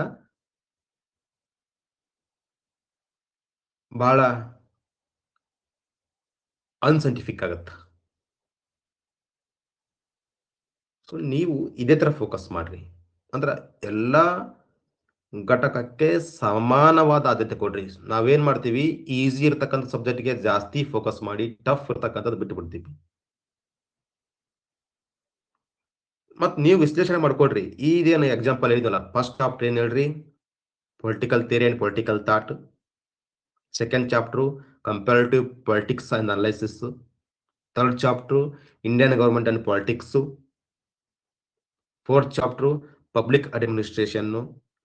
ಬಹಳ ಅನ್ಸೈಂಟಿಫಿಕ್ ಆಗುತ್ತೆ. ಸೊ ನೀವು ಇದೇ ತರ ಫೋಕಸ್ ಮಾಡ್ರಿ. ಅಂದ್ರೆ ಎಲ್ಲಾ ಘಟಕಕ್ಕೆ ಸಮಾನವಾದ ಆದ್ಯತೆ ಕೊಡ್ರಿ. ನಾವೇನ್ ಮಾಡ್ತೀವಿ, ಈಸಿ ಇರ್ತಕ್ಕಂಥ ಸಬ್ಜೆಕ್ಟ್ಗೆ ಜಾಸ್ತಿ ಫೋಕಸ್ ಮಾಡಿ ಟಫ್ ಇರ್ತಕ್ಕಂಥದ್ದು ಬಿಟ್ಟು ಬಿಡ್ತೀವಿ. ಮತ್ ನೀವು ವಿಶ್ಲೇಷಣೆ ಮಾಡ್ಕೊಡ್ರಿ. ಇದೇನು ಎಕ್ಸಾಂಪಲ್ ಹೇಳಿದ್ವಲ್ಲ, ಫಸ್ಟ್ ಚಾಪ್ಟರ್ ಏನ್ ಹೇಳ್ರಿ, political theory and political thought. Second chapter comparative politics and analysis. Third chapter Indian government and politics. Fourth chapter public administration.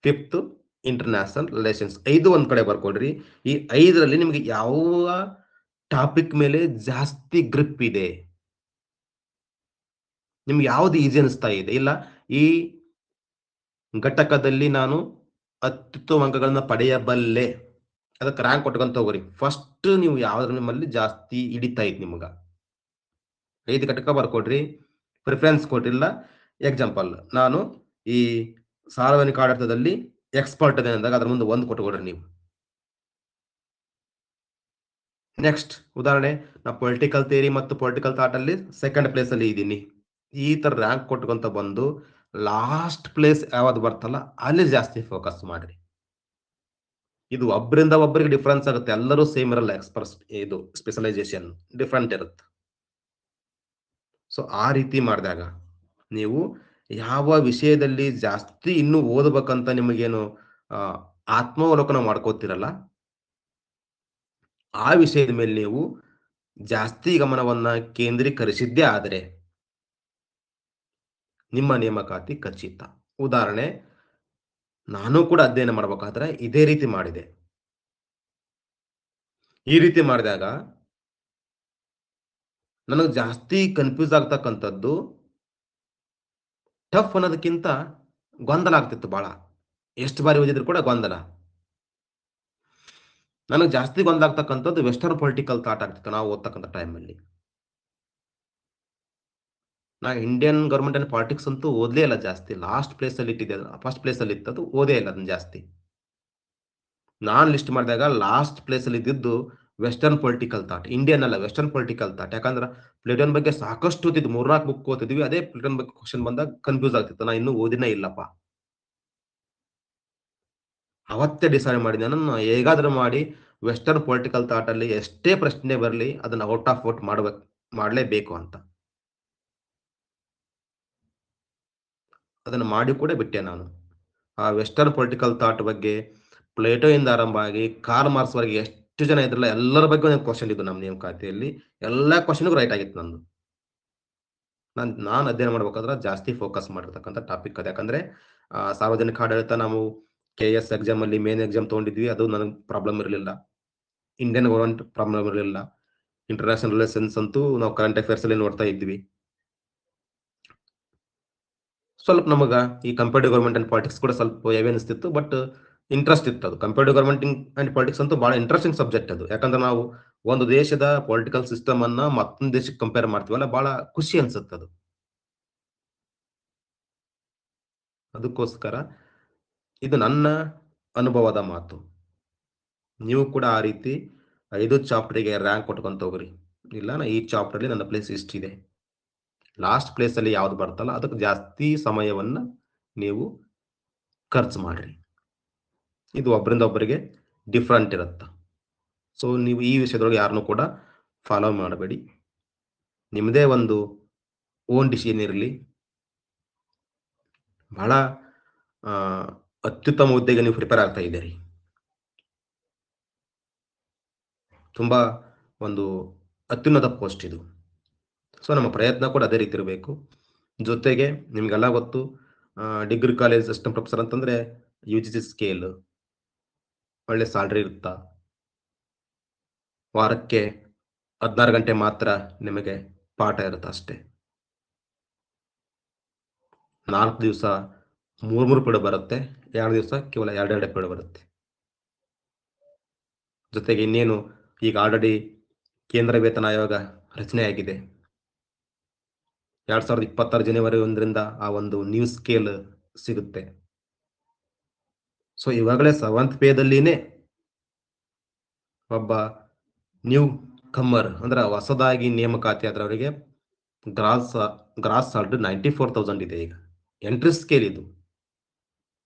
Fifth international relations. 5 ಒಂದ್ ಕಡೆ ಬರ್ಕೊಡ್ರಿ. ಈ 5ರಲ್ಲಿ ನಿಮ್ಗೆ ಯಾವ ಟಾಪಿಕ್ ಮೇಲೆ ಜಾಸ್ತಿ ಗ್ರಿಪ್ ಇದೆ, ನಿಮ್ಗೆ ಯಾವ್ದು ಈಸಿ ಅನಿಸ್ತಾ ಇದೆ, ಇಲ್ಲ ಈ ಘಟಕದಲ್ಲಿ ನಾನು ಅತ್ಯುತ್ತಮ ಅಂಕಗಳನ್ನ ಪಡೆಯಬಲ್ಲೆ, ಅದಕ್ಕೆ ರ್ಯಾಂಕ್ ಕೊಟ್ಕೊಂತ ಹೋಗ್ರಿ. ಫಸ್ಟ್ ನೀವು ಯಾವ್ದ್ರ ನಿಮ್ಮಲ್ಲಿ ಜಾಸ್ತಿ ಹಿಡಿತಾ ಇದ್ ನಿಮ್ಗ 5 ಘಟಕ ಬರ್ಕೊಡ್ರಿ, ಪ್ರಿಫರೆನ್ಸ್ ಕೊಟ್ಟಿಲ್ಲ. ಎಕ್ಸಾಂಪಲ್, ನಾನು ಈ ಸಾರ್ವಜನಿಕ ಆಡಳಿತದಲ್ಲಿ ಎಕ್ಸ್ಪರ್ಟ್ ಅದೇ ಅಂದಾಗ ಅದ್ರ ಮುಂದೆ 1 ಕೊಟ್ಕೊಡ್ರಿ ನೀವು. ನೆಕ್ಸ್ಟ್ ಉದಾಹರಣೆ, ನಾ ಪೊಲಿಟಿಕಲ್ ಥಿಯರಿ ಮತ್ತು ಪೊಲಿಟಿಕಲ್ ಥಾಟ್ ಅಲ್ಲಿ ಸೆಕೆಂಡ್ ಪ್ಲೇಸ್ ಅಲ್ಲಿ ಇದ್ದೀನಿ. ಈ ತರ ರ್ಯಾಂಕ್ ಕೊಟ್ಕೊಂತ ಬಂದು ಲಾಸ್ಟ್ ಪ್ಲೇಸ್ ಯಾವ್ದು ಬರ್ತಲ್ಲ ಅಲ್ಲಿ ಜಾಸ್ತಿ ಫೋಕಸ್ ಮಾಡ್ರಿ. ಇದು ಒಬ್ಬರಿಂದ ಒಬ್ಬರಿಗೆ ಡಿಫ್ರೆನ್ಸ್ ಆಗುತ್ತೆ, ಎಲ್ಲರೂ ಸೇಮ್ ಇರಲ್ಲ. ಎಕ್ಸ್ಪರ್ಟ್ಸ್ ಇದು ಸ್ಪೆಷಲೈಸೇಷನ್ ಡಿಫ್ರೆಂಟ್ ಇರುತ್ತೆ. ಸೊ ಆ ರೀತಿ ಮಾಡಿದಾಗ ನೀವು ಯಾವ ವಿಷಯದಲ್ಲಿ ಜಾಸ್ತಿ ಇನ್ನೂ ಓದಬೇಕಂತ ನಿಮಗೇನು ಆತ್ಮಾವಲೋಕನ ಮಾಡ್ಕೋತಿರಲ್ಲ, ಆ ವಿಷಯದ ಮೇಲೆ ನೀವು ಜಾಸ್ತಿ ಗಮನವನ್ನ ಕೇಂದ್ರೀಕರಿಸಿದ್ದೇ ಆದರೆ ನಿಮ್ಮ ನೇಮಕಾತಿ ಖಚಿತ. ಉದಾಹರಣೆ, ನಾನು ಕೂಡ ಅಧ್ಯಯನ ಮಾಡ್ಬೇಕಾದ್ರೆ ಇದೇ ರೀತಿ ಮಾಡಿದೆ. ಈ ರೀತಿ ಮಾಡಿದಾಗ ನನಗೆ ಜಾಸ್ತಿ ಕನ್ಫ್ಯೂಸ್ ಆಗ್ತಕ್ಕಂಥದ್ದು ಟಫ್ ಅನ್ನೋದಕ್ಕಿಂತ ಗೊಂದಲ ಆಗ್ತಿತ್ತು ಬಹಳ. ಎಷ್ಟು ಬಾರಿ ಓದಿದ್ರು ಕೂಡ ಗೊಂದಲ. ನನಗೆ ಜಾಸ್ತಿ ಗೊಂದಲ ಆಗ್ತಕ್ಕಂಥದ್ದು ವೆಸ್ಟರ್ನ್ ಪೊಲಿಟಿಕಲ್ ಥಾಟ್ ಆಗ್ತಿತ್ತು ನಾವು ಓದ್ತಕ್ಕಂಥ ಟೈಮಲ್ಲಿ. ನಾ ಇಂಡಿಯನ್ ಗವರ್ಮೆಂಟ್ ಅಂಡ್ ಪಾಲಿಟಿಕ್ಸ್ ಅಂತೂ ಓದ್ಲೇ ಇಲ್ಲ ಜಾಸ್ತಿ. ಲಾಸ್ಟ್ ಪ್ಲೇಸ್ ಅಲ್ಲಿ ಇಟ್ಟಿದ್ದೆ, ಫಸ್ಟ್ ಪ್ಲೇಸ್ ಅಲ್ಲಿ ಇತ್ತದು, ಓದೇ ಇಲ್ಲ ಅದನ್ನ ಜಾಸ್ತಿ. ನಾನ್ ಲಿಸ್ಟ್ ಮಾಡಿದಾಗ ಲಾಸ್ಟ್ ಪ್ಲೇಸ್ ಅಲ್ಲಿ ಇದ್ದಿದ್ದು ವೆಸ್ಟರ್ನ್ ಪೊಲಿಟಿಕಲ್ ಥಾಟ್, ಇಂಡಿಯನ್ ಅಲ್ಲ ವೆಸ್ಟರ್ನ್ ಪೊಲಿಟಿಕಲ್ ಥಾಟ್. ಯಾಕಂದ್ರೆ ಪ್ಲೇಟನ್ ಬಗ್ಗೆ ಸಾಕಷ್ಟು ಓದಿದ್ದು, 3-4 ಬುಕ್ ಓದಿದ್ವಿ. ಅದೇ ಪ್ಲೇಟನ್ ಬಗ್ಗೆ ಕ್ವಶನ್ ಬಂದಾಗ ಕನ್ಫ್ಯೂಸ್ ಆಗ್ತಿತ್ತು, ನಾ ಇನ್ನೂ ಓದಿನೇ ಇಲ್ಲಪ್ಪ. ಅವತ್ತೇ ಡಿಸೈಡ್ ಮಾಡಿದೆ, ನಾನು ಹೇಗಾದ್ರೂ ಮಾಡಿ ವೆಸ್ಟರ್ನ್ ಪೊಲಿಟಿಕಲ್ ಥಾಟ್ ಅಲ್ಲಿ ಎಷ್ಟೇ ಪ್ರಶ್ನೆ ಬರಲಿ ಅದನ್ನ ಔಟ್ ಆಫ್ ಔಟ್ ಮಾಡಲೇಬೇಕು ಅಂತ. ಅದನ್ನು ಮಾಡಿ ಕೂಡ ಬಿಟ್ಟೆ ನಾನು. ಆ ವೆಸ್ಟರ್ನ್ ಪೊಲಿಟಿಕಲ್ ಥಾಟ್ ಬಗ್ಗೆ ಪ್ಲೇಟೋ ಇಂದ ಆರಂಭ ಆಗಿ ಕಾರ್ಲ್ ಮಾರ್ಕ್ಸ್ ವರೆಗೆ ಎಷ್ಟು ಜನ ಇದ್ರಲ್ಲ ಎಲ್ಲರ ಬಗ್ಗೆ ಒಂದು ಕ್ವಶನ್ ಇದ್ದು ನಮ್ಮ ನೇಮಕಾತಿಯಲ್ಲಿ. ಎಲ್ಲಾ ಕ್ವಶನ್ಗೂ ರೈಟ್ ಆಗಿತ್ತು ನಂದು. ನಾನು ಅಧ್ಯಯನ ಮಾಡ್ಬೇಕಾದ್ರೆ ಜಾಸ್ತಿ ಫೋಕಸ್ ಮಾಡಿರ್ತಕ್ಕಂಥ ಟಾಪಿಕ್ ಅದು. ಯಾಕಂದ್ರೆ ಸಾರ್ವಜನಿಕ ಆಡಳಿತ ನಾವು KS ಎಕ್ಸಾಮ್ ಅಲ್ಲಿ ಮೇನ್ ಎಕ್ಸಾಮ್ ತಗೊಂಡಿದ್ವಿ, ಅದು ನನಗೆ ಪ್ರಾಬ್ಲಮ್ ಇರಲಿಲ್ಲ. ಇಂಡಿಯನ್ ಗವರ್ಮೆಂಟ್ ಪ್ರಾಬ್ಲಮ್ ಇರಲಿಲ್ಲ. ಇಂಟರ್ನ್ಯಾಷನಲ್ ರಿಲೇಷನ್ಸ್ ಅಂತೂ ನಾವು ಕರೆಂಟ್ ಅಫೇರ್ಸ್ ಅಲ್ಲಿ ನೋಡ್ತಾ ಇದ್ವಿ. ಸ್ವಲ್ಪ ನಮಗ ಈ ಕಂಪೇರ್ಡ್ ಗವರ್ಮೆಂಟ್ ಅಂಡ್ ಪಾಲಿಟಿಕ್ಸ್ ಕೂಡ ಸ್ವಲ್ಪ ಹೆವಿ ಅನಿಸ್ತಿತ್ತು, ಬಟ್ ಇಂಟ್ರೆಸ್ಟ್ ಇತ್ತು ಅದು. ಕಂಪೇರ್ಡ್ ಗವರ್ಮೆಂಟ್ ಅಂಡ್ ಪಾಲಿಟಿಕ್ಸ್ ಅಂತೂ ಬಹಳ ಇಂಟ್ರೆಸ್ಟಿಂಗ್ ಸಬ್ಜೆಕ್ಟ್ ಅದು. ಯಾಕಂದ್ರೆ ನಾವು ಒಂದು ದೇಶದ ಪೊಲಿಟಿಕಲ್ ಸಿಸ್ಟಮ್ ಅನ್ನ ಮತ್ತೊಂದು ದೇಶಕ್ಕೆ ಕಂಪೇರ್ ಮಾಡ್ತೀವಲ್ಲ, ಬಹಳ ಖುಷಿ ಅನ್ಸುತ್ತೆ ಅದು. ಅದಕ್ಕೋಸ್ಕರ ಇದು ನನ್ನ ಅನುಭವದ ಮಾತು. ನೀವು ಕೂಡ ಆ ರೀತಿ 5 ಚಾಪ್ಟರ್‌ಗೆ ರ್ಯಾಂಕ್ ಕೊಟ್ಕೊಂತ ಹೋಗ್ರಿ. ಇಲ್ಲ ಈ ಚಾಪ್ಟರ್‌ಲಿ ನನ್ನ ಪ್ಲೇಸ್ ಇಷ್ಟಿದೆ. ಲಾಸ್ಟ್ ಪ್ಲೇಸಲ್ಲಿ ಯಾವ್ದು ಬರ್ತಲ್ಲ ಅದಕ್ಕೆ ಜಾಸ್ತಿ ಸಮಯವನ್ನ ನೀವು ಖರ್ಚು ಮಾಡ್ರಿ. ಇದು ಒಬ್ಬರಿಂದ ಒಬ್ಬರಿಗೆ ಡಿಫರೆಂಟ್ ಇರುತ್ತೆ. ಸೊ ನೀವು ಈ ವಿಷಯದೊಳಗೆ ಯಾರನ್ನೂ ಕೂಡ ಫಾಲೋ ಮಾಡಬೇಡಿ. ನಿಮ್ಮದೇ ಒಂದು ಓನ್ ಡಿಸಿಷನ್ ಇರಲಿ. ಬಹಳ ಆ, ಅತ್ಯುತ್ತಮ ಹುದ್ದೆಗೆ ನೀವು ಪ್ರಿಪೇರ್ ಆಗ್ತಾ ಇದ್ದೀರಿ. ತುಂಬಾ ಒಂದು ಅತ್ಯುನ್ನತ ಪೋಸ್ಟ್ ಇದು. ಸೊ ನಮ್ಮ ಪ್ರಯತ್ನ ಕೂಡ ಅದೇ ರೀತಿ ಇರಬೇಕು. ಜೊತೆಗೆ ನಿಮಗೆಲ್ಲ ಗೊತ್ತು, ಡಿಗ್ರಿ ಕಾಲೇಜ್ ಅಸಿಸ್ಟೆಂಟ್ ಪ್ರೊಫೆಸರ್ ಅಂತಂದ್ರೆ UGC ಸ್ಕೇಲ್, ಒಳ್ಳೆ ಸ್ಯಾಲರಿ ಇರುತ್ತಾ. ವಾರಕ್ಕೆ 16 ಗಂಟೆ ಮಾತ್ರ ನಿಮಗೆ ಪಾಠ ಇರುತ್ತೆ ಅಷ್ಟೇ. 4 ದಿವಸ 3 ಪೀರಿಯಡ್ ಬರುತ್ತೆ, 2 ದಿವಸ ಕೇವಲ 2 ಪೀರಿಯಡ್ ಬರುತ್ತೆ. ಜೊತೆಗೆ ಇನ್ನೇನು ಈಗ ಆಲ್ರೆಡಿ ಕೇಂದ್ರ ವೇತನ ಆಯೋಗ ರಚನೆಯಾಗಿದೆ. 2026 ಜನವರಿ 1ರಿಂದ ಆ ಒಂದು ನ್ಯೂ ಸ್ಕೇಲ್ ಸಿಗುತ್ತೆ. ಸೊ ಇವಾಗಲೇ 7th ಪೇದಲ್ಲಿನೇ ಒಬ್ಬ ನ್ಯೂ ಕಮ್ಮರ್ ಅಂದ್ರೆ ಹೊಸದಾಗಿ ನೇಮಕಾತಿ ಆದವರಿಗೆ ಗ್ರಾಸ್ ಗ್ರಾಸ್ ಸ್ಯಾಲರಿ 94,000 ಇದೆ. ಈಗ ಎಂಟ್ರಿ ಸ್ಕೇಲ್ ಇದು.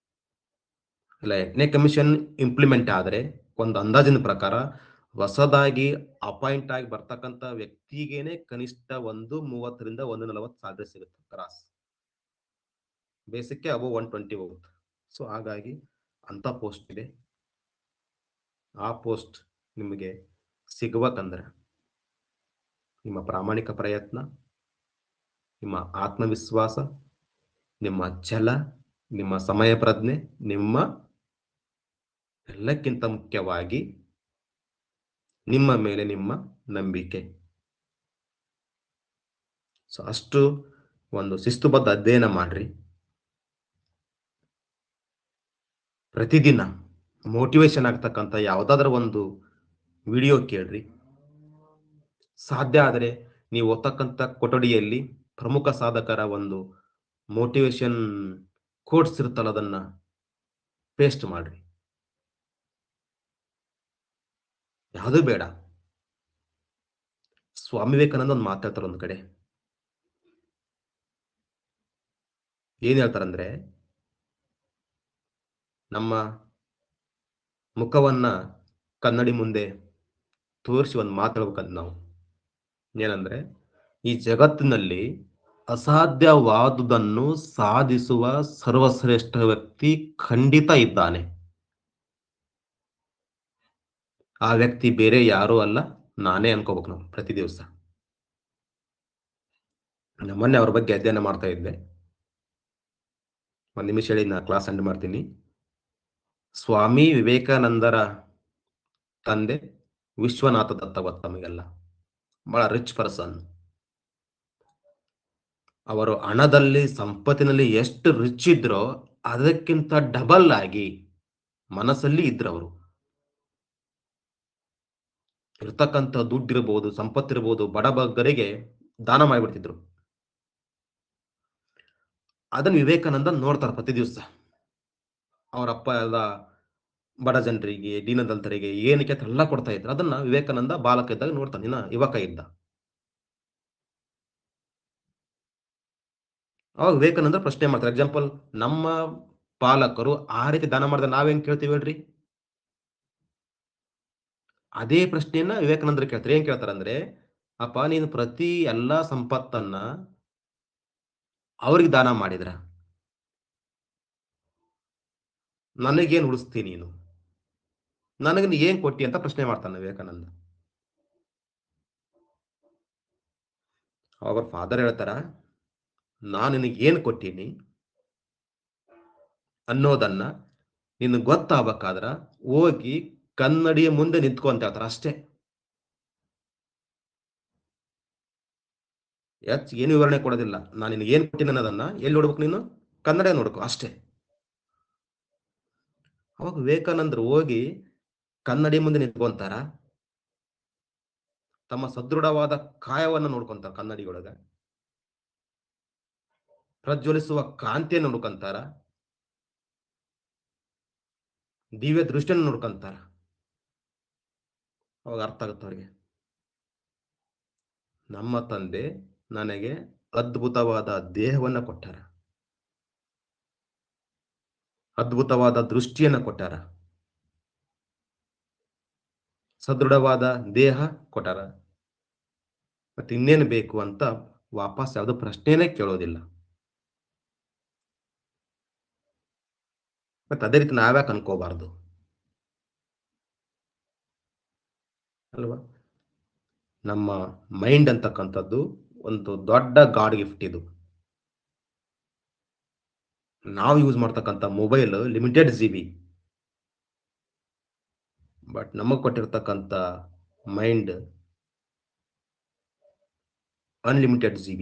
ಇಲ್ಲ 8ನೇ ಕಮಿಷನ್ ಇಂಪ್ಲಿಮೆಂಟ್ ಆದರೆ ಒಂದು ಅಂದಾಜಿನ ಪ್ರಕಾರ ಹೊಸದಾಗಿ ಅಪಾಯಿಂಟ್ ಆಗಿ ಬರ್ತಕ್ಕಂಥ ವ್ಯಕ್ತಿಗೇನೆ ಕನಿಷ್ಠ 130 ರಿಂದ 140 ಸ್ಯಾಲರಿ ಸಿಗುತ್ತೆ ಕ್ರಾಸ್. ಬೇಸಿಕ್ಗೆ ಅಬೋ 120 ಹೋಗುತ್ತೆ. ಸೊ ಹಾಗಾಗಿ ಅಂತ ಪೋಸ್ಟ್ ಇದೆ. ಆ ಪೋಸ್ಟ್ ನಿಮಗೆ ಸಿಗಬೇಕಂದ್ರೆ ನಿಮ್ಮ ಪ್ರಾಮಾಣಿಕ ಪ್ರಯತ್ನ, ನಿಮ್ಮ ಆತ್ಮವಿಶ್ವಾಸ, ನಿಮ್ಮ ಛಲ, ನಿಮ್ಮ ಸಮಯ ಪ್ರಜ್ಞೆ, ನಿಮ್ಮ ಎಲ್ಲಕ್ಕಿಂತ ಮುಖ್ಯವಾಗಿ ನಿಮ್ಮ ಮೇಲೆ ನಿಮ್ಮ ನಂಬಿಕೆ. ಸೊ ಅಷ್ಟು ಒಂದು ಶಿಸ್ತುಬದ್ಧ ಅಧ್ಯಯನ ಮಾಡ್ರಿ. ಪ್ರತಿದಿನ ಮೋಟಿವೇಶನ್ ಆಗ್ತಕ್ಕಂಥ ಯಾವುದಾದ್ರೂ ಒಂದು ವಿಡಿಯೋ ಕೇಳ್ರಿ. ಸಾಧ್ಯ ಆದರೆ ನೀವು ಓದ್ತಕ್ಕಂಥ ಕೊಠಡಿಯಲ್ಲಿ ಪ್ರಮುಖ ಸಾಧಕರ ಒಂದು ಮೋಟಿವೇಶನ್ ಕೋಟ್ಸ್ ಇರುತ್ತಲ್ಲ, ಅದನ್ನ ಪೇಸ್ಟ್ ಮಾಡ್ರಿ. ಯಾವುದೂ ಬೇಡ. ಸ್ವಾಮಿ ವಿವೇಕಾನಂದ ಒಂದು ಮಾತಾಡ್ತಾರೆ ಒಂದು ಕಡೆ. ಏನ್ ಹೇಳ್ತಾರಂದ್ರೆ, ನಮ್ಮ ಮುಖವನ್ನ ಕನ್ನಡಿ ಮುಂದೆ ತೋರಿಸಿ ಒಂದು ಮಾತಾಡ್ಬೇಕಂತ ನಾವು. ಏನಂದ್ರೆ, ಈ ಜಗತ್ತಿನಲ್ಲಿ ಅಸಾಧ್ಯವಾದುದನ್ನು ಸಾಧಿಸುವ ಸರ್ವಶ್ರೇಷ್ಠ ವ್ಯಕ್ತಿ ಖಂಡಿತ ಇದ್ದಾನೆ. ಆ ವ್ಯಕ್ತಿ ಬೇರೆ ಯಾರೂ ಅಲ್ಲ, ನಾನೇ ಅನ್ಕೋಬೇಕು ನಾವು ಪ್ರತಿ ದಿವಸ. ಮೊನ್ನೆ ಅವ್ರ ಬಗ್ಗೆ ಅಧ್ಯಯನ ಮಾಡ್ತಾ ಇದ್ದೆ. ಒಂದು ನಿಮಿಷ ಹೇಳಿ ನಾ ಕ್ಲಾಸ್ ಎಂಡ್ ಮಾಡ್ತೀನಿ. ಸ್ವಾಮಿ ವಿವೇಕಾನಂದರ ತಂದೆ ವಿಶ್ವನಾಥ ದತ್ತ ಗೊತ್ತ ನಮಗೆಲ್ಲ, ಬಹಳ ರಿಚ್ ಪರ್ಸನ್. ಅವರು ಹಣದಲ್ಲಿ ಸಂಪತ್ತಿನಲ್ಲಿ ಎಷ್ಟು ರಿಚ್ ಇದ್ರೋ ಅದಕ್ಕಿಂತ ಡಬಲ್ ಆಗಿ ಮನಸ್ಸಲ್ಲಿ ಇದ್ರವರು. ಇರ್ತಕ್ಕಂಥ ದುಡ್ಡಿರ್ಬೋದು, ಸಂಪತ್ತಿರ್ಬೋದು, ಬಡಬಗ್ಗರಿಗೆ ದಾನ ಮಾಡಿಬಿಡ್ತಿದ್ರು. ಅದನ್ನು ವಿವೇಕಾನಂದ ನೋಡ್ತಾರೆ ಪ್ರತಿ ದಿವಸ. ಅವರಪ್ಪ ಎಲ್ಲ ಬಡ ಜನರಿಗೆ, ದೀನದಲಿತರಿಗೆ ಏನಕ್ಕೆ ಎಲ್ಲ ಕೊಡ್ತಾ ಇದ್ರು. ಅದನ್ನ ವಿವೇಕಾನಂದ ಬಾಲಕ ಇದ್ದಾಗ ನೋಡ್ತಾನೆ, ಇನ್ನ ಯುವಕ ಇದ್ದ. ಅವಾಗ ವಿವೇಕಾನಂದ ಪ್ರಶ್ನೆ ಮಾಡ್ತಾರೆ. ಎಕ್ಸಾಂಪಲ್, ನಮ್ಮ ಪಾಲಕರು ಆ ರೀತಿ ದಾನ ಮಾಡಿದ್ರೆ ನಾವೇನ್ ಕೇಳ್ತೀವಿ ಹೇಳ್ರಿ? ಅದೇ ಪ್ರಶ್ನೆಯನ್ನ ವಿವೇಕಾನಂದರು ಕೇಳ್ತಾರೆ. ಏನ್ ಕೇಳ್ತಾರಂದ್ರೆ, ಅಪ್ಪ ನೀನು ಪ್ರತಿ ಎಲ್ಲಾ ಸಂಪತ್ತನ್ನ ಅವ್ರಿಗೆ ದಾನ ಮಾಡಿದ್ರ ನನಗೇನ್ ಉಳಿಸ್ತಿ ನೀನು? ನನಗೆ ನೀ ಏನ್ ಕೊಟ್ಟಿ ಅಂತ ಪ್ರಶ್ನೆ ಮಾಡ್ತಾನೆ ವಿವೇಕಾನಂದ. ಅವಾಗ ಫಾದರ್ ಹೇಳ್ತಾರ, ನಾನು ನಿನಗೆ ಏನ್ ಕೊಟ್ಟೀನಿ ಅನ್ನೋದನ್ನ ನಿನ್ ಗೊತ್ತಾಗಬೇಕಾದ್ರ ಹೋಗಿ ಕನ್ನಡಿಯ ಮುಂದೆ ನಿಂತ್ಕೊ ಅಂತ ಹೇಳ್ತಾರ ಅಷ್ಟೇ. ಏನು ವಿವರಣೆ ಕೊಡೋದಿಲ್ಲ. ನಾನು ನಿನಗೆ ಏನ್ ಕೊಟ್ಟಿನಿ ಅನ್ನೋದನ್ನ ಎಲ್ಲಿ ನೋಡ್ಬೇಕು ನೀನು? ಕನ್ನಡ ನೋಡ್ಕೊ ಅಷ್ಟೇ. ಅವಾಗ ವಿವೇಕಾನಂದರು ಹೋಗಿ ಕನ್ನಡಿ ಮುಂದೆ ನಿಂತ್ಕೊಂತಾರ. ತಮ್ಮ ಸದೃಢವಾದ ಕಾಯವನ್ನು ನೋಡ್ಕೊಂತಾರ ಕನ್ನಡಿಯೊಳಗ. ಪ್ರಜ್ವಲಿಸುವ ಕಾಂತಿಯನ್ನು ನೋಡ್ಕೊಂತಾರ. ದಿವ್ಯ ದೃಷ್ಟಿಯನ್ನು ನೋಡ್ಕೊಂತಾರ. ಅವಾಗ ಅರ್ಥ ಆಗುತ್ತೆ ಅವ್ರಿಗೆ. ನಮ್ಮ ತಂದೆ ನನಗೆ ಅದ್ಭುತವಾದ ದೇಹವನ್ನ ಕೊಟ್ಟಾರ. ಅದ್ಭುತವಾದ ದೃಷ್ಟಿಯನ್ನ ಕೊಟ್ಟಾರ. ಸದೃಢವಾದ ದೇಹ ಕೊಟ್ಟಾರ. ಮತ್ತೆ ಇನ್ನೇನು ಬೇಕು ಅಂತ ವಾಪಸ್ ಯಾವುದು ಪ್ರಶ್ನೆನೇ ಕೇಳೋದಿಲ್ಲ. ಮತ್ತೆ ಅದೇ ರೀತಿ ನಾವ್ಯಾಕೆ ಅನ್ಕೋಬಾರ್ದು ಅಲ್ವಾ? ನಮ್ಮ ಮೈಂಡ್ ಅಂತಕ್ಕಂಥದ್ದು ಒಂದು ದೊಡ್ಡ ಗಾಡ್ ಗಿಫ್ಟ್ ಇದು. ನಾವು ಯೂಸ್ ಮಾಡ್ತಕ್ಕಂಥ ಮೊಬೈಲ್ ಲಿಮಿಟೆಡ್ GB. ಬಟ್ ನಮಗ್ ಕೊಟ್ಟಿರ್ತಕ್ಕಂಥ ಮೈಂಡ್ ಅನ್ಲಿಮಿಟೆಡ್ GB.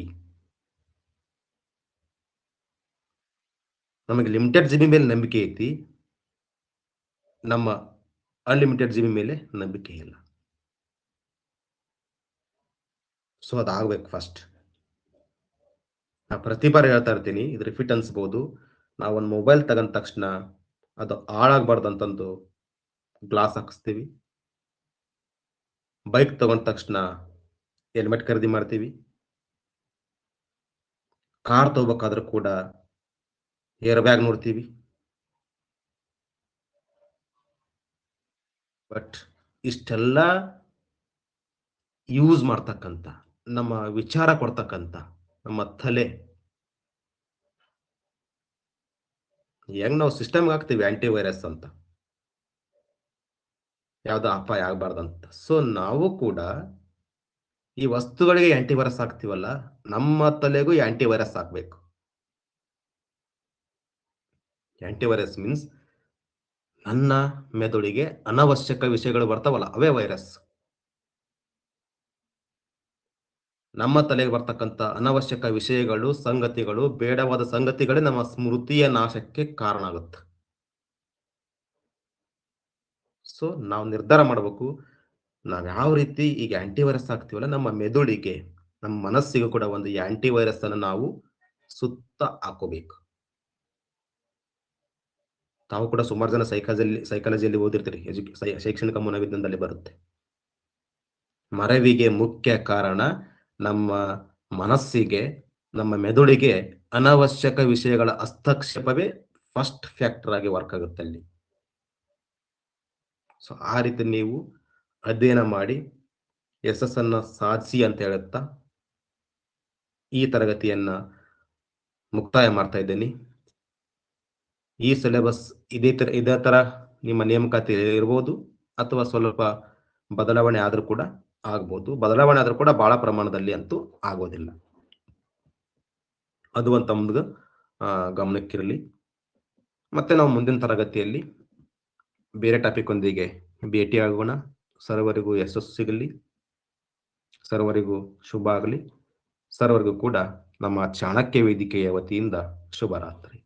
ನಮಗೆ ಲಿಮಿಟೆಡ್ GB ಮೇಲೆ ನಂಬಿಕೆ ಐತಿ, ನಮ್ಮ ಅನ್ಲಿಮಿಟೆಡ್ GB ಮೇಲೆ ನಂಬಿಕೆ ಇಲ್ಲ. ಸೊ ಅದಾಗಬೇಕು ಫಸ್ಟ್. ನಾ ಪ್ರತಿ ಬಾರಿ ಹೇಳ್ತಾ ಇರ್ತೀನಿ, ಇದು ರಿಪೀಟ್ ಅನ್ಸ್ಬೋದು. ನಾವೊಂದು ಮೊಬೈಲ್ ತಗೊಂಡ ತಕ್ಷಣ ಅದು ಹಾಳಾಗಬಾರ್ದಂತಂದು ಗ್ಲಾಸ್ ಹಾಕಿಸ್ತೀವಿ. ಬೈಕ್ ತಗೊಂಡ ತಕ್ಷಣ ಹೆಲ್ಮೆಟ್ ಖರೀದಿ ಮಾಡ್ತೀವಿ. ಕಾರ್ ತಗೋಬೇಕಾದ್ರೂ ಕೂಡ ಏರ್ ಬ್ಯಾಗ್ ನೋಡ್ತೀವಿ. ಬಟ್ ಇಷ್ಟೆಲ್ಲ ಯೂಸ್ ಮಾಡ್ತಕ್ಕಂಥ, ನಮ್ಮ ವಿಚಾರ ಕೊಡ್ತಕ್ಕಂಥ ನಮ್ಮ ತಲೆ ಹೆಂಗ್ ನಾವು ಸಿಸ್ಟಮ್ಗೆ ಹಾಕ್ತೀವಿ ಆಂಟಿ ವೈರಸ್ ಅಂತ, ಯಾವ್ದು ಅಪಾಯ ಆಗಬಾರ್ದಂತ. ಸೊ ನಾವು ಕೂಡ ಈ ವಸ್ತುಗಳಿಗೆ ಆಂಟಿ ವೈರಸ್ ಹಾಕ್ತೀವಲ್ಲ, ನಮ್ಮ ತಲೆಗೂ ಆಂಟಿ ವೈರಸ್ ಹಾಕ್ಬೇಕು. ಆಂಟಿ ವೈರಸ್ ಮೀನ್ಸ್ ನನ್ನ ಮೆದುಳಿಗೆ ಅನವಶ್ಯಕ ವಿಷಯಗಳು ಬರ್ತಾವಲ್ಲ, ಅವೇ ವೈರಸ್. ನಮ್ಮ ತಲೆಗೆ ಬರ್ತಕ್ಕಂಥ ಅನವಶ್ಯಕ ವಿಷಯಗಳು, ಸಂಗತಿಗಳು, ಬೇಡವಾದ ಸಂಗತಿಗಳೇ ನಮ್ಮ ಸ್ಮೃತಿಯ ನಾಶಕ್ಕೆ ಕಾರಣ ಆಗುತ್ತೆ. ಸೊ ನಾವು ನಿರ್ಧಾರ ಮಾಡಬೇಕು, ನಾವು ಯಾವ ರೀತಿ ಈಗ ಆಂಟಿ ವೈರಸ್ ಹಾಕ್ತೀವಲ್ಲ, ನಮ್ಮ ಮೆದುಳಿಗೆ, ನಮ್ಮ ಮನಸ್ಸಿಗೂ ಕೂಡ ಒಂದು ಆಂಟಿ ವೈರಸ್ ಅನ್ನು ನಾವು ಸುತ್ತ ಹಾಕೋಬೇಕು. ತಾವು ಕೂಡ ಸುಮಾರು ಜನ ಸೈಕಾಲಜಿಯಲ್ಲಿ ಓದಿರ್ತೀರಿ, ಶೈಕ್ಷಣಿಕ ಮನೋವಿಜ್ಞಾನದಲ್ಲಿ ಬರುತ್ತೆ. ಮರೆವಿಗೆ ಮುಖ್ಯ ಕಾರಣ ನಮ್ಮ ಮನಸ್ಸಿಗೆ, ನಮ್ಮ ಮೆದುಳಿಗೆ ಅನವಶ್ಯಕ ವಿಷಯಗಳ ಹಸ್ತಕ್ಷೇಪವೇ ಫಸ್ಟ್ ಫ್ಯಾಕ್ಟರ್ ಆಗಿ ವರ್ಕ್ ಆಗುತ್ತೆ ಅಲ್ಲಿ. ಸೊ ಆ ರೀತಿ ನೀವು ಅಧ್ಯಯನ ಮಾಡಿ ಯಶಸ್ಸನ್ನ ಸಾಧಿಸಿ ಅಂತ ಹೇಳುತ್ತಾ ಈ ತರಗತಿಯನ್ನ ಮುಕ್ತಾಯ ಮಾಡ್ತಾ ಇದ್ದೇನೆ. ಈ ಸಿಲೆಬಸ್ ಇದೇ ತರ ನಿಮ್ಮ ನೇಮಕಾತಿ ಇರ್ಬೋದು, ಅಥವಾ ಸ್ವಲ್ಪ ಬದಲಾವಣೆ ಆದ್ರೂ ಕೂಡ ಆಗ್ಬೋದು. ಬದಲಾವಣೆ ಆದ್ರೂ ಕೂಡ ಬಹಳ ಪ್ರಮಾಣದಲ್ಲಿ ಅಂತೂ ಆಗೋದಿಲ್ಲ. ಅದು ಒಂದು ತಮ್ಮದು ಗಮನಕ್ಕಿರಲಿ. ಮತ್ತೆ ನಾವು ಮುಂದಿನ ತರಗತಿಯಲ್ಲಿ ಬೇರೆ ಟಾಪಿಕ್ ಒಂದಿಗೆ ಭೇಟಿ ಆಗೋಣ. ಸರ್ವರಿಗೂ ಯಶಸ್ಸು ಸಿಗಲಿ, ಸರ್ವರಿಗೂ ಶುಭ ಆಗಲಿ. ಸರ್ವರಿಗೂ ಕೂಡ ನಮ್ಮ ಚಾಣಕ್ಯ ವೇದಿಕೆಯ ವತಿಯಿಂದ ಶುಭರಾತ್ರಿ.